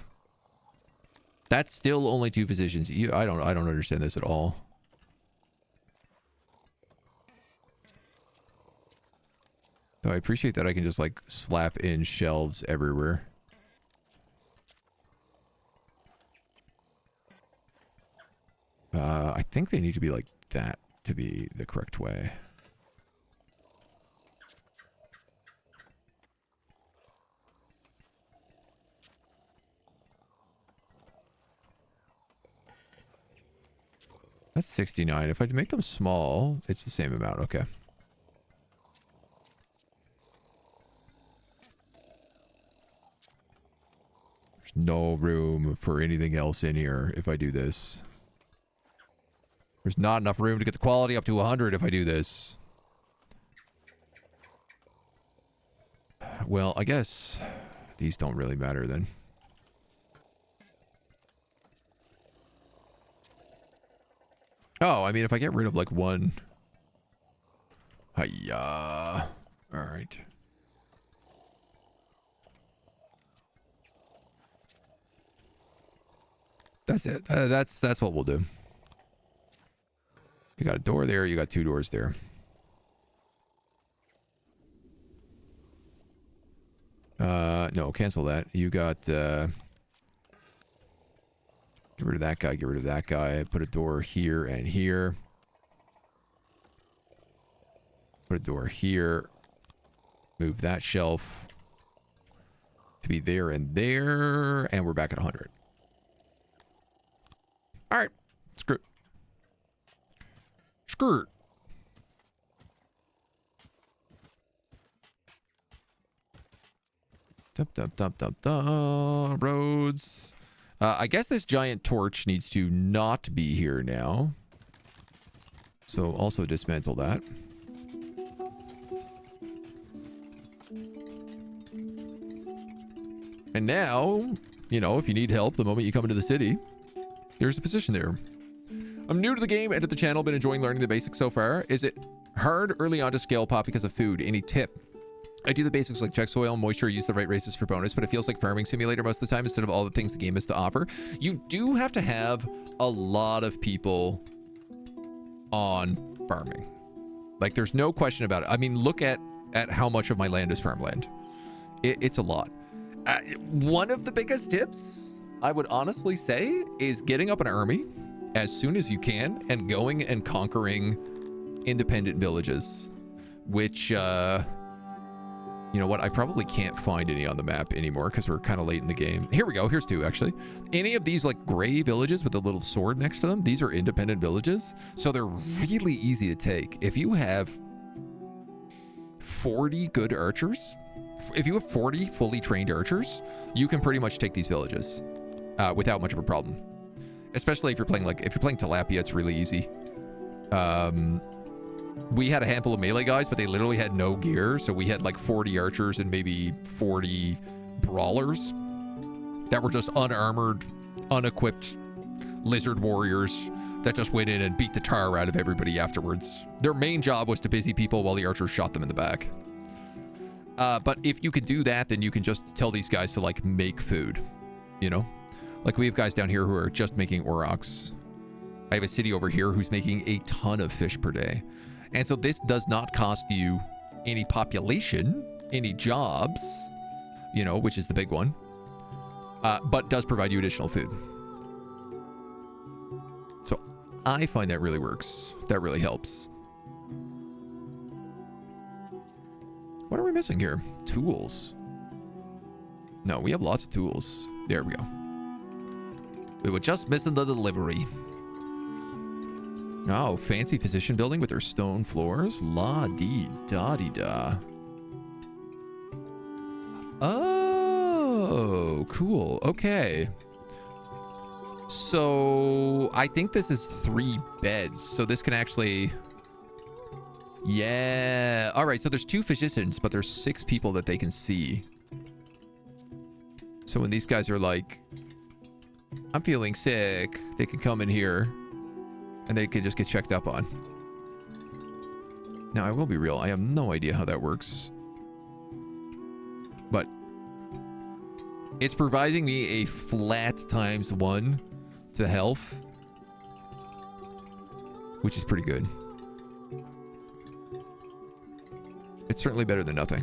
A: That's still only 2 physicians. I don't understand this at all. So I appreciate that I can just like slap in shelves everywhere. I think they need to be like that to be the correct way. That's 69. If I make them small, it's the same amount. Okay. There's no room for anything else in here if I do this. There's not enough room to get the quality up to 100 if I do this. Well, I guess these don't really matter then. Oh, I mean, if I get rid of like one. Hiya. All right. That's it. That's what we'll do. You got a door there. You got 2 doors there. No, cancel that. You got, get rid of that guy, get rid of that guy. Put a door here and here. Put a door here. Move that shelf to be there and there. And we're back at 100. All right. Screw it. Screw it. Roads. I guess this giant torch needs to not be here now. So also dismantle that. And now, you know, if you need help the moment you come into the city, there's a physician there. I'm new to the game and to the channel, been enjoying learning the basics so far. Is it hard early on to scale pop because of food? Any tip? I do the basics like check soil, moisture, use the right races for bonus, but it feels like farming simulator most of the time instead of all the things the game has to offer. You do have to have a lot of people on farming. Like, there's no question about it. I mean, look at how much of my land is farmland. It's a lot. One of the biggest tips, I would honestly say, is getting up an army as soon as you can and going and conquering independent villages, which, you know what? I probably can't find any on the map anymore because we're kind of late in the game. Here we go. Here's 2, actually. Any of these, like, gray villages with a little sword next to them, these are independent villages. So they're really easy to take. If you have 40 good archers, if you have 40 fully trained archers, you can pretty much take these villages without much of a problem. Especially if you're playing, like, if you're playing Tilapia, it's really easy. We had a handful of melee guys, but they literally had no gear. So we had like 40 archers and maybe 40 brawlers that were just unarmored, unequipped lizard warriors that just went in and beat the tar out of everybody afterwards. Their main job was to busy people while the archers shot them in the back. But if you can do that, then you can just tell these guys to like make food, you know? Like we have guys down here who are just making aurochs. I have a city over here who's making a ton of fish per day. And so this does not cost you any population, any jobs, you know, which is the big one, but does provide you additional food. So I find that really works. That really helps. What are we missing here? Tools. No, we have lots of tools. There we go. We were just missing the delivery. Oh, fancy physician building with their stone floors. La-dee-da-dee-da. Oh, cool. Okay. So, I think this is 3 beds. So this can actually... Yeah. All right, so there's 2 physicians, but there's 6 people that they can see. So when these guys are like, I'm feeling sick, they can come in here. And they can just get checked up on. Now, I will be real. I have no idea how that works. But It's providing me a flat ×1 to health, which is pretty good. It's certainly better than nothing.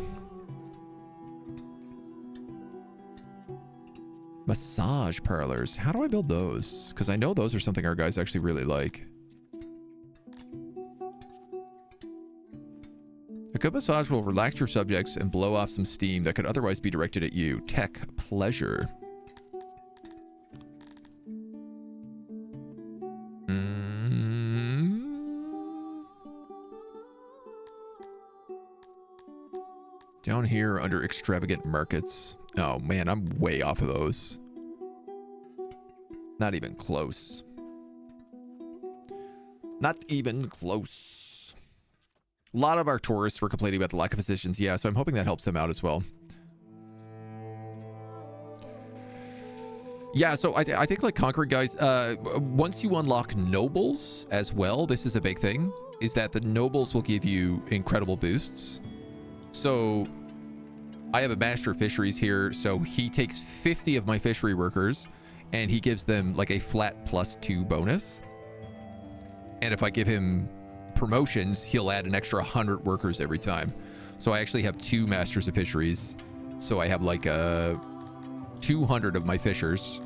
A: Massage parlors. How do I build those? Because I know those are something our guys actually really like. A good massage will relax your subjects and blow off some steam that could otherwise be directed at you. Tech pleasure. Down here under extravagant markets. Oh man, I'm way off of those. Not even close. Not even close. A lot of our tourists were complaining about the lack of physicians. Yeah, so I'm hoping that helps them out as well. Yeah, so I think like Conquering guys, once you unlock nobles as well, this is a big thing, is that the nobles will give you incredible boosts. So I have a master of fisheries here, so he takes 50 of my fishery workers and he gives them like a flat +2 bonus. And if I give him promotions, he'll add an extra 100 workers every time. So I actually have 2 masters of fisheries. So I have like 200 of my fishers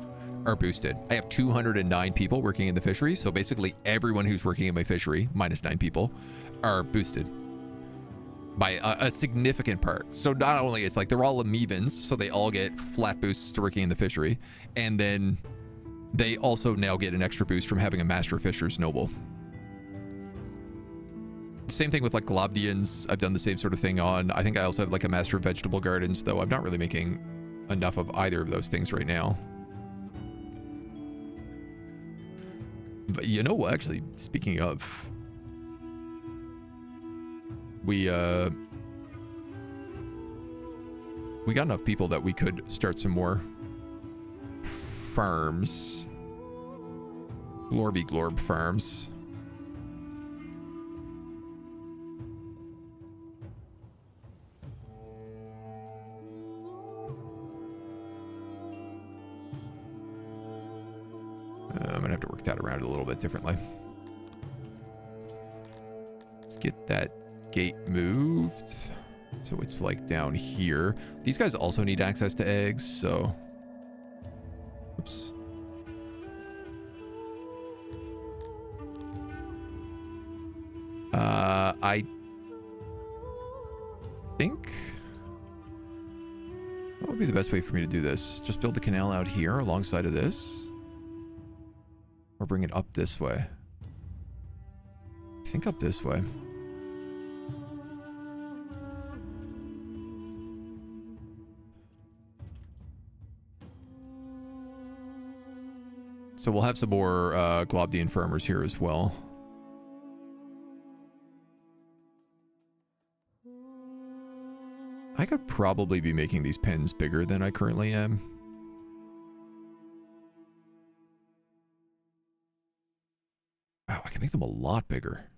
A: are boosted. I have 209 people working in the fishery. So basically everyone who's working in my fishery, -9 people, are boosted by a significant part. So not only it's like they're all amebans, so they all get flat boosts to working in the fishery, and then they also now get an extra boost from having a master of fishers noble. Same thing with like Globdians. I've done the same sort of thing on. I think I also have like a master of vegetable gardens, though I'm not really making enough of either of those things right now. But you know, actually, speaking of, we got enough people that we could start some more farms. Glorby Glorb farms. I'm gonna have to work that around a little bit differently. Let's get that gate moved so it's like down here. These guys also need access to eggs, so oops. I think what would be the best way for me to do this? Just build the canal out here alongside of this, or bring it up this way? I think up this way. So we'll have some more Globdian farmers here as well. I could probably be making these pens bigger than I currently am. Wow, I can make them a lot bigger.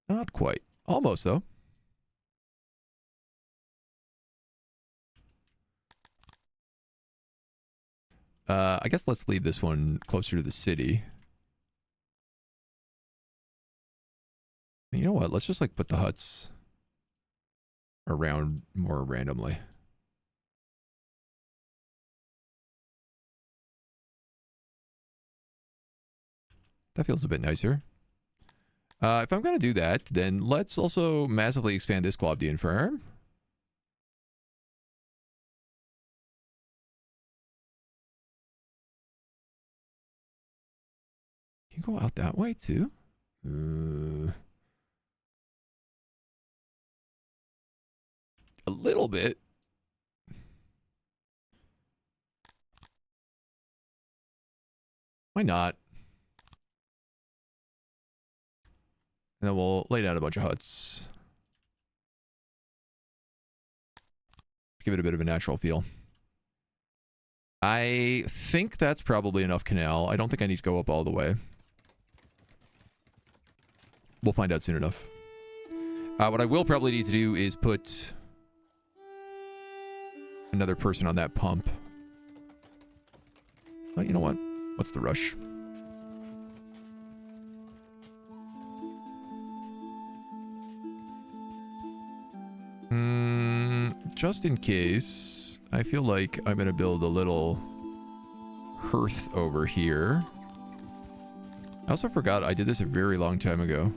A: Not quite. Almost, though. I guess let's leave this one closer to the city. You know what? Let's just like put the huts around more randomly. That feels a bit nicer. If I'm going to do that, then let's also massively expand this Globdian farm. Can you go out that way too? A little bit. Why not? And then we'll lay down a bunch of huts. Give it a bit of a natural feel. I think that's probably enough canal. I don't think I need to go up all the way. We'll find out soon enough. What I will probably need to do is put another person on that pump. Oh, you know what? What's the rush? Just in case, I feel like I'm going to build a little hearth over here. I also forgot I did this a very long time ago.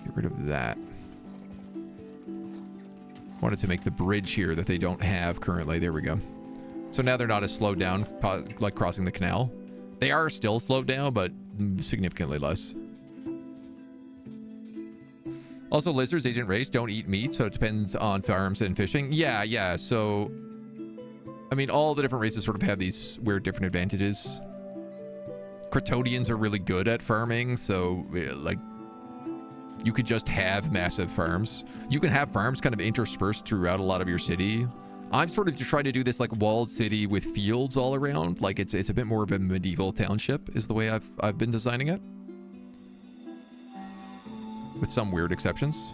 A: Get rid of that. Wanted to make the bridge here that they don't have currently. There we go. So now they're not as slowed down, like crossing the canal. They are still slowed down, but significantly less. Also, lizards, agent race, don't eat meat, so it depends on farms and fishing. Yeah, so... I mean, all the different races sort of have these weird different advantages. Crotonians are really good at farming, so, like... You could just have massive farms. You can have farms kind of interspersed throughout a lot of your city. I'm sort of just trying to do this, like, walled city with fields all around. Like, it's a bit more of a medieval township, is the way I've been designing it. With some weird exceptions.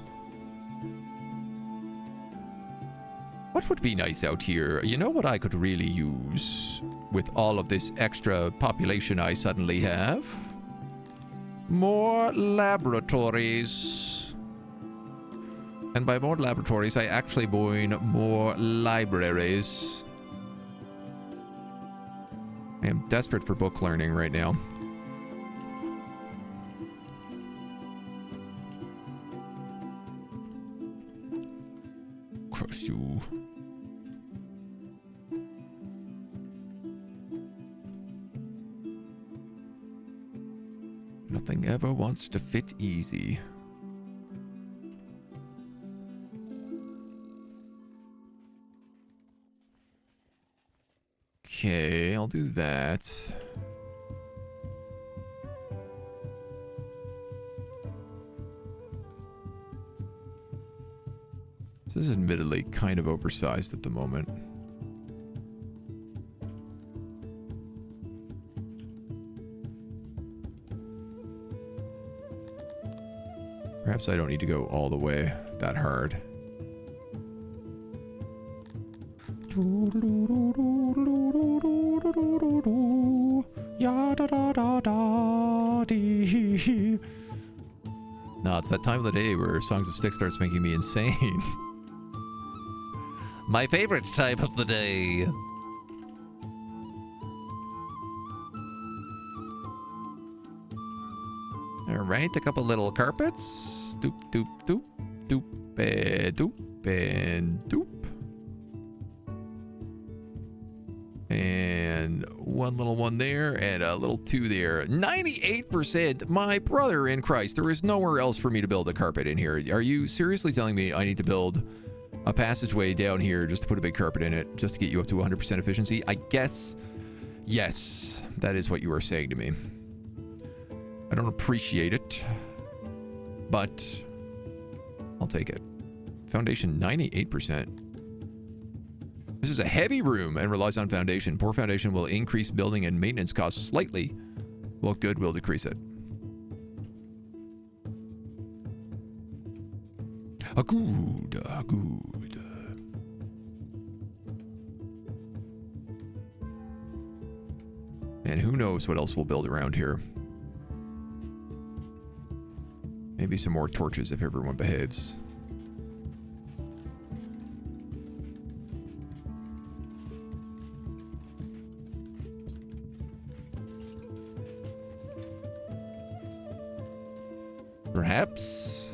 A: What would be nice out here? You know what I could really use with all of this extra population I suddenly have? More laboratories. And by more laboratories, I actually mean more libraries. I am desperate for book learning right now. Curse you. Nothing ever wants to fit easy. Okay, I'll do that. This is admittedly kind of oversized at the moment. Perhaps I don't need to go all the way that hard. No, it's that time of the day where Songs of Syx starts making me insane. My favorite time of the day. All right, a couple little carpets. Doop, doop, doop, doop, and doop, and doop. And one little one there, and a little two there. 98%. My brother in Christ, there is nowhere else for me to build a carpet in here. Are you seriously telling me I need to build a passageway down here just to put a big carpet in it, just to get you up to 100% efficiency? I guess, yes, that is what you are saying to me. I don't appreciate it, but I'll take it. Foundation, 98%. This is a heavy room and relies on foundation. Poor foundation will increase building and maintenance costs slightly, while good will decrease it. Good. And who knows what else we'll build around here. Maybe some more torches if everyone behaves. Perhaps.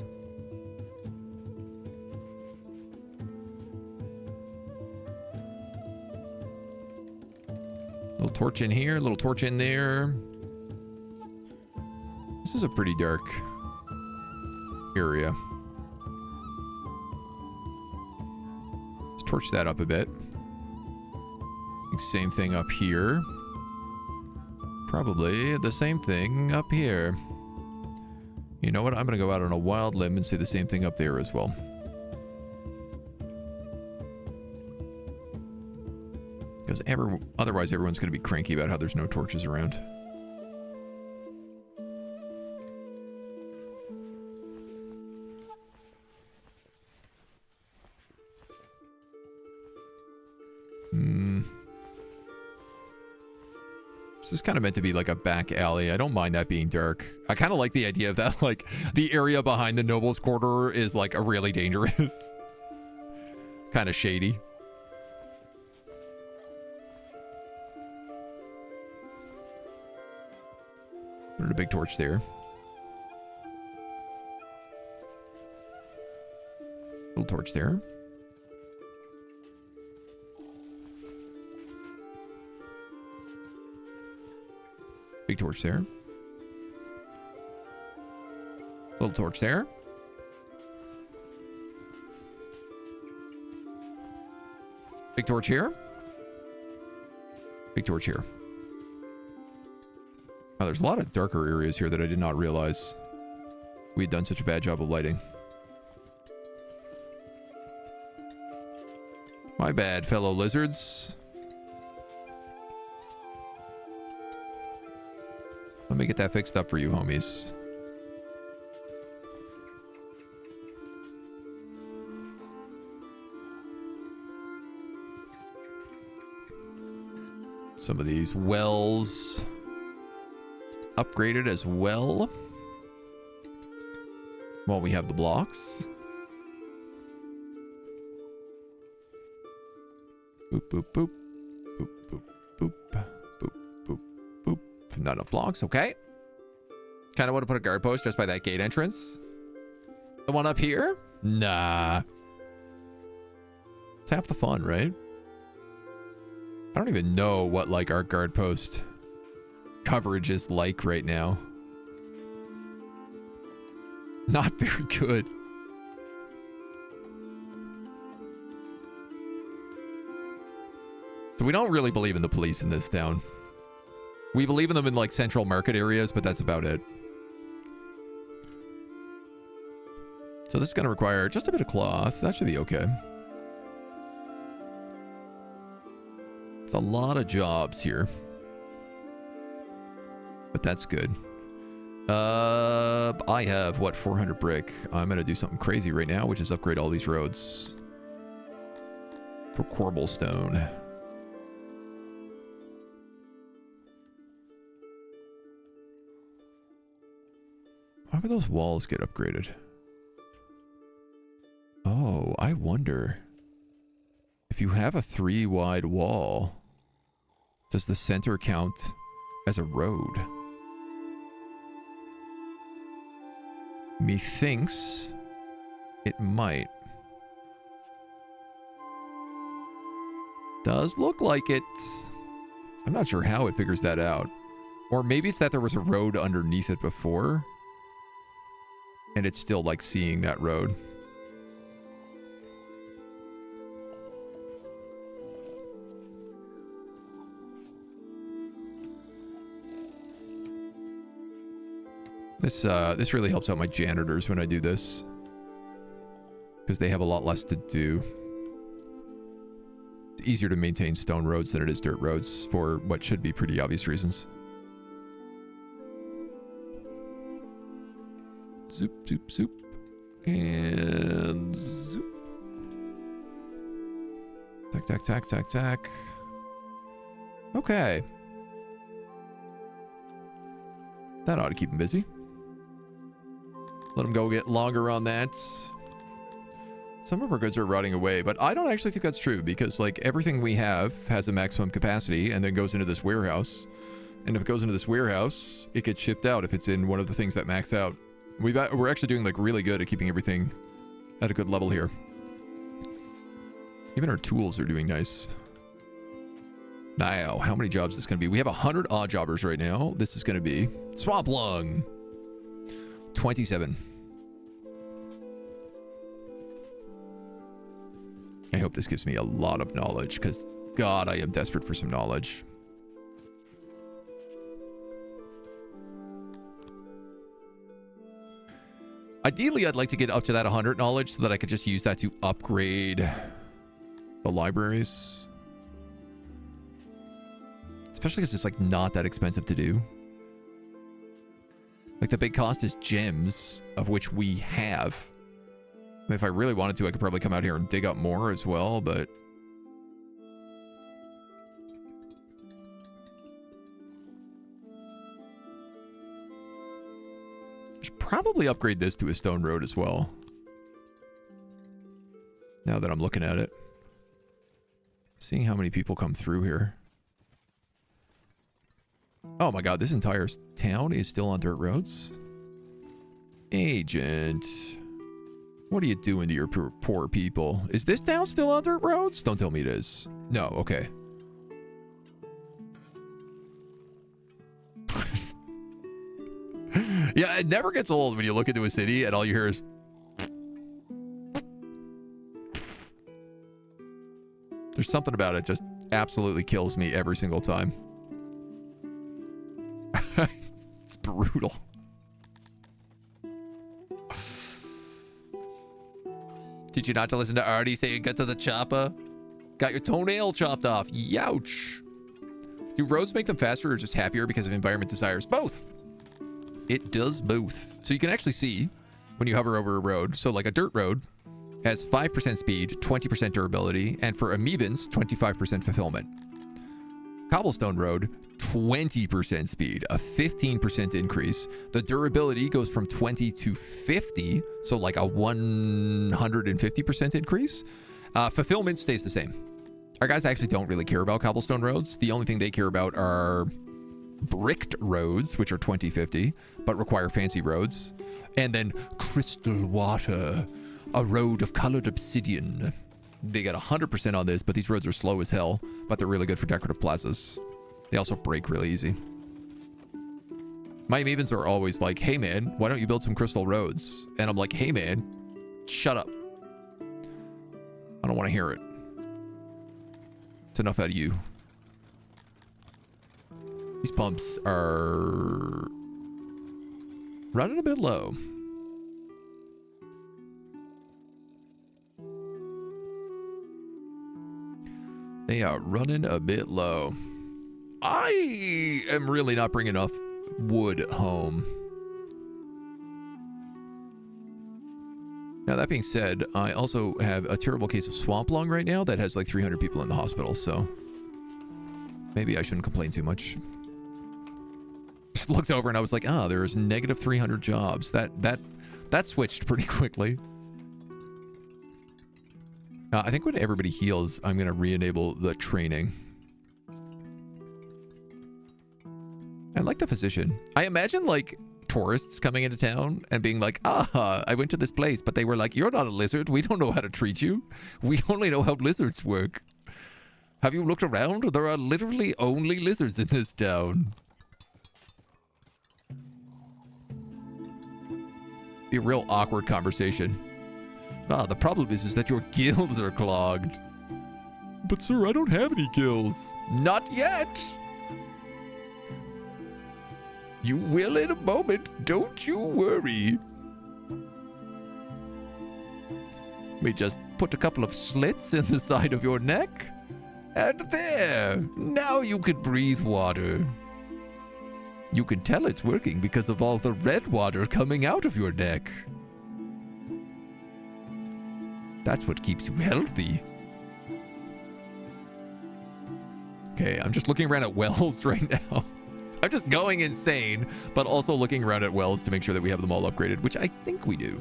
A: Little torch in here, little torch in there. This is a pretty dark area. Let's torch that up a bit. Same thing up here. Probably the same thing up here. You know what? I'm going to go out on a wild limb and say the same thing up there as well. Because otherwise everyone's going to be cranky about how there's no torches around. This is kind of meant to be like a back alley. I don't mind that being dark. I kind of like the idea of that, like, the area behind the Noble's Quarter is, like, a really dangerous. Kind of shady. Put a big torch there. Little torch there. Big torch there. Little torch there. Big torch here. Big torch here. Oh, there's a lot of darker areas here that I did not realize we had done such a bad job of lighting. My bad, fellow lizards. Let me get that fixed up for you, homies. Some of these wells upgraded as well. While we have the blocks. Boop, boop, boop. Boop, boop, boop. Boop, boop, boop. Not enough blocks. Okay. Kind of want to put a guard post just by that gate entrance. The one up here? Nah. It's half the fun, right? I don't even know what, like, our guard post coverage is like right now. Not very good. So we don't really believe in the police in this town. We believe in them in, like, central market areas, but that's about it. So this is going to require just a bit of cloth. That should be okay. It's a lot of jobs here. But that's good. I have, what, 400 brick. I'm going to do something crazy right now, which is upgrade all these roads. For cobblestone. Why would those walls get upgraded? Oh, I wonder. If you have a 3-wide wall, does the center count as a road? Methinks it might. Does look like it. I'm not sure how it figures that out. Or maybe it's that there was a road underneath it before. And it's still, like, seeing that road. This really helps out my janitors when I do this. Because they have a lot less to do. It's easier to maintain stone roads than it is dirt roads for what should be pretty obvious reasons. Zoop, zoop, zoop. And zoop. Tack, tack, tack, tack, tack. Okay. That ought to keep him busy. Let him go get longer on that. Some of our goods are rotting away, but I don't actually think that's true because, like, everything we have has a maximum capacity and then goes into this warehouse. And if it goes into this warehouse, it gets shipped out if it's in one of the things that max out. We're actually doing, like, really good at keeping everything at a good level here. Even our tools are doing nice. Now, how many jobs is this going to be? We have 100 odd jobbers right now. This is going to be Swamp Lung. 27. I hope this gives me a lot of knowledge because, God, I am desperate for some knowledge. Ideally, I'd like to get up to that 100 knowledge so that I could just use that to upgrade the libraries. Especially because it's like not that expensive to do. Like the big cost is gems, of which we have. I mean, if I really wanted to, I could probably come out here and dig up more as well, but... I should probably upgrade this to a stone road as well. Now that I'm looking at it. Seeing how many people come through here. Oh my god, this entire town is still on dirt roads? Agent. What are you doing to your poor people? Is this town still on dirt roads? Don't tell me it is. No, okay. Yeah, it never gets old when you look into a city and all you hear is... There's something about it just absolutely kills me every single time. It's brutal. Did you not to listen to Artie saying get to the chopper? Got your toenail chopped off. Youch. Do roads make them faster or just happier because of environment desires? Both. It does both. So you can actually see when you hover over a road. So like a dirt road has 5% speed, 20% durability, and for amoebans, 25% fulfillment. Cobblestone road, 20% speed, a 15% increase. The durability goes from 20 to 50, so like a 150% increase. Fulfillment stays the same. Our guys actually don't really care about cobblestone roads. The only thing they care about are bricked roads, which are 2050, but require fancy roads. And then crystal water, a road of colored obsidian. They got 100% on this, but these roads are slow as hell, but they're really good for decorative plazas. They also break really easy. My Mavens are always like, hey man, why don't you build some crystal roads? And I'm like, hey man, shut up. I don't want to hear it. It's enough out of you. These pumps are running a bit low. They are running a bit low. I am really not bringing enough wood home. Now, that being said, I also have a terrible case of swamp lung right now that has like 300 people in the hospital, so maybe I shouldn't complain too much. Just looked over and I was like, ah, there's negative 300 jobs. That switched pretty quickly. I think when everybody heals, I'm going to re-enable the training. I like the physician. I imagine, like, tourists coming into town and being like, ah, I went to this place, but they were like, you're not a lizard. We don't know how to treat you. We only know how lizards work. Have you looked around? There are literally only lizards in this town. Be a real awkward conversation. Ah, the problem is that your gills are clogged. But sir, I don't have any gills. Not yet. You will in a moment. Don't you worry. Let me just put a couple of slits in the side of your neck. And there. Now you can breathe water. You can tell it's working because of all the red water coming out of your neck. That's what keeps you healthy. Okay, I'm just looking around at wells right now. I'm just going insane, but also looking around at wells to make sure that we have them all upgraded, which I think we do.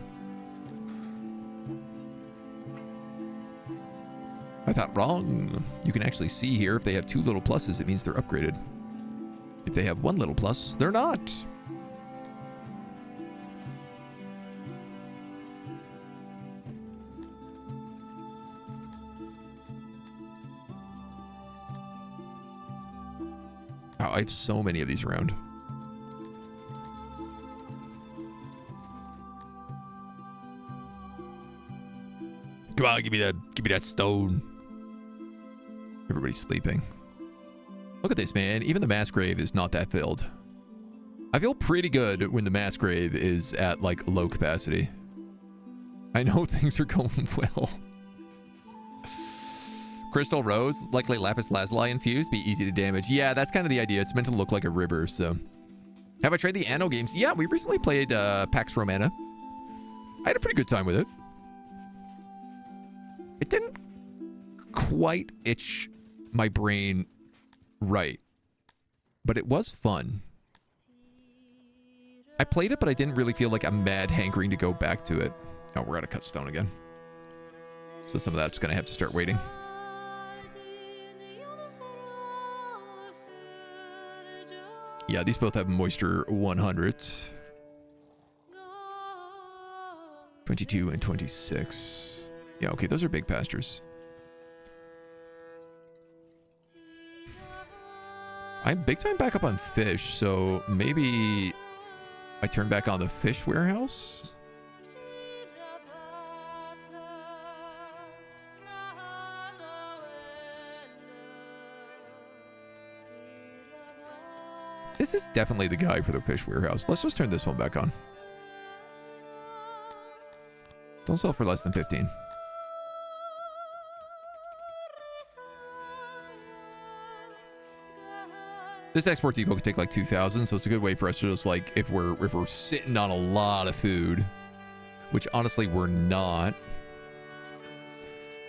A: I thought wrong. You can actually see here if they have 2 little pluses, it means they're upgraded. If they have 1 little plus, they're not. Oh, I have so many of these around. Come on, give me that stone. Everybody's sleeping. Look at this, man. Even the mass grave is not that filled. I feel pretty good when the mass grave is at like low capacity. I know things are going well. Crystal Rose, likely lapis lazuli infused, be easy to damage. Yeah, that's kind of the idea. It's meant to look like a river, so. Have I tried the Anno games? Yeah, we recently played Pax Romana. I had a pretty good time with it. It didn't quite itch my brain right, but it was fun. I played it, but I didn't really feel like a mad hankering to go back to it. Oh, we're out of cut stone again. So some of that's going to have to start waiting. Yeah, these both have moisture 100. 22 and 26. Yeah, okay, those are big pastures. I'm big time back up on fish, so maybe I turn back on the fish warehouse. This is definitely the guy for the fish warehouse. Let's just turn this one back on. Don't sell for less than 15. This export depot could take like 2,000, so it's a good way for us to just like, if we're sitting on a lot of food, which honestly we're not.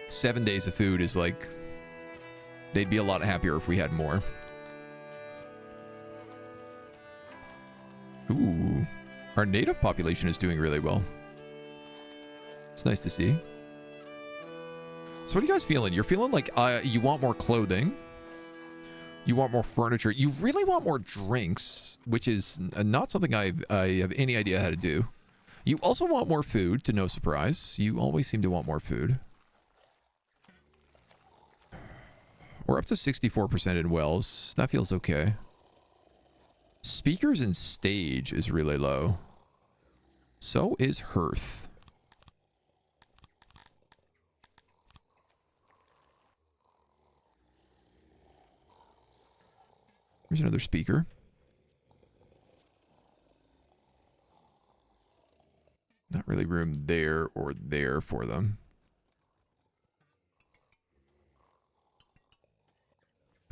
A: 7 days of food is like, they'd be a lot happier if we had more. Ooh, our native population is doing really well. It's nice to see. So what are you guys feeling? You're feeling like you want more clothing. You want more furniture. You really want more drinks, which is not something I have any idea how to do. You also want more food, to no surprise. You always seem to want more food. We're up to 64% in wells. That feels okay. Speakers and stage is really low. So is hearth. Here's another speaker. Not really room there or there for them.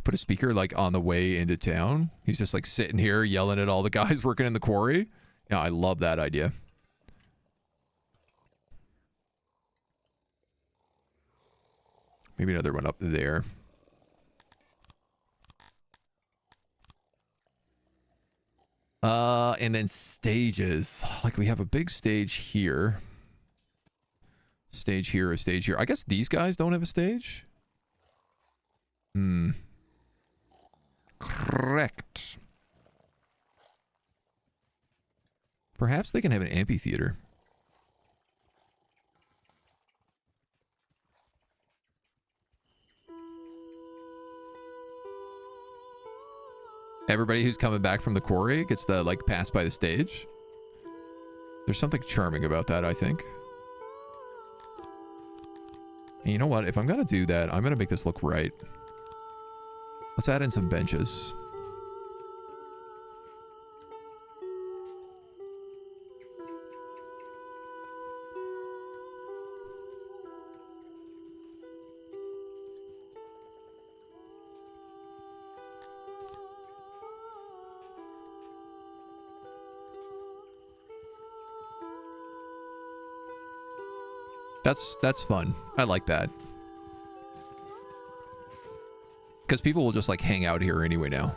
A: Put a speaker like on the way into town. He's just like sitting here yelling at all the guys working in the quarry. Yeah, I love that idea. Maybe another one up there. And then stages. Like we have a big stage here. Stage here, a stage here. I guess these guys don't have a stage. Correct. Perhaps they can have an amphitheater. Everybody who's coming back from the quarry gets to like pass by the stage. There's something charming about that, I think. And you know what? If I'm gonna do that, I'm gonna make this look right. Let's add in some benches. That's fun. I like that. Because people will just like hang out here anyway now.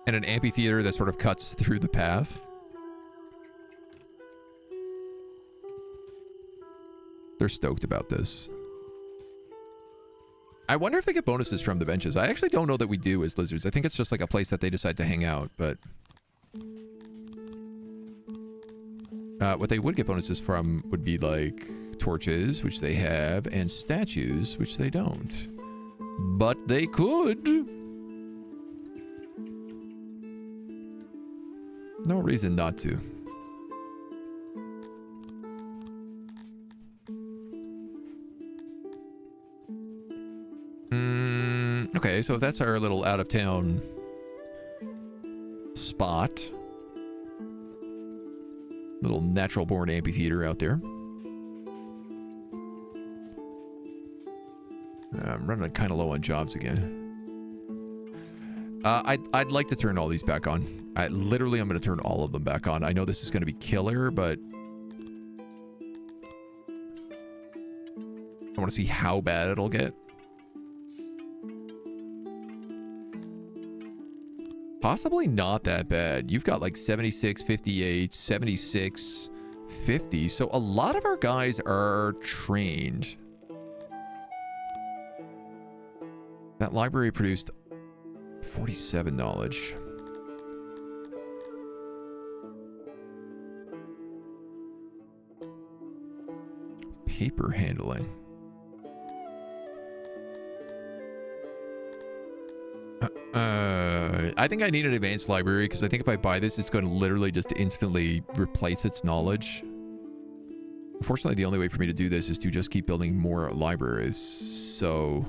A: And an amphitheater that sort of cuts through the path. They're stoked about this. I wonder if they get bonuses from the benches. I actually don't know that we do as lizards. I think it's just like a place that they decide to hang out, but... what they would get bonuses from would be like torches, which they have, and statues, which they don't. But they could. No reason not to. Okay, so if that's our little out-of-town spot... Little natural-born amphitheater out there. I'm running kind of low on jobs again. I'd like to turn all these back on. Literally, I'm going to turn all of them back on. I know this is going to be killer, but I want to see how bad it'll get. Possibly not that bad. You've got like 76, 58, 76, 50. So a lot of our guys are trained. That library produced 47 knowledge. Paper handling. I think I need an advanced library because I think if I buy this, it's going to literally just instantly replace its knowledge. Unfortunately, the only way for me to do this is to just keep building more libraries. So...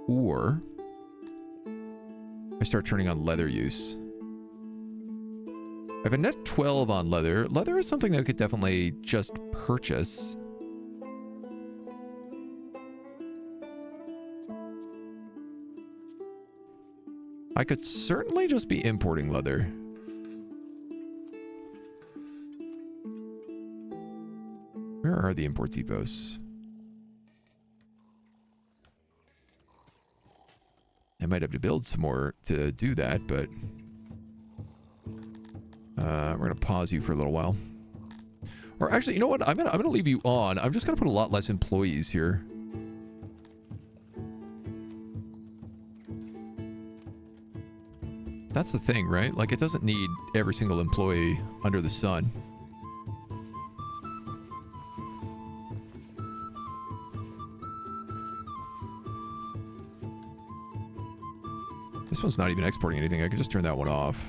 A: Or I start turning on leather use. I have a net 12 on leather. Leather is something that I could definitely just purchase. I could certainly just be importing leather. Where are the import depots? I might have to build some more to do that, but we're gonna pause you for a little while. Or actually, you know what? I'm gonna leave you on. I'm just gonna put a lot less employees here. That's the thing, right? Like, it doesn't need every single employee under the sun. This one's not even exporting anything. I could just turn that one off.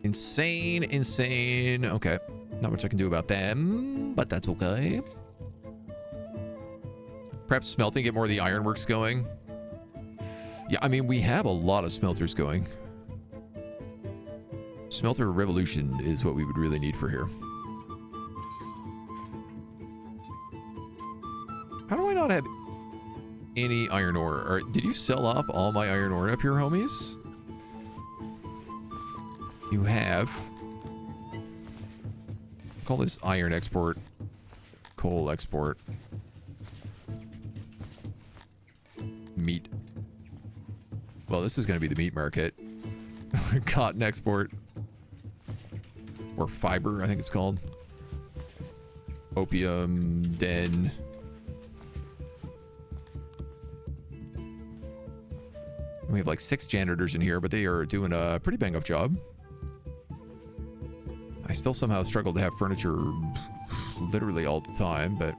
A: Insane, insane. Okay. Not much I can do about them, but that's okay. Perhaps smelting, get more of the ironworks going. Yeah, I mean, we have a lot of smelters going. Smelter revolution is what we would really need for here. How do I not have any iron ore? Or did you sell off all my iron ore up here, homies? You have. Call this iron export. Coal export. Meat. Well, this is going to be the meat market. Cotton export. Or fiber, I think it's called. Opium den. We have like 6 janitors in here, but they are doing a pretty bang up job. I still somehow struggle to have furniture literally all the time, but...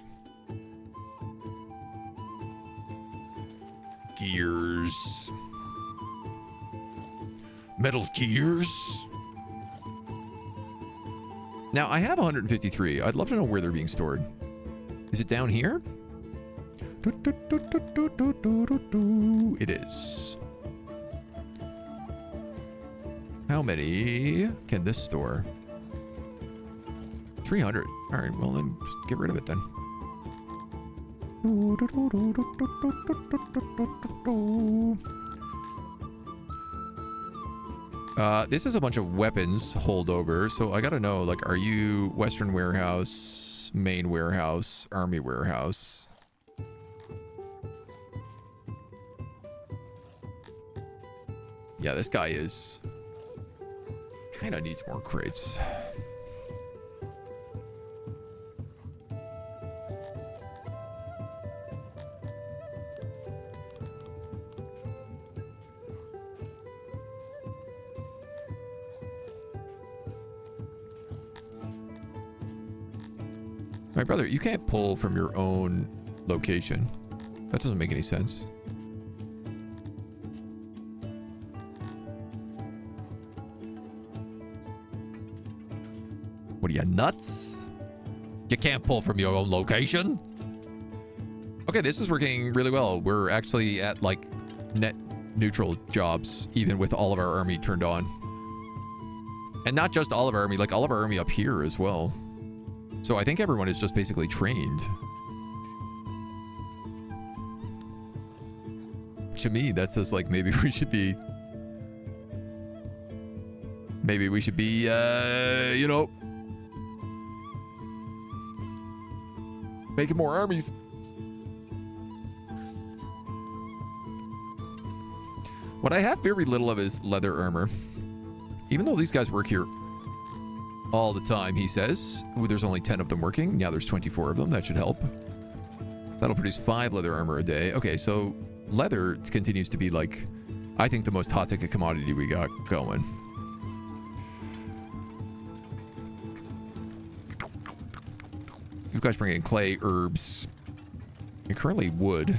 A: Gears. Metal gears. Now, I have 153. I'd love to know where they're being stored. Is it down here? It is. How many can this store? 300. All right, well then just get rid of it then. This is a bunch of weapons holdover, so I gotta know, like, are you Western warehouse, main warehouse, army warehouse? Yeah, this guy is... kind of needs more crates. My brother, you can't pull from your own location. That doesn't make any sense. What are you, nuts? You can't pull from your own location? Okay, this is working really well. We're actually at like net neutral jobs, even with all of our army turned on. And not just all of our army, like all of our army up here as well. So I think everyone is just basically trained. To me, that says like maybe we should be... Maybe we should be, you know... making more armies. What I have very little of is leather armor. Even though these guys work here all the time, he says. Ooh, there's only 10 of them working. Now there's 24 of them. That should help. That'll produce 5 leather armor a day. Okay, so leather continues to be like, I think, the most hot ticket commodity we got going. You guys bring in clay, herbs, and currently wood.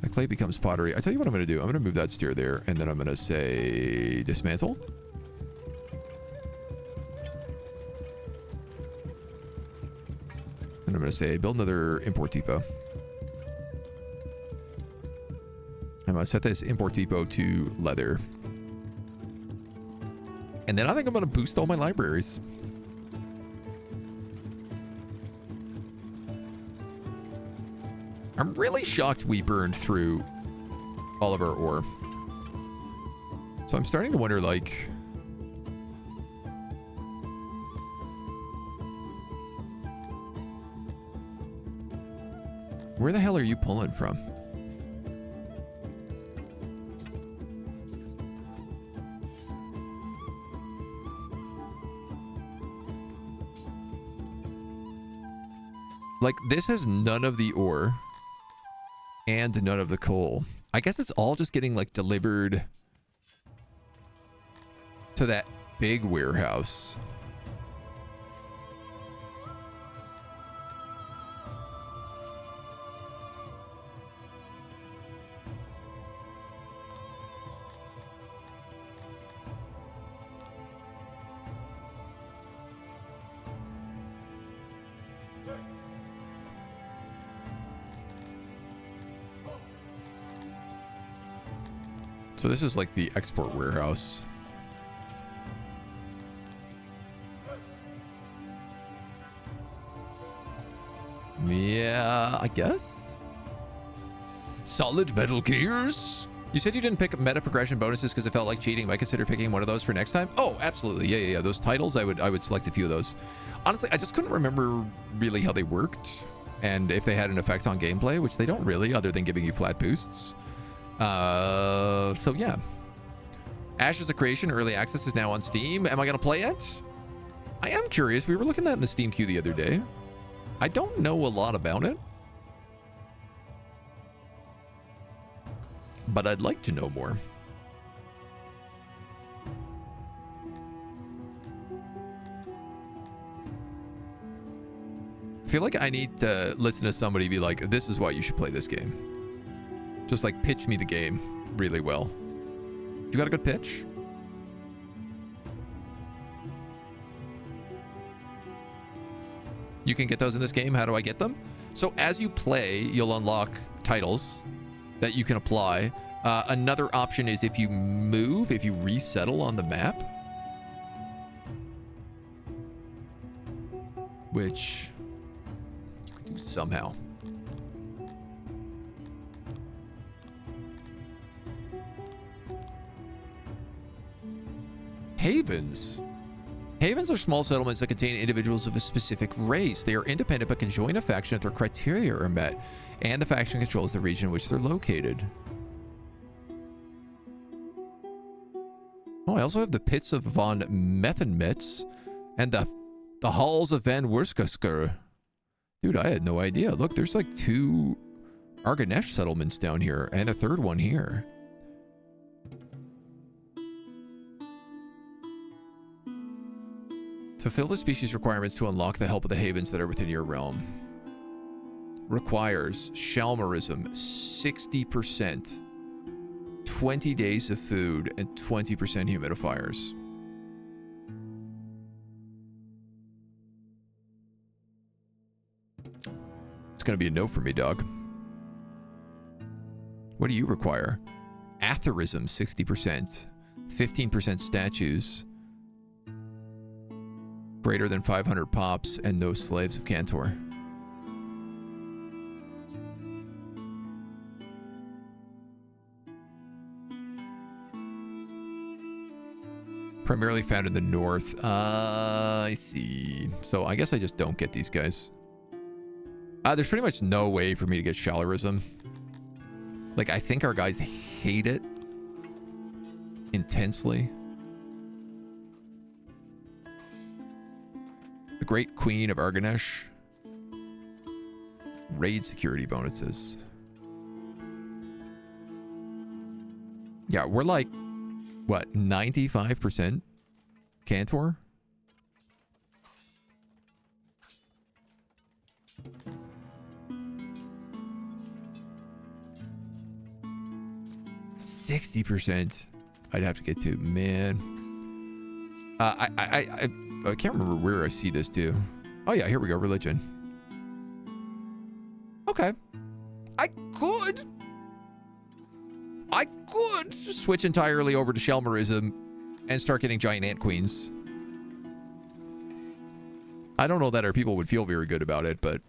A: The clay becomes pottery. I tell you what I'm going to do. I'm going to move that stair there, and then I'm going to say dismantle. And I'm going to say build another import depot. I'm going to set this import depot to leather. And then I think I'm going to boost all my libraries. I'm really shocked we burned through all of our ore. So I'm starting to wonder, like... where the hell are you pulling from? Like, this has none of the ore. And none of the coal. I guess it's all just getting like delivered to that big warehouse. So this is like the export warehouse. Yeah, I guess. Solid metal gears. You said you didn't pick meta progression bonuses because it felt like cheating. Might consider picking one of those for next time. Oh, absolutely. Yeah. Those titles, I would select a few of those. Honestly, I just couldn't remember really how they worked and if they had an effect on gameplay, which they don't really, other than giving you flat boosts. So yeah. Ashes of Creation Early Access is now on Steam. Am I going to play it? I am curious. We were looking at it in the Steam queue the other day. I don't know a lot about it, but I'd like to know more. I feel like I need to listen to somebody be like, this is why you should play this game. Just like pitch me the game really well. You got a good pitch? You can get those in this game. How do I get them? So as you play, you'll unlock titles that you can apply. Another option is if you move, if you resettle on the map. Which you can do somehow. Havens. Havens are small settlements that contain individuals of a specific race. They are independent but can join a faction if their criteria are met, and the faction controls the region in which they're located. Oh, I also have the Pits of von Methenmitz and the Halls of Van Wurskasker. Dude, I had no idea. Look, there's like 2 Arganesh settlements down here and a 3rd one here. Fulfill the species requirements to unlock the help of the havens that are within your realm. Requires Shalmarism 60%, 20 days of food, and 20% humidifiers. It's going to be a no for me, dog. What do you require? Atherism, 60%. 15% statues. Greater than 500 pops and no slaves of Cantor. Primarily found in the north. I see. So I guess I just don't get these guys. There's pretty much no way for me to get Shalarism. Like, I think our guys hate it intensely. The Great Queen of Arganesh. Raid security bonuses. Yeah, we're like, what, 95% Cantor? %60 I'd have to get to, man. I can't remember where I see this too. Oh yeah, here we go, religion. Okay. I could switch entirely over to Shelmarism and start getting giant ant queens. I don't know that our people would feel very good about it, but...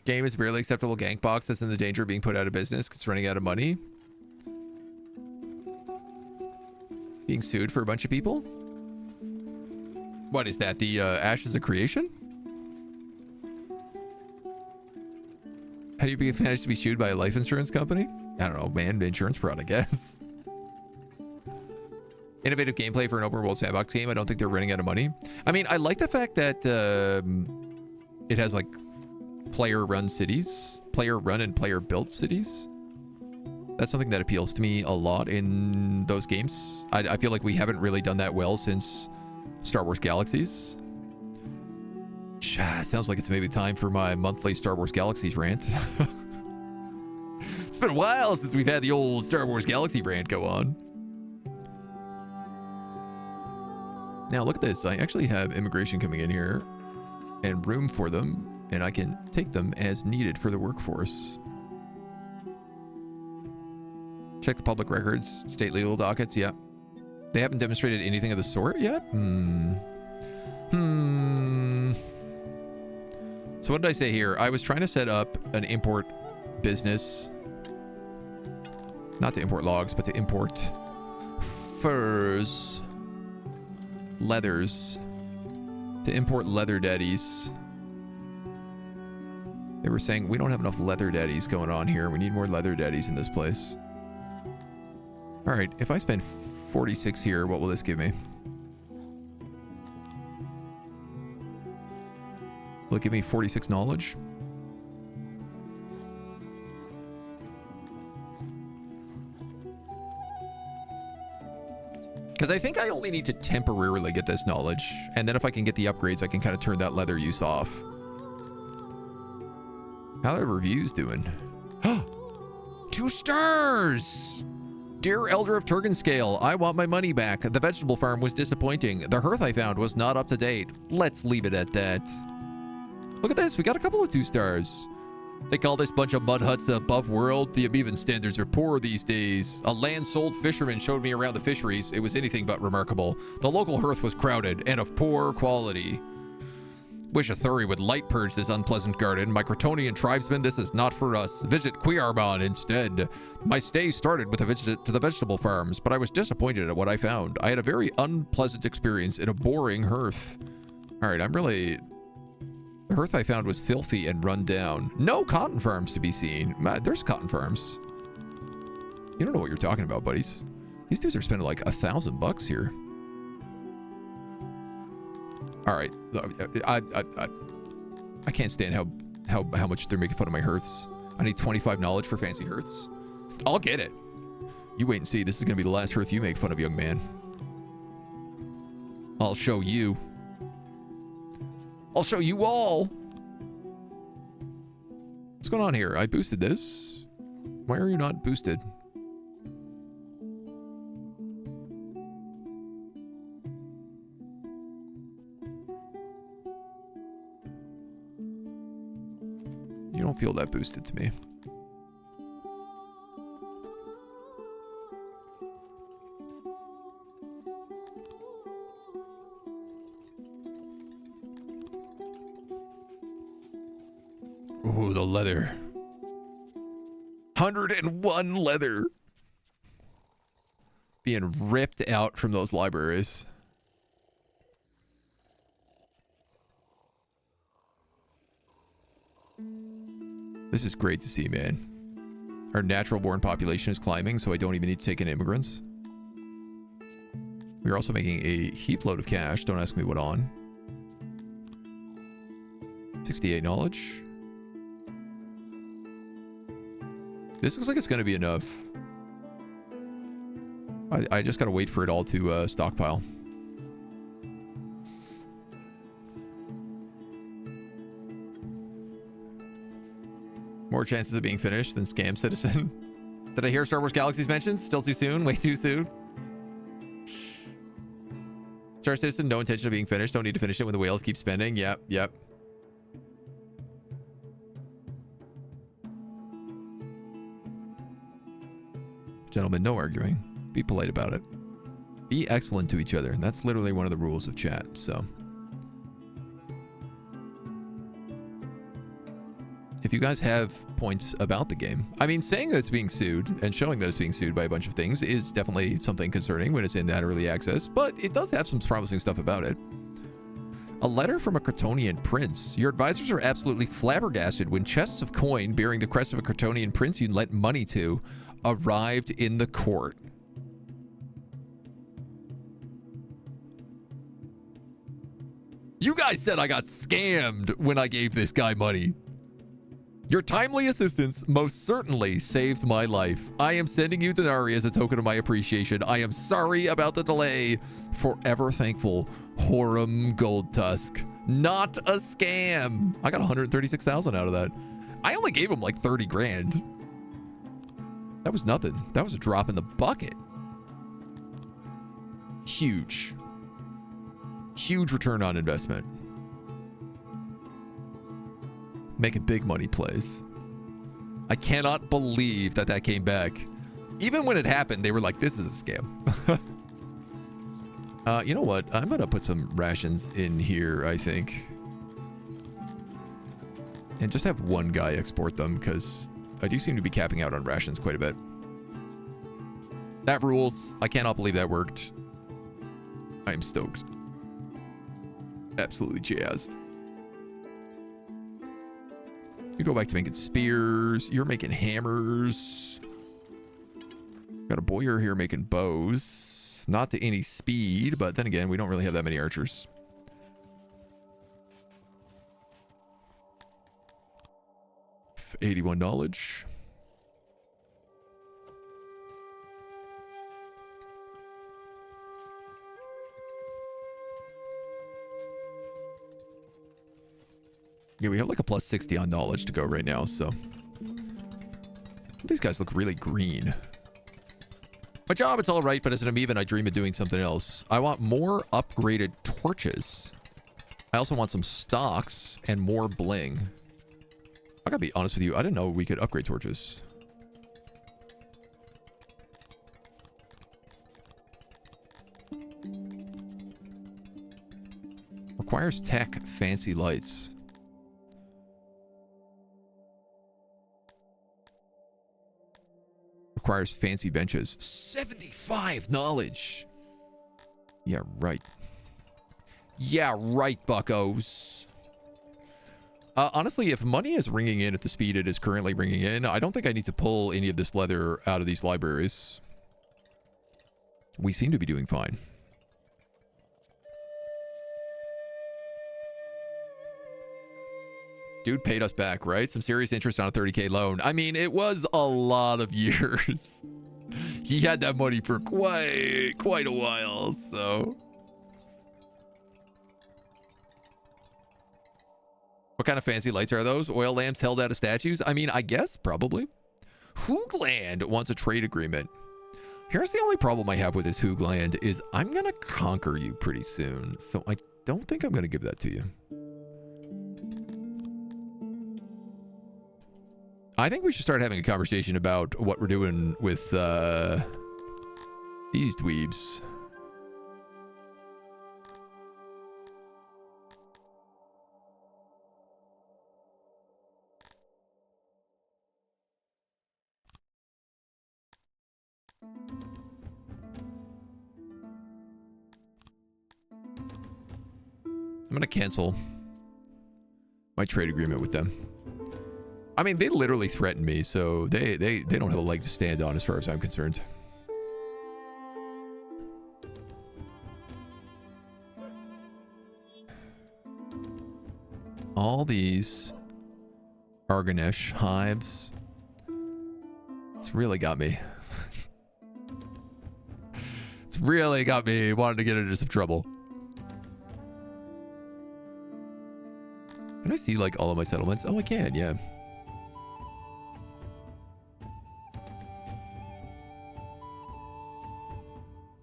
A: Game is barely acceptable gank box that's in the danger of being put out of business. It's running out of money. Being sued for a bunch of people? What is that? The Ashes of Creation? How do you manage to be sued by a life insurance company? I don't know, man. Insurance fraud, I guess. Innovative gameplay for an open world sandbox game. I don't think they're running out of money. I mean, I like the fact that it has like player-run cities, player-run and player-built cities. That's something that appeals to me a lot in those games. I feel like we haven't really done that well since Star Wars Galaxies. Sounds like it's maybe time for my monthly Star Wars Galaxies rant. It's been a while since we've had the old Star Wars Galaxy rant go on. Now look at this. I actually have immigration coming in here and room for them, and I can take them as needed for the workforce. Check the public records, state legal dockets. Yeah. They haven't demonstrated anything of the sort yet? So what did I say here? I was trying to set up an import business. Not to import logs, but to import furs. Leathers. To import leather daddies. They were saying, we don't have enough leather daddies going on here. We need more leather daddies in this place. All right, if I spend 46 here, what will this give me? Will it give me 46 knowledge? Because I think I only need to temporarily get this knowledge. And then if I can get the upgrades, I can kind of turn that leather use off. How are the reviews doing? 2 stars! Dear Elder of Turgenscale, I want my money back. The vegetable farm was disappointing. The hearth I found was not up to date. Let's leave it at that. Look at this. We got a couple of 2 stars. They call this bunch of mud huts above world. The Amoeban standards are poor these days. A land-sold fisherman showed me around the fisheries. It was anything but remarkable. The local hearth was crowded and of poor quality. Wish a Thuri would light purge this unpleasant garden. My Crotonian tribesmen, this is not for us. Visit Quiarmon instead. My stay started with a visit to the vegetable farms, but I was disappointed at what I found. I had a very unpleasant experience in a boring hearth. All right, the hearth I found was filthy and run down. No cotton farms to be seen. There's cotton farms. You don't know what you're talking about, buddies. These dudes are spending like $1,000 here. All right, I can't stand how much they're making fun of my hearths. I need 25 knowledge for fancy hearths. I'll get it. You wait and see. This is gonna be the last hearth you make fun of, young man. I'll show you. I'll show you all. What's going on here? I boosted this. Why are you not boosted? You don't feel that boosted to me. Ooh, the leather. 101 leather. Being ripped out from those libraries. This is great to see, man. Our natural born population is climbing, so I don't even need to take in immigrants. We're also making a heap load of cash. Don't ask me what on. 68 knowledge. This looks like it's going to be enough. I just got to wait for it all to stockpile. More chances of being finished than Scam Citizen. Did I hear Star Wars Galaxies mentioned? Still too soon? Way too soon? Star Citizen, no intention of being finished. Don't need to finish it when the whales keep spending. Yep, yep. Gentlemen, no arguing. Be polite about it. Be excellent to each other. That's literally one of the rules of chat, so. If you guys have points about the game, I mean, saying that it's being sued and showing that it's being sued by a bunch of things is definitely something concerning when it's in that early access, but it does have some promising stuff about it. A letter from a Kryptonian prince. Your advisors are absolutely flabbergasted when chests of coin bearing the crest of a Kryptonian prince you lent money to arrived in the court. You guys said I got scammed when I gave this guy money. Your timely assistance most certainly saved my life. I am sending you Denari as a token of my appreciation. I am sorry about the delay. Forever thankful, Horum Goldtusk. Not a scam. I got 136,000 out of that. I only gave him like 30 grand. That was nothing. That was a drop in the bucket. Huge. Huge return on investment. Making big money plays. I cannot believe that that came back. Even when it happened, they were like, this is a scam. You know what? I'm going to put some rations in here, I think. And just have one guy export them, because I do seem to be capping out on rations quite a bit. That rules. I cannot believe that worked. I am stoked. Absolutely jazzed. You go back to making spears. You're making hammers. Got a boyer here making bows. Not to any speed, but then again, we don't really have that many archers. $81 knowledge. Yeah, we have like a plus 60 on knowledge to go right now, so. These guys look really green. My job, it's all right, but as an amoeba, I dream of doing something else. I want more upgraded torches. I also want some stocks and more bling. I gotta be honest with you, I didn't know we could upgrade torches. Requires tech, fancy lights. Requires fancy benches. 75 knowledge. Yeah, right. Yeah, right, buckos. Honestly, if money is ringing in at the speed it is currently ringing in, I don't think I need to pull any of this leather out of these libraries. We seem to be doing fine. Dude paid us back, right? Some serious interest on a 30K loan. I mean, it was a lot of years. He had that money for quite a while, so. What kind of fancy lights are those? Oil lamps held out of statues? I mean, I guess, probably. Hoogland wants a trade agreement. Here's the only problem I have with this Hoogland is I'm going to conquer you pretty soon. So I don't think I'm going to give that to you. I think we should start having a conversation about what we're doing with these dweebs. I'm going to cancel my trade agreement with them. I mean, they literally threatened me, so they don't have a leg to stand on as far as I'm concerned. All these Arganesh hives. It's really got me. It's really got me wanting to get into some trouble. Can I see, like, all of my settlements? Oh, I can, yeah.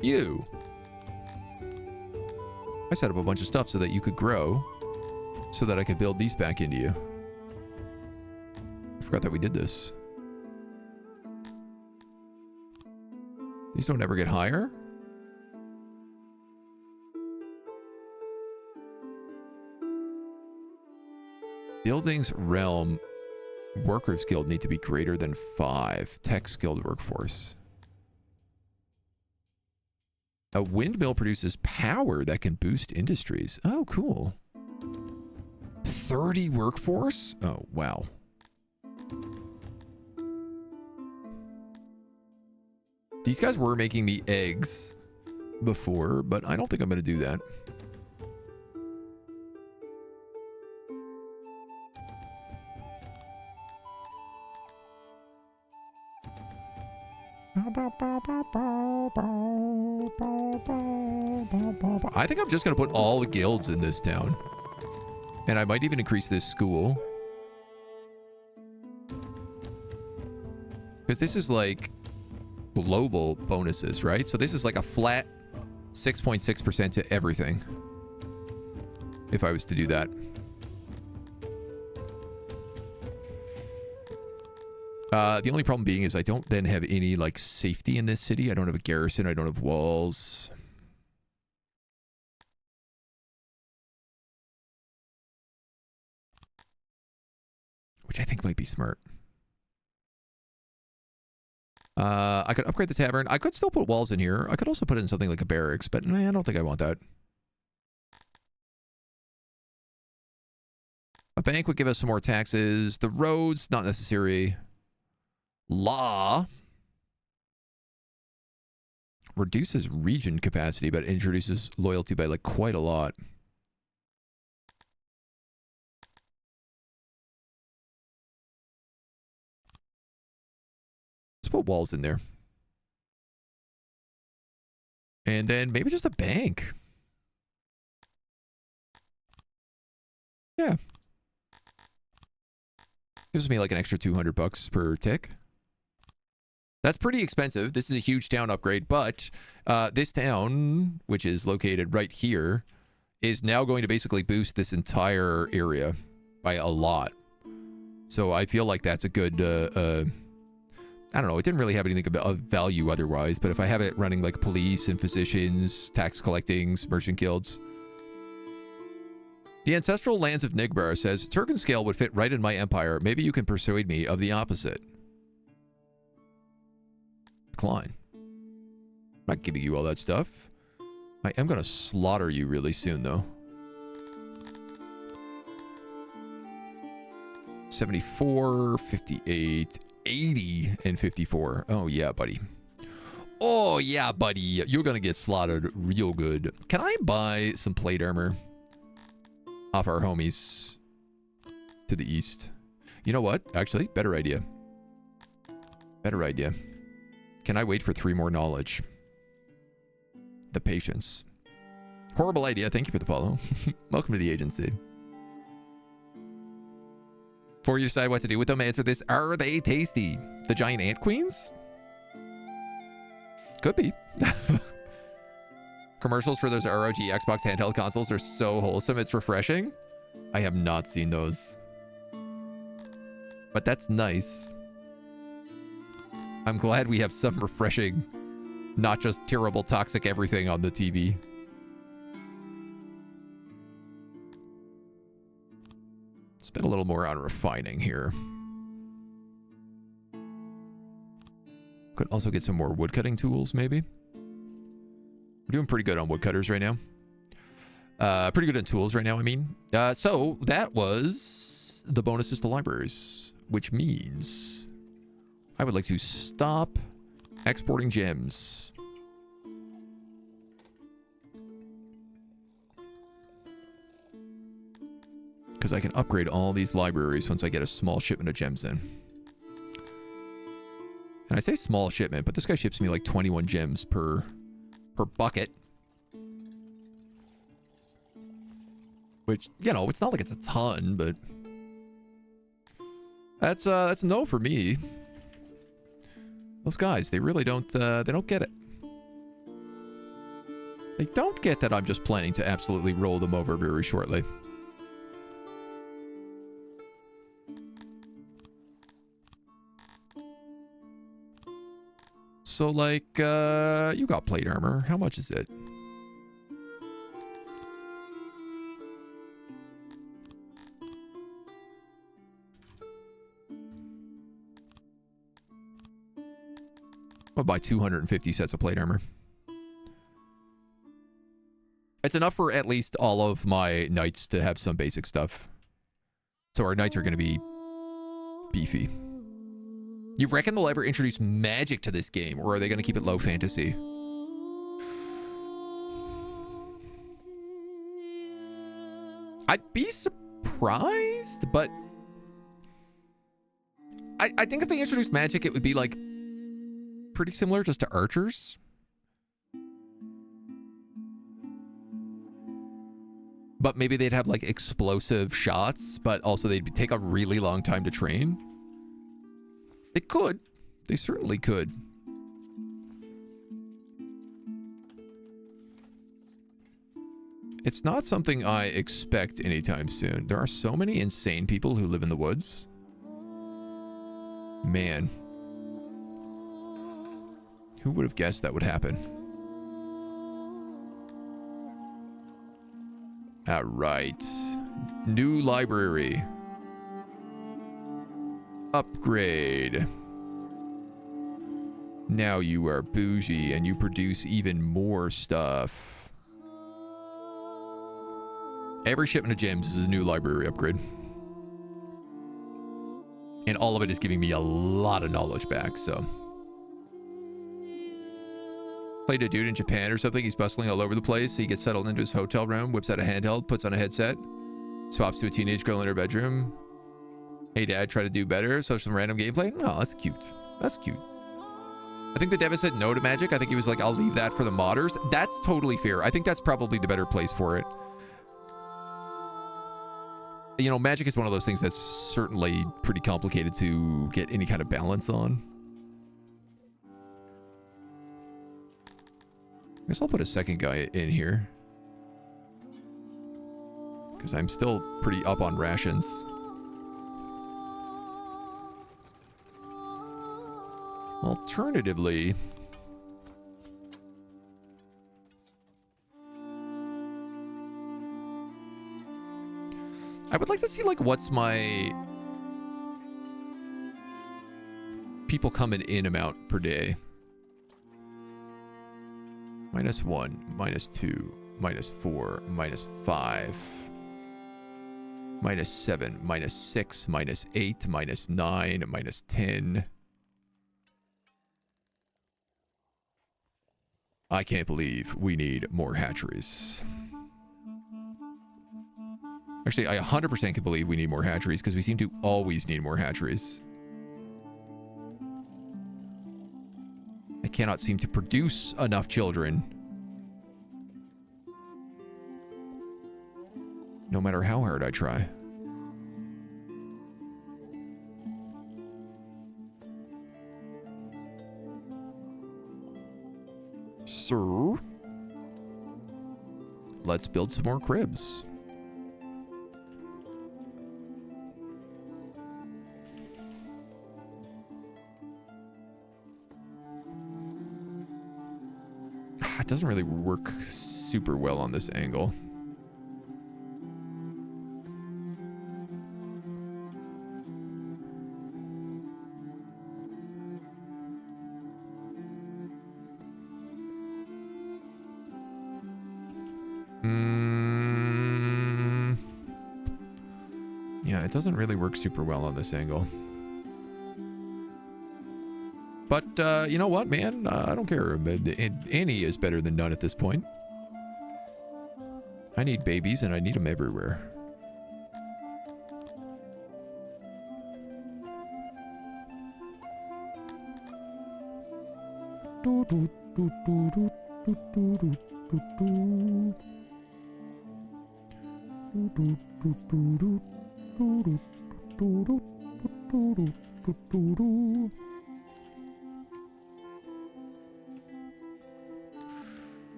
A: You. I set up a bunch of stuff so that you could grow, so that I could build these back into you. I forgot that we did this. These don't ever get higher? Buildings realm workers guild need to be greater than 5. Tech skilled workforce. A windmill produces power that can boost industries. Oh, cool. 30 workforce? Oh, wow. These guys were making me eggs before, but I don't think I'm going to do that. I think I'm just going to put all the guilds in this town. And I might even increase this school. Because this is like global bonuses, right? So this is like a flat 6.6% to everything. If I was to do that. The only problem being is I don't then have any, like, safety in this city. I don't have a garrison. I don't have walls. Which I think might be smart. I could upgrade the tavern. I could still put walls in here. I could also put in something like a barracks, but I don't think I want that. A bank would give us some more taxes. The roads, not necessary. Law reduces region capacity, but introduces loyalty by, like, quite a lot. Let's put walls in there. And then maybe just a bank. Yeah. Gives me like an extra 200 bucks per tick. That's pretty expensive. This is a huge town upgrade, but this town, which is located right here, is now going to basically boost this entire area by a lot. So I feel like that's a good, I don't know, it didn't really have anything of value otherwise, but if I have it running like police and physicians, tax collecting, merchant guilds. The ancestral lands of Nigbar says, Turkin scale would fit right in my empire. Maybe you can persuade me of the opposite. Decline. I'm not giving you all that stuff. I am going to slaughter you really soon, though. 74, 58, 80, and 54. Oh, yeah, buddy. Oh, yeah, buddy. You're going to get slaughtered real good. Can I buy some plate armor off our homies to the east? You know what? Actually, better idea. Better idea. Can I wait for 3 more knowledge? The patience. Horrible idea. Thank you for the follow. Welcome to the agency. Before you decide what to do with them, answer this. Are they tasty? The giant ant queens? Could be. Commercials for those ROG Xbox handheld consoles are so wholesome. It's refreshing. I have not seen those. But that's nice. I'm glad we have some refreshing, not just terrible, toxic everything on the TV. Spend a little more on refining here. Could also get some more woodcutting tools, maybe. We're doing pretty good on woodcutters right now. Pretty good on tools right now, I mean. So that was the bonuses to libraries, which means I would like to stop exporting gems. Because I can upgrade all these libraries once I get a small shipment of gems in. And I say small shipment, but this guy ships me like 21 gems per bucket. Which, you know, it's not like it's a ton, but that's no for me. Those guys, they really don't they don't get it. They don't get that I'm just planning to absolutely roll them over very shortly. So, like, you got plate armor. How much is it? I'll buy 250 sets of plate armor. It's enough for at least all of my knights to have some basic stuff. So our knights are going to be beefy. You reckon they'll ever introduce magic to this game, or are they going to keep it low fantasy? I'd be surprised, but I think if they introduced magic, it would be like pretty similar just to archers. But maybe they'd have like explosive shots, but also they'd take a really long time to train. They could. They certainly could. It's not something I expect anytime soon. There are so many insane people who live in the woods. Man. Who would have guessed that would happen? All right. New library. Upgrade. Now you are bougie and you produce even more stuff. Every shipment of gems is a new library upgrade. And all of it is giving me a lot of knowledge back, so. Played a dude in Japan or something. He's bustling all over the place. He gets settled into his hotel room, whips out a handheld, puts on a headset, swaps to a teenage girl in her bedroom. Hey, Dad, try to do better. So some random gameplay. Oh, that's cute. That's cute. I think the dev said no to magic. I think he was like, I'll leave that for the modders. That's totally fair. I think that's probably the better place for it. You know, magic is one of those things that's certainly pretty complicated to get any kind of balance on. I guess I'll put a second guy in here. Because I'm still pretty up on rations. Alternatively, I would like to see, like, what's my people coming in amount per day. -1, -2, -4, -5, -7, -6, -8, -9, -10. I can't believe we need more hatcheries. Actually, I 100% can believe we need more hatcheries because we seem to always need more hatcheries. I cannot seem to produce enough children. No matter how hard I try. Sir, let's build some more cribs. It doesn't really work super well on this angle. Yeah, it doesn't really work super well on this angle. But, you know what, man? I don't care. Any is better than none at this point. I need babies, and I need them everywhere.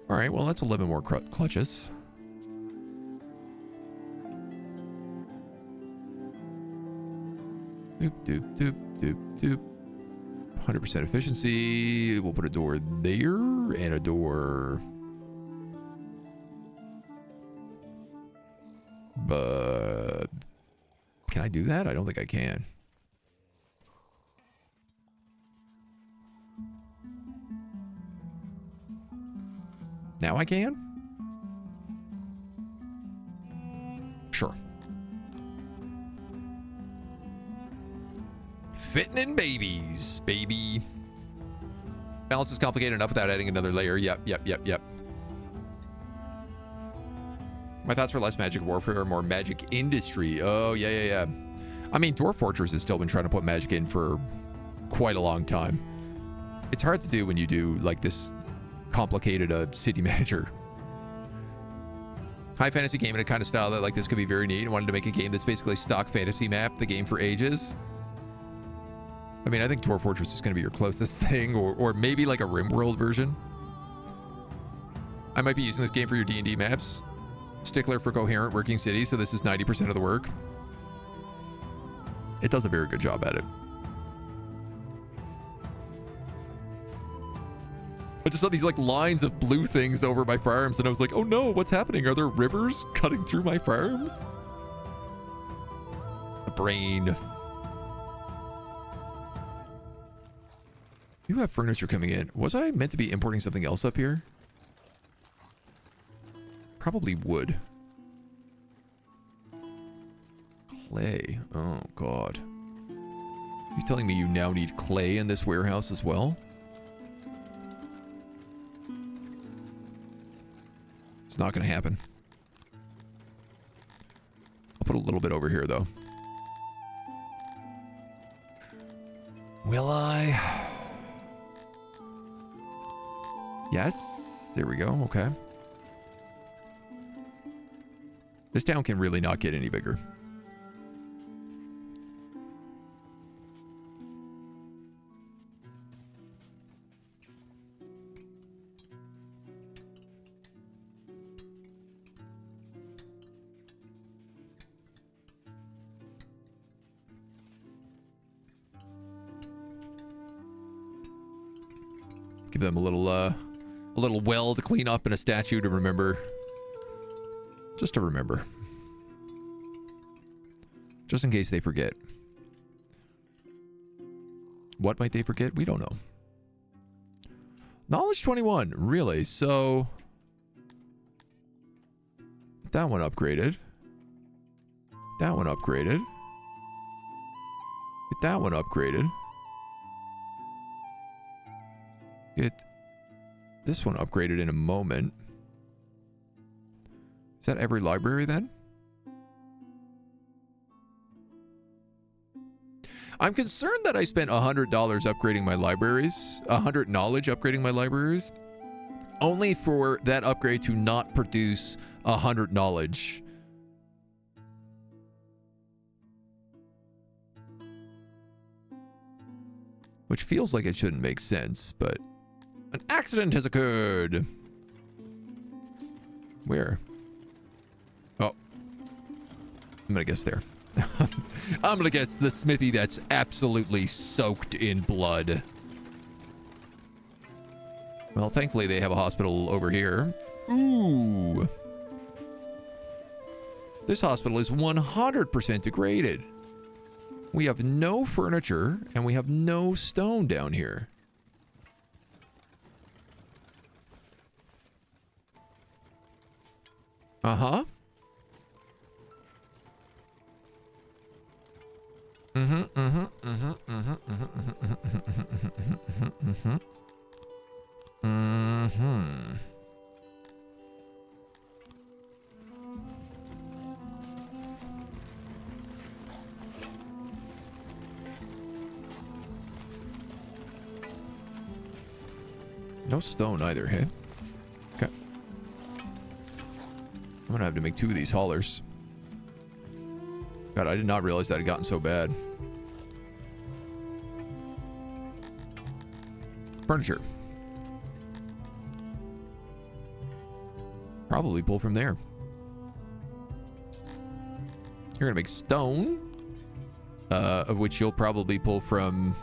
A: All right, well, that's 11 more clutches. Doop, doop, doop, doop, doop. 100% efficiency. We'll put a door there and a door. But can I do that? I don't think I can. Now I can? Sure. Fitting in babies, baby. Balance is complicated enough without adding another layer. Yep. My thoughts were less magic warfare, more magic industry. Oh, yeah. I mean, Dwarf Fortress has still been trying to put magic in for quite a long time. It's hard to do when you do, like, this complicated city manager. High fantasy game in a kind of style that like this could be very neat. I wanted to make a game that's basically stock fantasy map, the game for ages. I mean, I think Dwarf Fortress is going to be your closest thing, or maybe like a RimWorld version. I might be using this game for your D&D maps. Stickler for coherent working cities, so this is 90% of the work. It does a very good job at it. I just saw these like lines of blue things over my farms, and I was like, oh no, what's happening? Are there rivers cutting through my farms? The brain. You have furniture coming in. Was I meant to be importing something else up here? Probably wood. Clay. Oh, God. You telling me you now need clay in this warehouse as well? It's not going to happen. I'll put a little bit over here, though. Will I? Yes. There we go. Okay. This town can really not get any bigger. Give them a little well to clean up and a statue to remember. Just to remember. Just in case they forget. What might they forget? We don't know. Knowledge 21. Really? So... that one upgraded. That one upgraded. Get that one upgraded. Get this one upgraded in a moment. Is that every library then? I'm concerned that I spent $100 upgrading my libraries, 100 knowledge upgrading my libraries, only for that upgrade to not produce 100 knowledge. Which feels like it shouldn't make sense, but an accident has occurred. Where? Oh. I'm gonna guess there. I'm gonna guess the smithy that's absolutely soaked in blood. Well, thankfully they have a hospital over here. Ooh. This hospital is 100% degraded. We have no furniture, and we have no stone down here. Uh-huh. No stone either, hey? Okay. I'm gonna have to make 2 of these haulers. God, I did not realize that had gotten so bad. Furniture. Probably pull from there. You're gonna make stone, of which you'll probably pull from...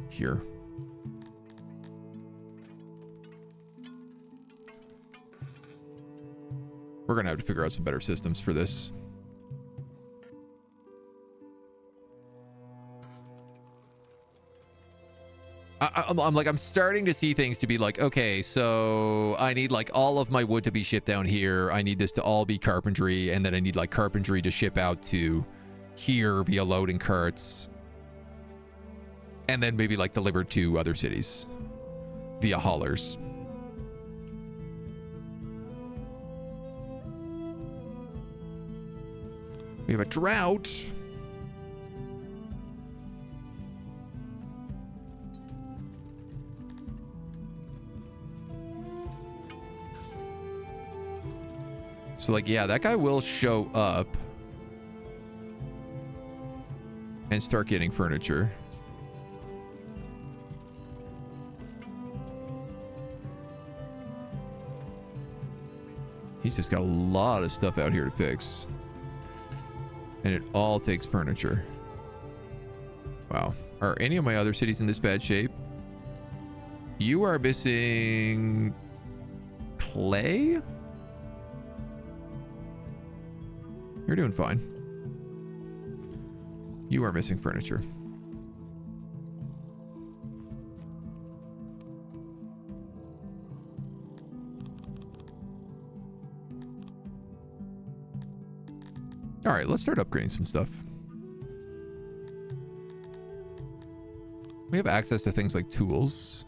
A: here. We're gonna have to figure out some better systems for this. I'm starting to see things to be like, okay, so I need like all of my wood to be shipped down here. I need this to all be carpentry, and then I need like carpentry to ship out to here via loading carts. And then maybe like delivered to other cities via haulers. We have a drought. So like, yeah, that guy will show up and start getting furniture. He's just got a lot of stuff out here to fix. And it all takes furniture. Wow. Are any of my other cities in this bad shape? You are missing... clay? You're doing fine. You are missing furniture. All right, let's start upgrading some stuff. We have access to things like tools.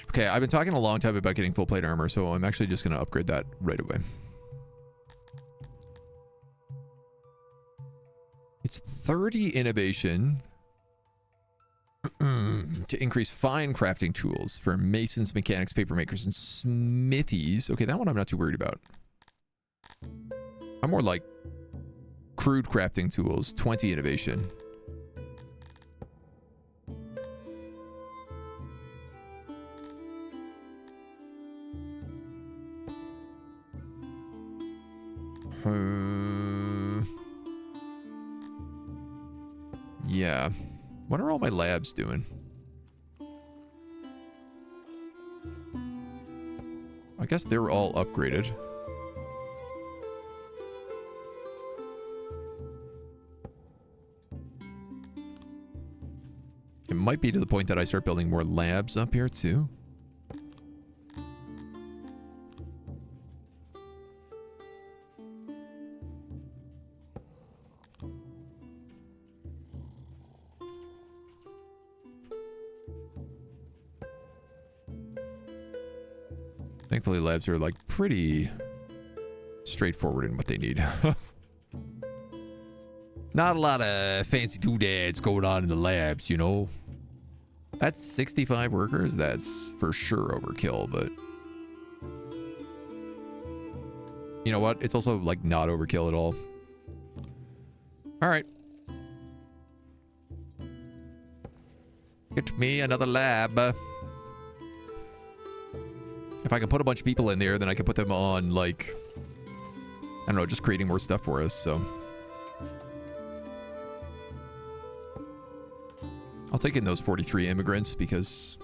A: Okay, I've been talking a long time about getting full plate armor, so I'm actually just going to upgrade that right away. It's 30 innovation to increase fine crafting tools for masons, mechanics, paper makers, and smithies. Okay, that one I'm not too worried about. I'm more like crude crafting tools, 20 innovation. Yeah. What are all my labs doing? I guess they're all upgraded. It might be to the point that I start building more labs up here too. Thankfully, labs are like pretty straightforward in what they need. Not a lot of fancy doodads going on in the labs, you know. That's 65 workers. That's for sure overkill, but you know what? It's also like not overkill at all. All right. Get me another lab. If I can put a bunch of people in there, then I can put them on, like, I don't know, just creating more stuff for us, so. I'll take in those 43 immigrants because,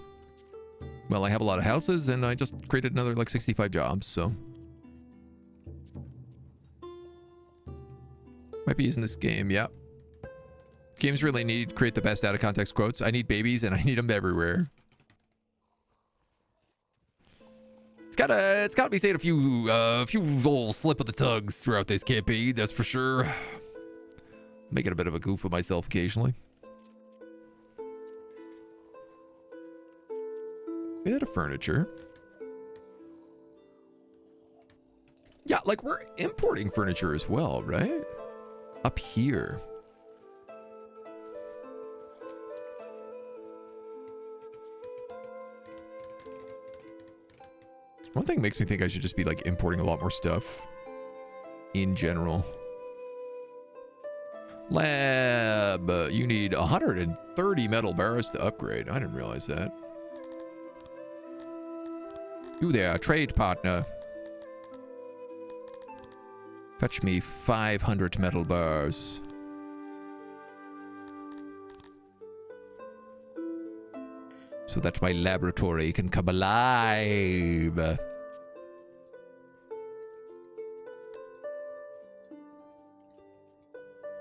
A: well, I have a lot of houses and I just created another, like, 65 jobs, so. Might be using this game, yeah. Games really need to create the best out of context quotes. I need babies and I need them everywhere. It's gotta be saying a few little slip of the tongues throughout this campaign, that's for sure. Making a bit of a goof of myself occasionally. Bit of furniture. Yeah, like we're importing furniture as well, right? Up here. One thing makes me think I should just be like importing a lot more stuff in general. Lab, you need 130 metal bars to upgrade. I didn't realize that. You there, trade partner. Fetch me 500 metal bars. So that my laboratory can come alive.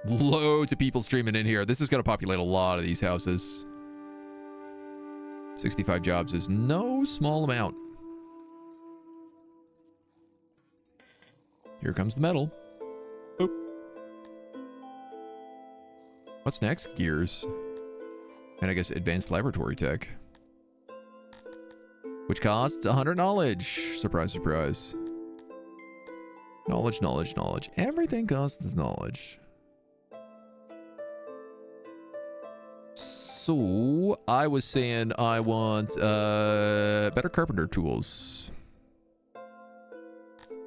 A: Loads of people streaming in here. This is going to populate a lot of these houses. 65 jobs is no small amount. Here comes the metal. Oop. What's next? Gears. And I guess advanced laboratory tech. Which costs 100 knowledge. Surprise, surprise. Knowledge, knowledge, knowledge. Everything costs knowledge. So, I was saying I want better carpenter tools.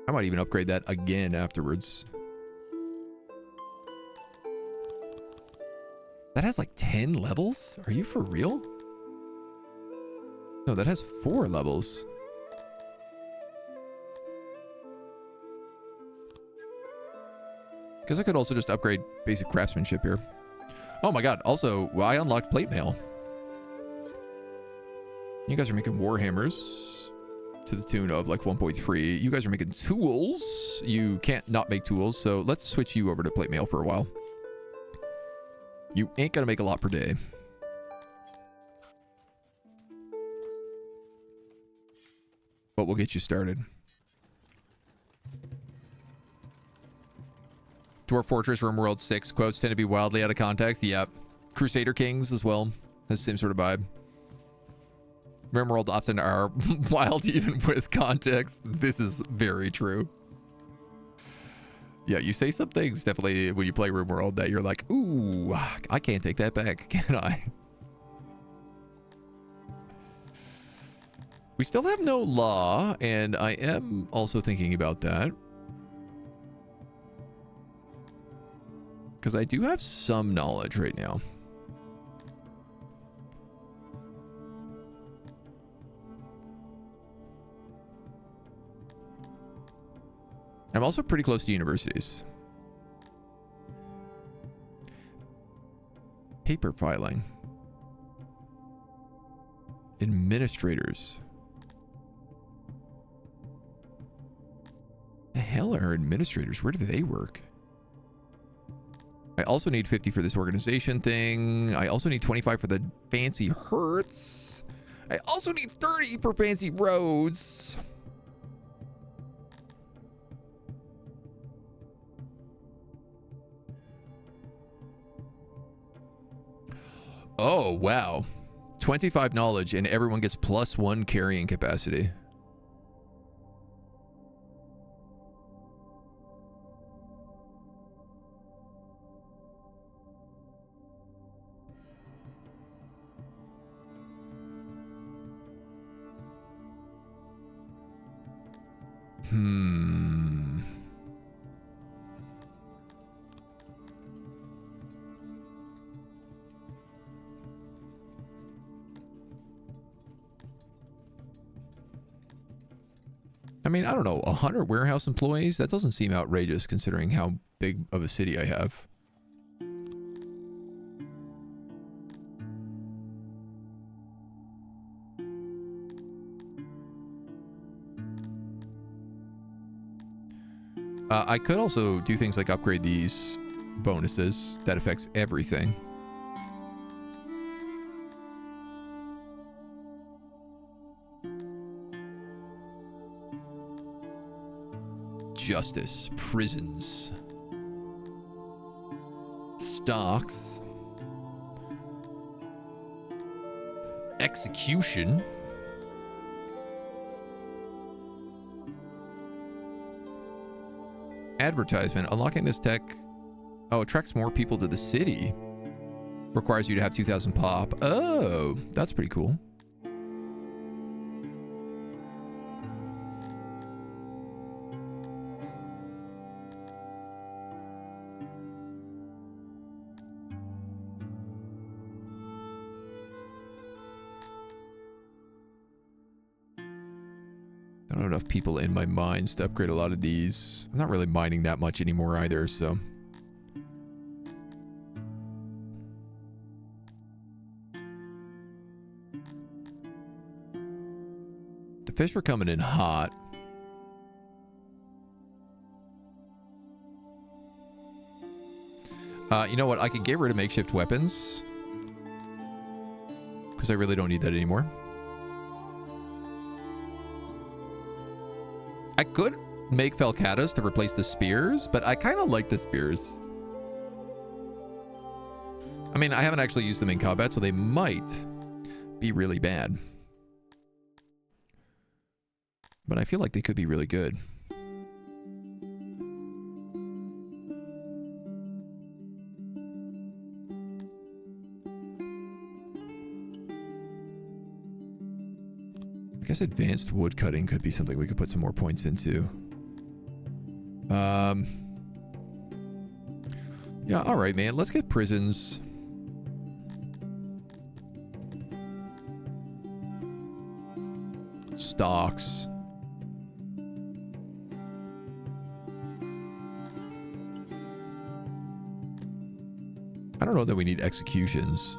A: I might even upgrade that again afterwards. That has like 10 levels? Are you for real? No, that has 4 levels. Because I could also just upgrade basic craftsmanship here. Oh my god, also, I unlocked plate mail. You guys are making warhammers to the tune of like 1.3. You guys are making tools. You can't not make tools, so let's switch you over to plate mail for a while. You ain't gonna make a lot per day. But we'll get you started. Dwarf Fortress, RimWorld 6 quotes tend to be wildly out of context. Yep. Crusader Kings as well. Has the same sort of vibe. RimWorld often are wild even with context. This is very true. Yeah, you say some things definitely when you play RimWorld that you're like, ooh, I can't take that back, can I? We still have no law, and I am also thinking about that. Because I do have some knowledge right now. I'm also pretty close to universities. Paper filing. Administrators. The hell are administrators? Where do they work? I also need 50 for this organization thing. I also need 25 for the fancy hertz. I also need 30 for fancy roads. Oh, wow. 25 knowledge and everyone gets +1 carrying capacity. mean, I don't know, 100 warehouse employees? That doesn't seem outrageous considering how big of a city I have. I could also do things like upgrade these bonuses. That affects everything. Justice, prisons, stocks, execution, advertisement. Unlocking this tech, oh, attracts more people to the city. Requires you to have 2,000 pop. Oh, that's pretty cool. I don't have enough people in my mines to upgrade a lot of these. I'm not really mining that much anymore either, so. The fish are coming in hot. You know what? I could get rid of makeshift weapons, because I really don't need that anymore. I could make Falcatas to replace the spears, but I kind of like the spears. I mean, I haven't actually used them in combat, so they might be really bad. But I feel like they could be really good. I guess advanced wood cutting could be something we could put some more points into. Yeah, all right, man. Let's get prisons. Stocks. I don't know that we need executions.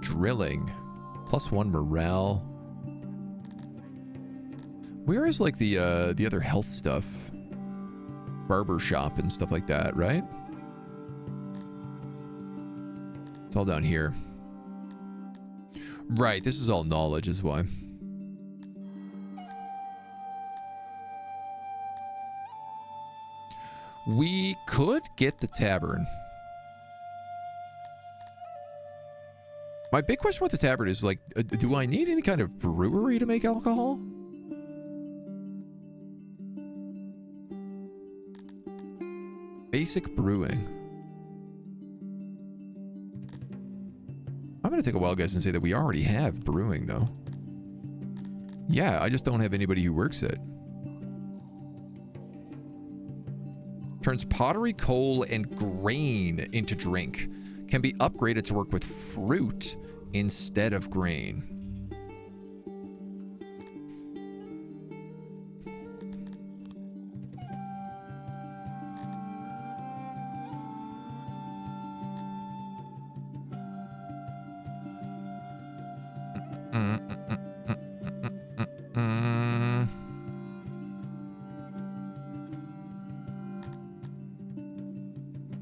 A: Drilling. +1 morale. Where is like the other health stuff? Barber shop and stuff like that, right? It's all down here. Right, this is all knowledge is why. We could get the tavern. My big question with the tavern is, like, do I need any kind of brewery to make alcohol? Basic brewing. I'm going to take a wild guess and say that we already have brewing, though. Yeah, I just don't have anybody who works it. Turns pottery, coal, and grain into drink. Can be upgraded to work with fruit instead of grain.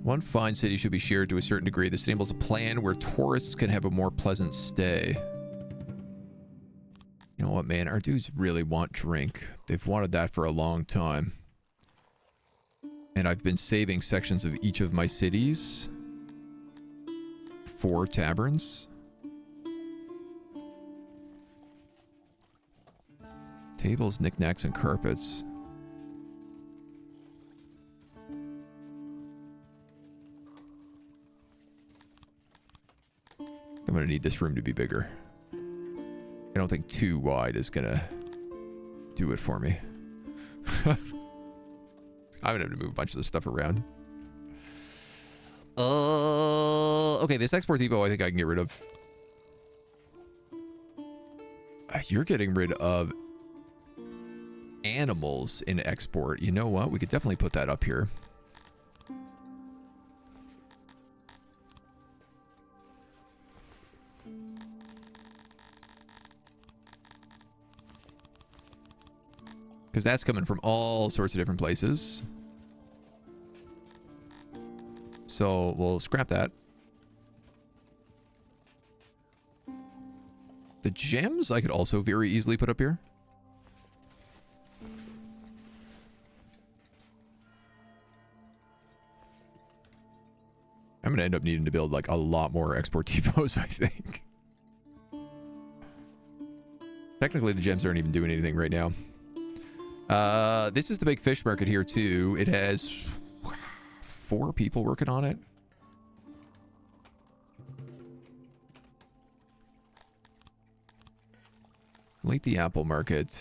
A: One fine city should be shared to a certain degree. This enables a plan where tourists can have a more pleasant stay. You know what, man? Our dudes really want drink. They've wanted that for a long time. And I've been saving sections of each of my cities for taverns. Tables, knickknacks, and carpets. I'm going to need this room to be bigger. I don't think too wide is going to do it for me. I'm going to have to move a bunch of this stuff around. Okay, this export depot I think I can get rid of. You're getting rid of animals in export. You know what? We could definitely put that up here. Because that's coming from all sorts of different places. So we'll scrap that. The gems I could also very easily put up here. I'm going to end up needing to build like a lot more export depots, I think. Technically, the gems aren't even doing anything right now. This is the big fish market here too. It has 4 people working on it. Like the apple market.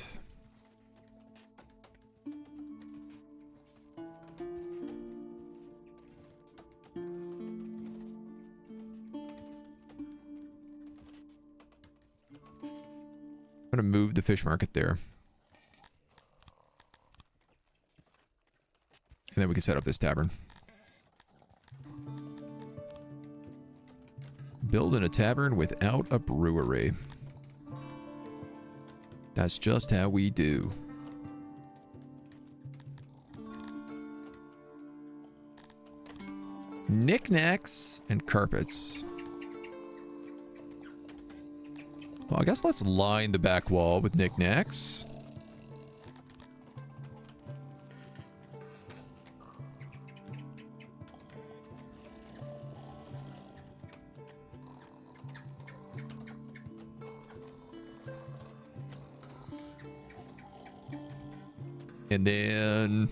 A: I'm going to move the fish market there. And then we can set up this tavern. Building a tavern without a brewery. That's just how we do. Knickknacks and carpets. Well, I guess let's line the back wall with knickknacks. And then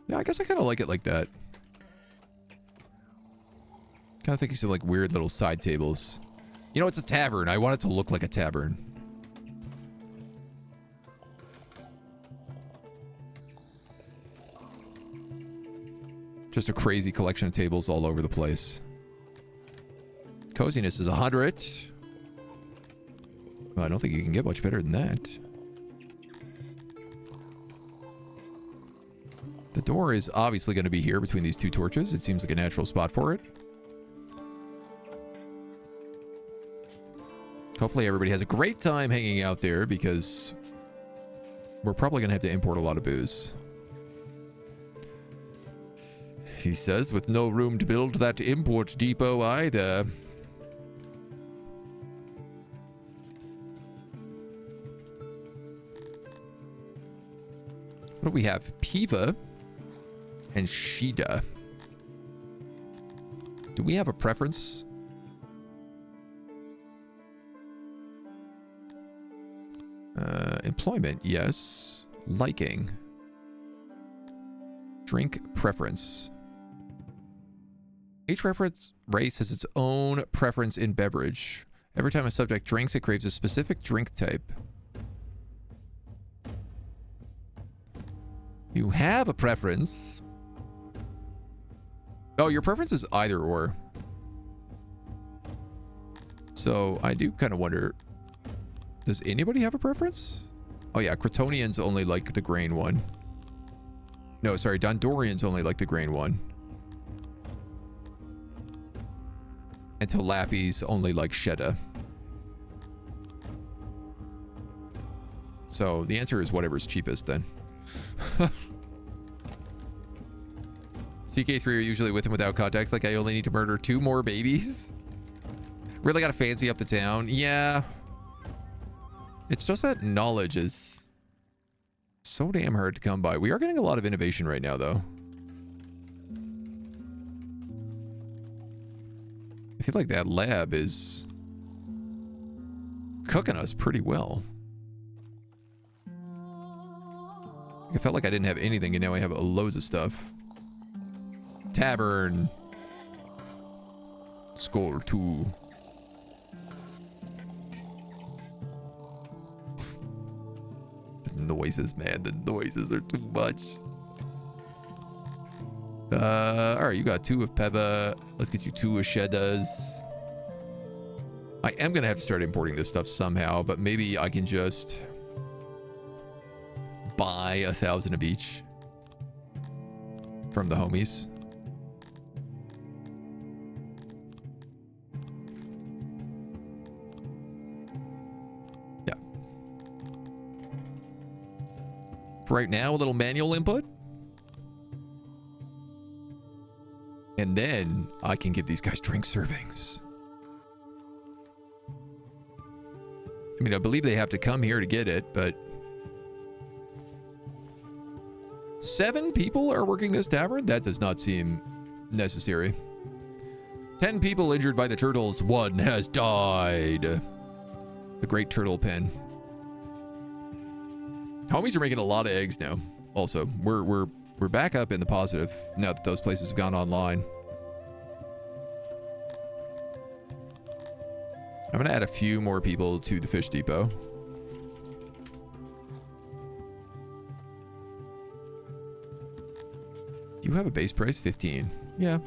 A: yeah, I guess I kind of like it like that. Kind of thinking some like weird little side tables. You know, it's a tavern. I want it to look like a tavern. Just a crazy collection of tables all over the place. Coziness is 100. Well, I don't think you can get much better than that. The door is obviously going to be here between these 2 torches. It seems like a natural spot for it. Hopefully everybody has a great time hanging out there because we're probably going to have to import a lot of booze. He says, with no room to build that import depot either. What do we have? Piva and Shida. Do we have a preference? Employment, yes. Liking. Drink preference. Each reference race has its own preference in beverage. Every time a subject drinks, it craves a specific drink type. You have a preference. Oh, your preference is either or. So I do kind of wonder, does anybody have a preference? Oh yeah, Cretonians only like the grain one. No, sorry, Dondorians only like the grain one. And Tilapis only like Shedda. So the answer is whatever's cheapest then. CK3 are usually with him without context. Like, I only need to murder 2 more babies. Really gotta fancy up the town. Yeah. It's just that knowledge is so damn hard to come by. We are getting a lot of innovation right now, though. I feel like that lab is cooking us pretty well. I felt like I didn't have anything, and now I have loads of stuff. Tavern. Score 2. The noises, man. The noises are too much. All right, you got 2 of Peva. Let's get you 2 of Shedas. I am going to have to start importing this stuff somehow, but maybe I can just buy 1,000 of each from the homies. Yeah. For right now, a little manual input. And then I can give these guys drink servings. I mean, I believe they have to come here to get it, but 7 people are working this tavern? That does not seem necessary. 10 people injured by the turtles. 1 has died. The great turtle pen. Homies are making a lot of eggs now. Also, we're back up in the positive now that those places have gone online. I'm going to add a few more people to the fish depot. Do you have a base price? 15. Yeah.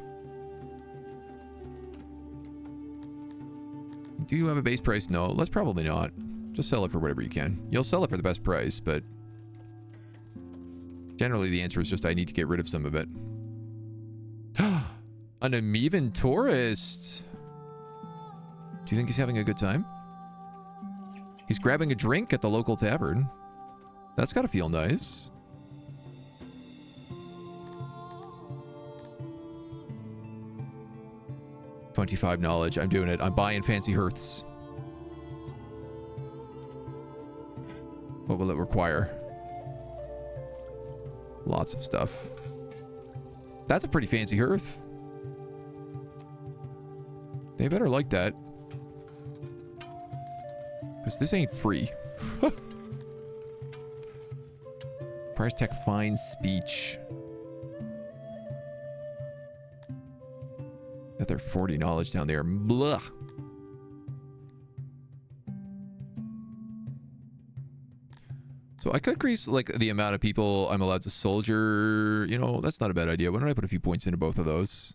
A: Do you have a base price? No, let's probably not. Just sell it for whatever you can. You'll sell it for the best price, but generally the answer is just I need to get rid of some of it. An uneven tourist. Do you think he's having a good time? He's grabbing a drink at the local tavern. That's gotta feel nice. $25 knowledge. I'm doing it. I'm buying fancy hearths. What will it require? Lots of stuff. That's a pretty fancy hearth. They better like that. Because this ain't free. Price tech fine speech. That they're 40 knowledge down there. Blah. So I could increase like the amount of people I'm allowed to soldier. You know, that's not a bad idea. Why don't I put a few points into both of those?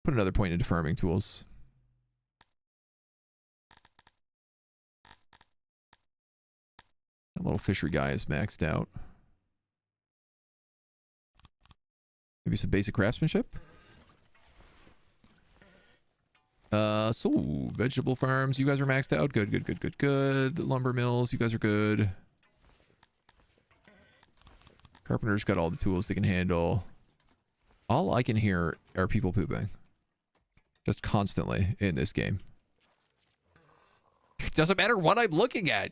A: Put another point into farming tools. That little fishery guy is maxed out. Maybe some basic craftsmanship. So vegetable farms, you guys are maxed out. Good, good, good, good, good. Lumber mills, you guys are good. Carpenter's got all the tools they can handle. All I can hear are people pooping. Just constantly in this game. It doesn't matter what I'm looking at.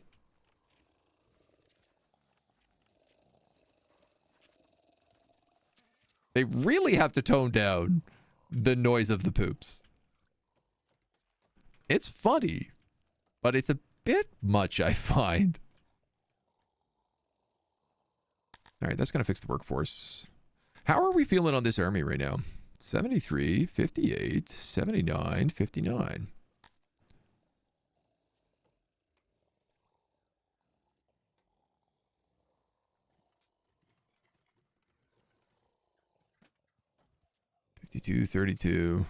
A: They really have to tone down the noise of the poops. It's funny, but it's a bit much, I find. All right, that's going to fix the workforce. How are we feeling on this army right now? 73, 58, 79, 59. $32.32.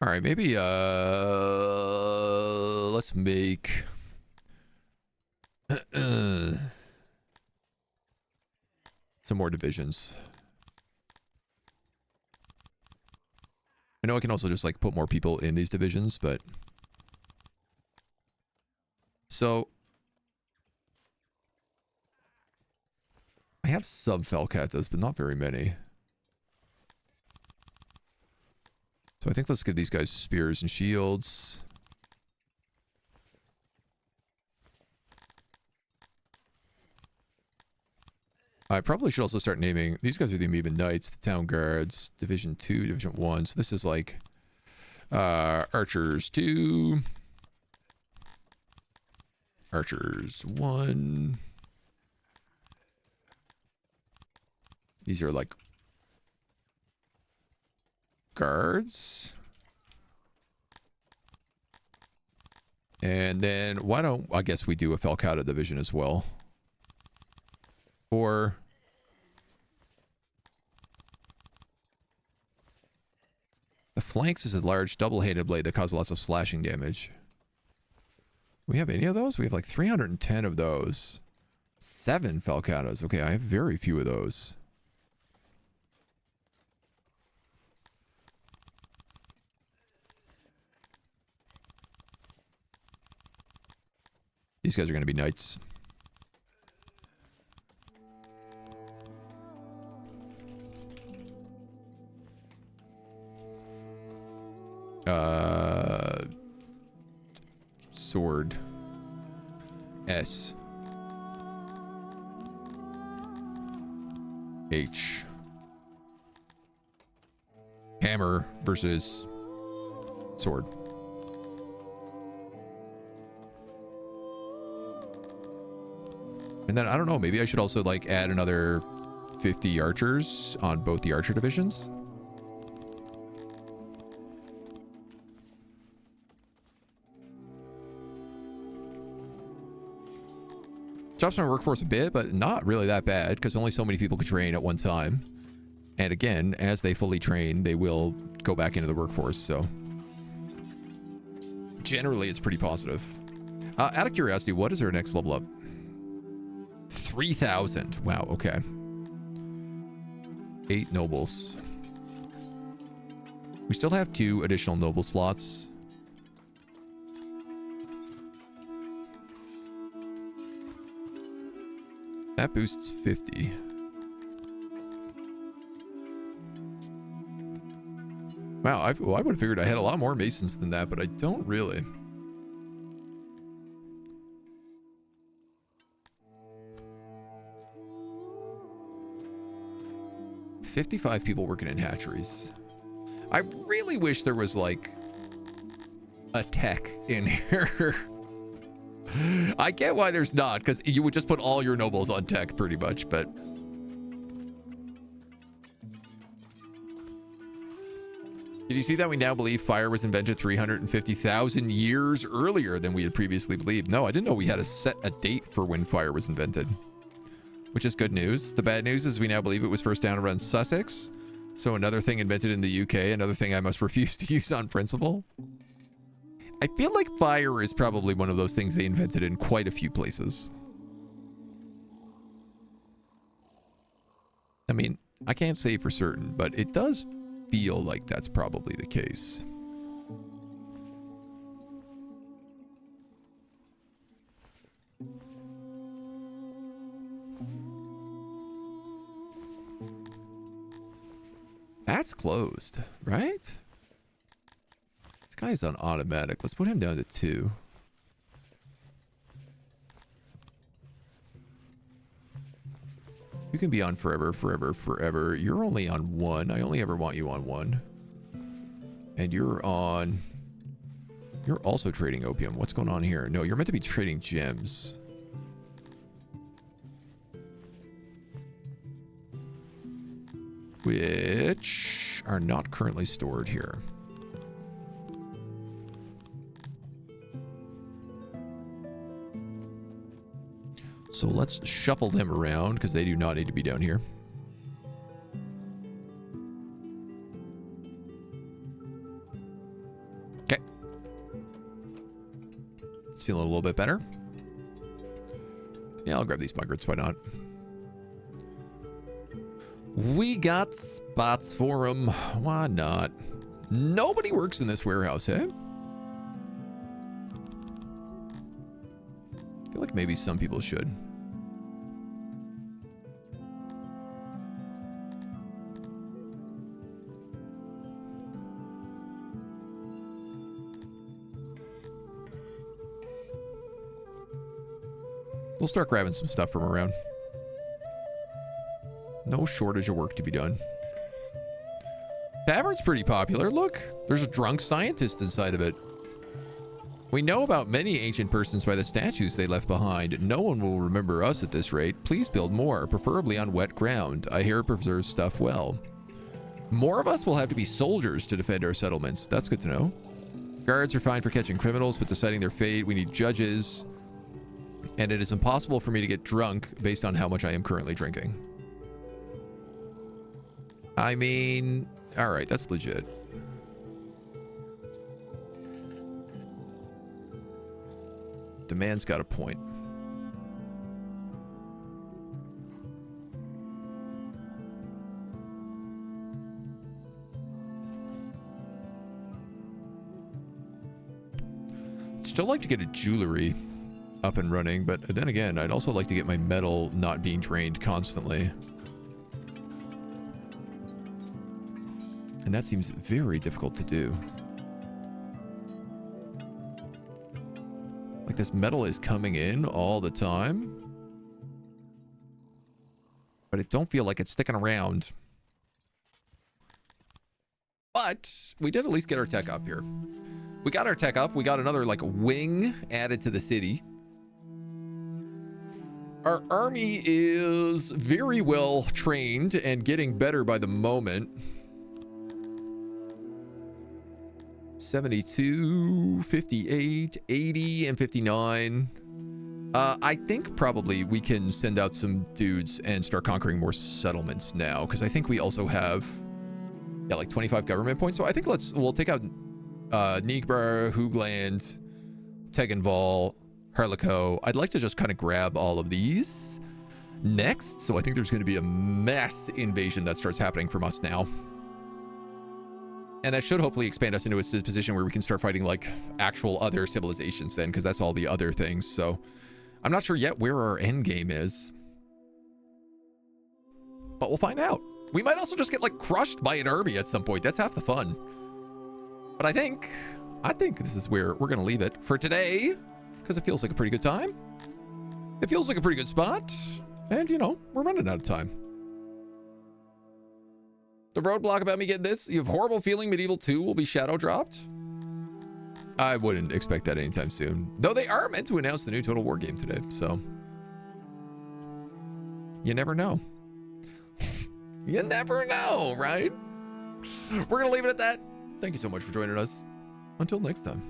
A: All right, maybe let's make some more divisions. I know I can also just like put more people in these divisions, but so I have some Felcatas, but not very many. So I think let's give these guys spears and shields. I probably should also start naming... These guys are the Amoeban Knights, the Town Guards, Division 2, Division 1. So this is like... Archers 2. Archers 1. These are like... Guards. And then why don't, I guess we do a Falcata division as well. Or the flanks is a large double-handed blade that causes lots of slashing damage. We have any of those? We have like 310 of those. 7 Falcatas. Okay, I have very few of those. These guys are going to be knights. Sword. S. H. Hammer versus sword. And then, I don't know, maybe I should also, like, add another 50 archers on both the archer divisions. Drops my workforce a bit, but not really that bad, because only so many people can train at one time. And again, as they fully train, they will go back into the workforce, so... generally, it's pretty positive. Out of curiosity, what is their next level up? 3,000. Wow, okay. 8 nobles. We still have 2 additional noble slots. That boosts 50. Wow, I would have figured I had a lot more masons than that, but I don't really. $55 people working in hatcheries. I really wish there was, like, a tech in here. I get why there's not, because you would just put all your nobles on tech, pretty much, but... Did you see that we now believe fire was invented 350,000 years earlier than we had previously believed? No, I didn't know we had a date for when fire was invented. Which is good news. The bad news is we now believe it was first down around Sussex. So another thing invented in the UK, another thing I must refuse to use on principle. I feel like fire is probably one of those things they invented in quite a few places. I mean, I can't say for certain, but it does feel like that's probably the case. That's closed, right? This guy's on automatic. Let's put him down to 2. You can be on forever, forever, forever. You're only on 1. I only ever want you on 1. And you're on... You're also trading opium. What's going on here? No, you're meant to be trading gems. Which are not currently stored here. So let's shuffle them around because they do not need to be down here. Okay. It's feeling a little bit better. Yeah, I'll grab these bunkers. Why not? We got spots for them. Why not? Nobody works in this warehouse, eh? I feel like maybe some people should. We'll start grabbing some stuff from around. No shortage of work to be done. Tavern's pretty popular. Look, there's a drunk scientist inside of it. We know about many ancient persons by the statues they left behind. No one will remember us at this rate. Please build more, preferably on wet ground. I hear it preserves stuff well. More of us will have to be soldiers to defend our settlements. That's good to know. Guards are fine for catching criminals, but deciding their fate, we need judges. And it is impossible for me to get drunk based on how much I am currently drinking. I mean, all right, that's legit. The man's got a point. Still like to get a jewelry up and running, but then again, I'd also like to get my metal not being drained constantly. And that seems very difficult to do. Like this metal is coming in all the time, but it don't feel like it's sticking around. But we did at least get our tech up here. We got our tech up. We got another like wing added to the city. Our army is very well trained and getting better by the moment. 72, 58, 80, and 59. I think probably we can send out some dudes and start conquering more settlements now, because I think we also have, yeah, like 25 government points. So I think we'll take out Nigbra, Hoogland, Tegenval, Harlico. I'd like to just kind of grab all of these next. So I think there's going to be a mass invasion that starts happening from us now. And that should hopefully expand us into a position where we can start fighting like actual other civilizations then, because that's all the other things. So I'm not sure yet where our end game is, but we'll find out. We might also just get like crushed by an army at some point. That's half the fun. But I think this is where we're going to leave it for today, because it feels like a pretty good time. It feels like a pretty good spot. And, you know, we're running out of time. The roadblock about me getting this, you have horrible feeling Medieval 2 will be shadow dropped? I wouldn't expect that anytime soon. Though they are meant to announce the new Total War game today, so you never know. You never know, right? We're going to leave it at that. Thank you so much for joining us. Until next time.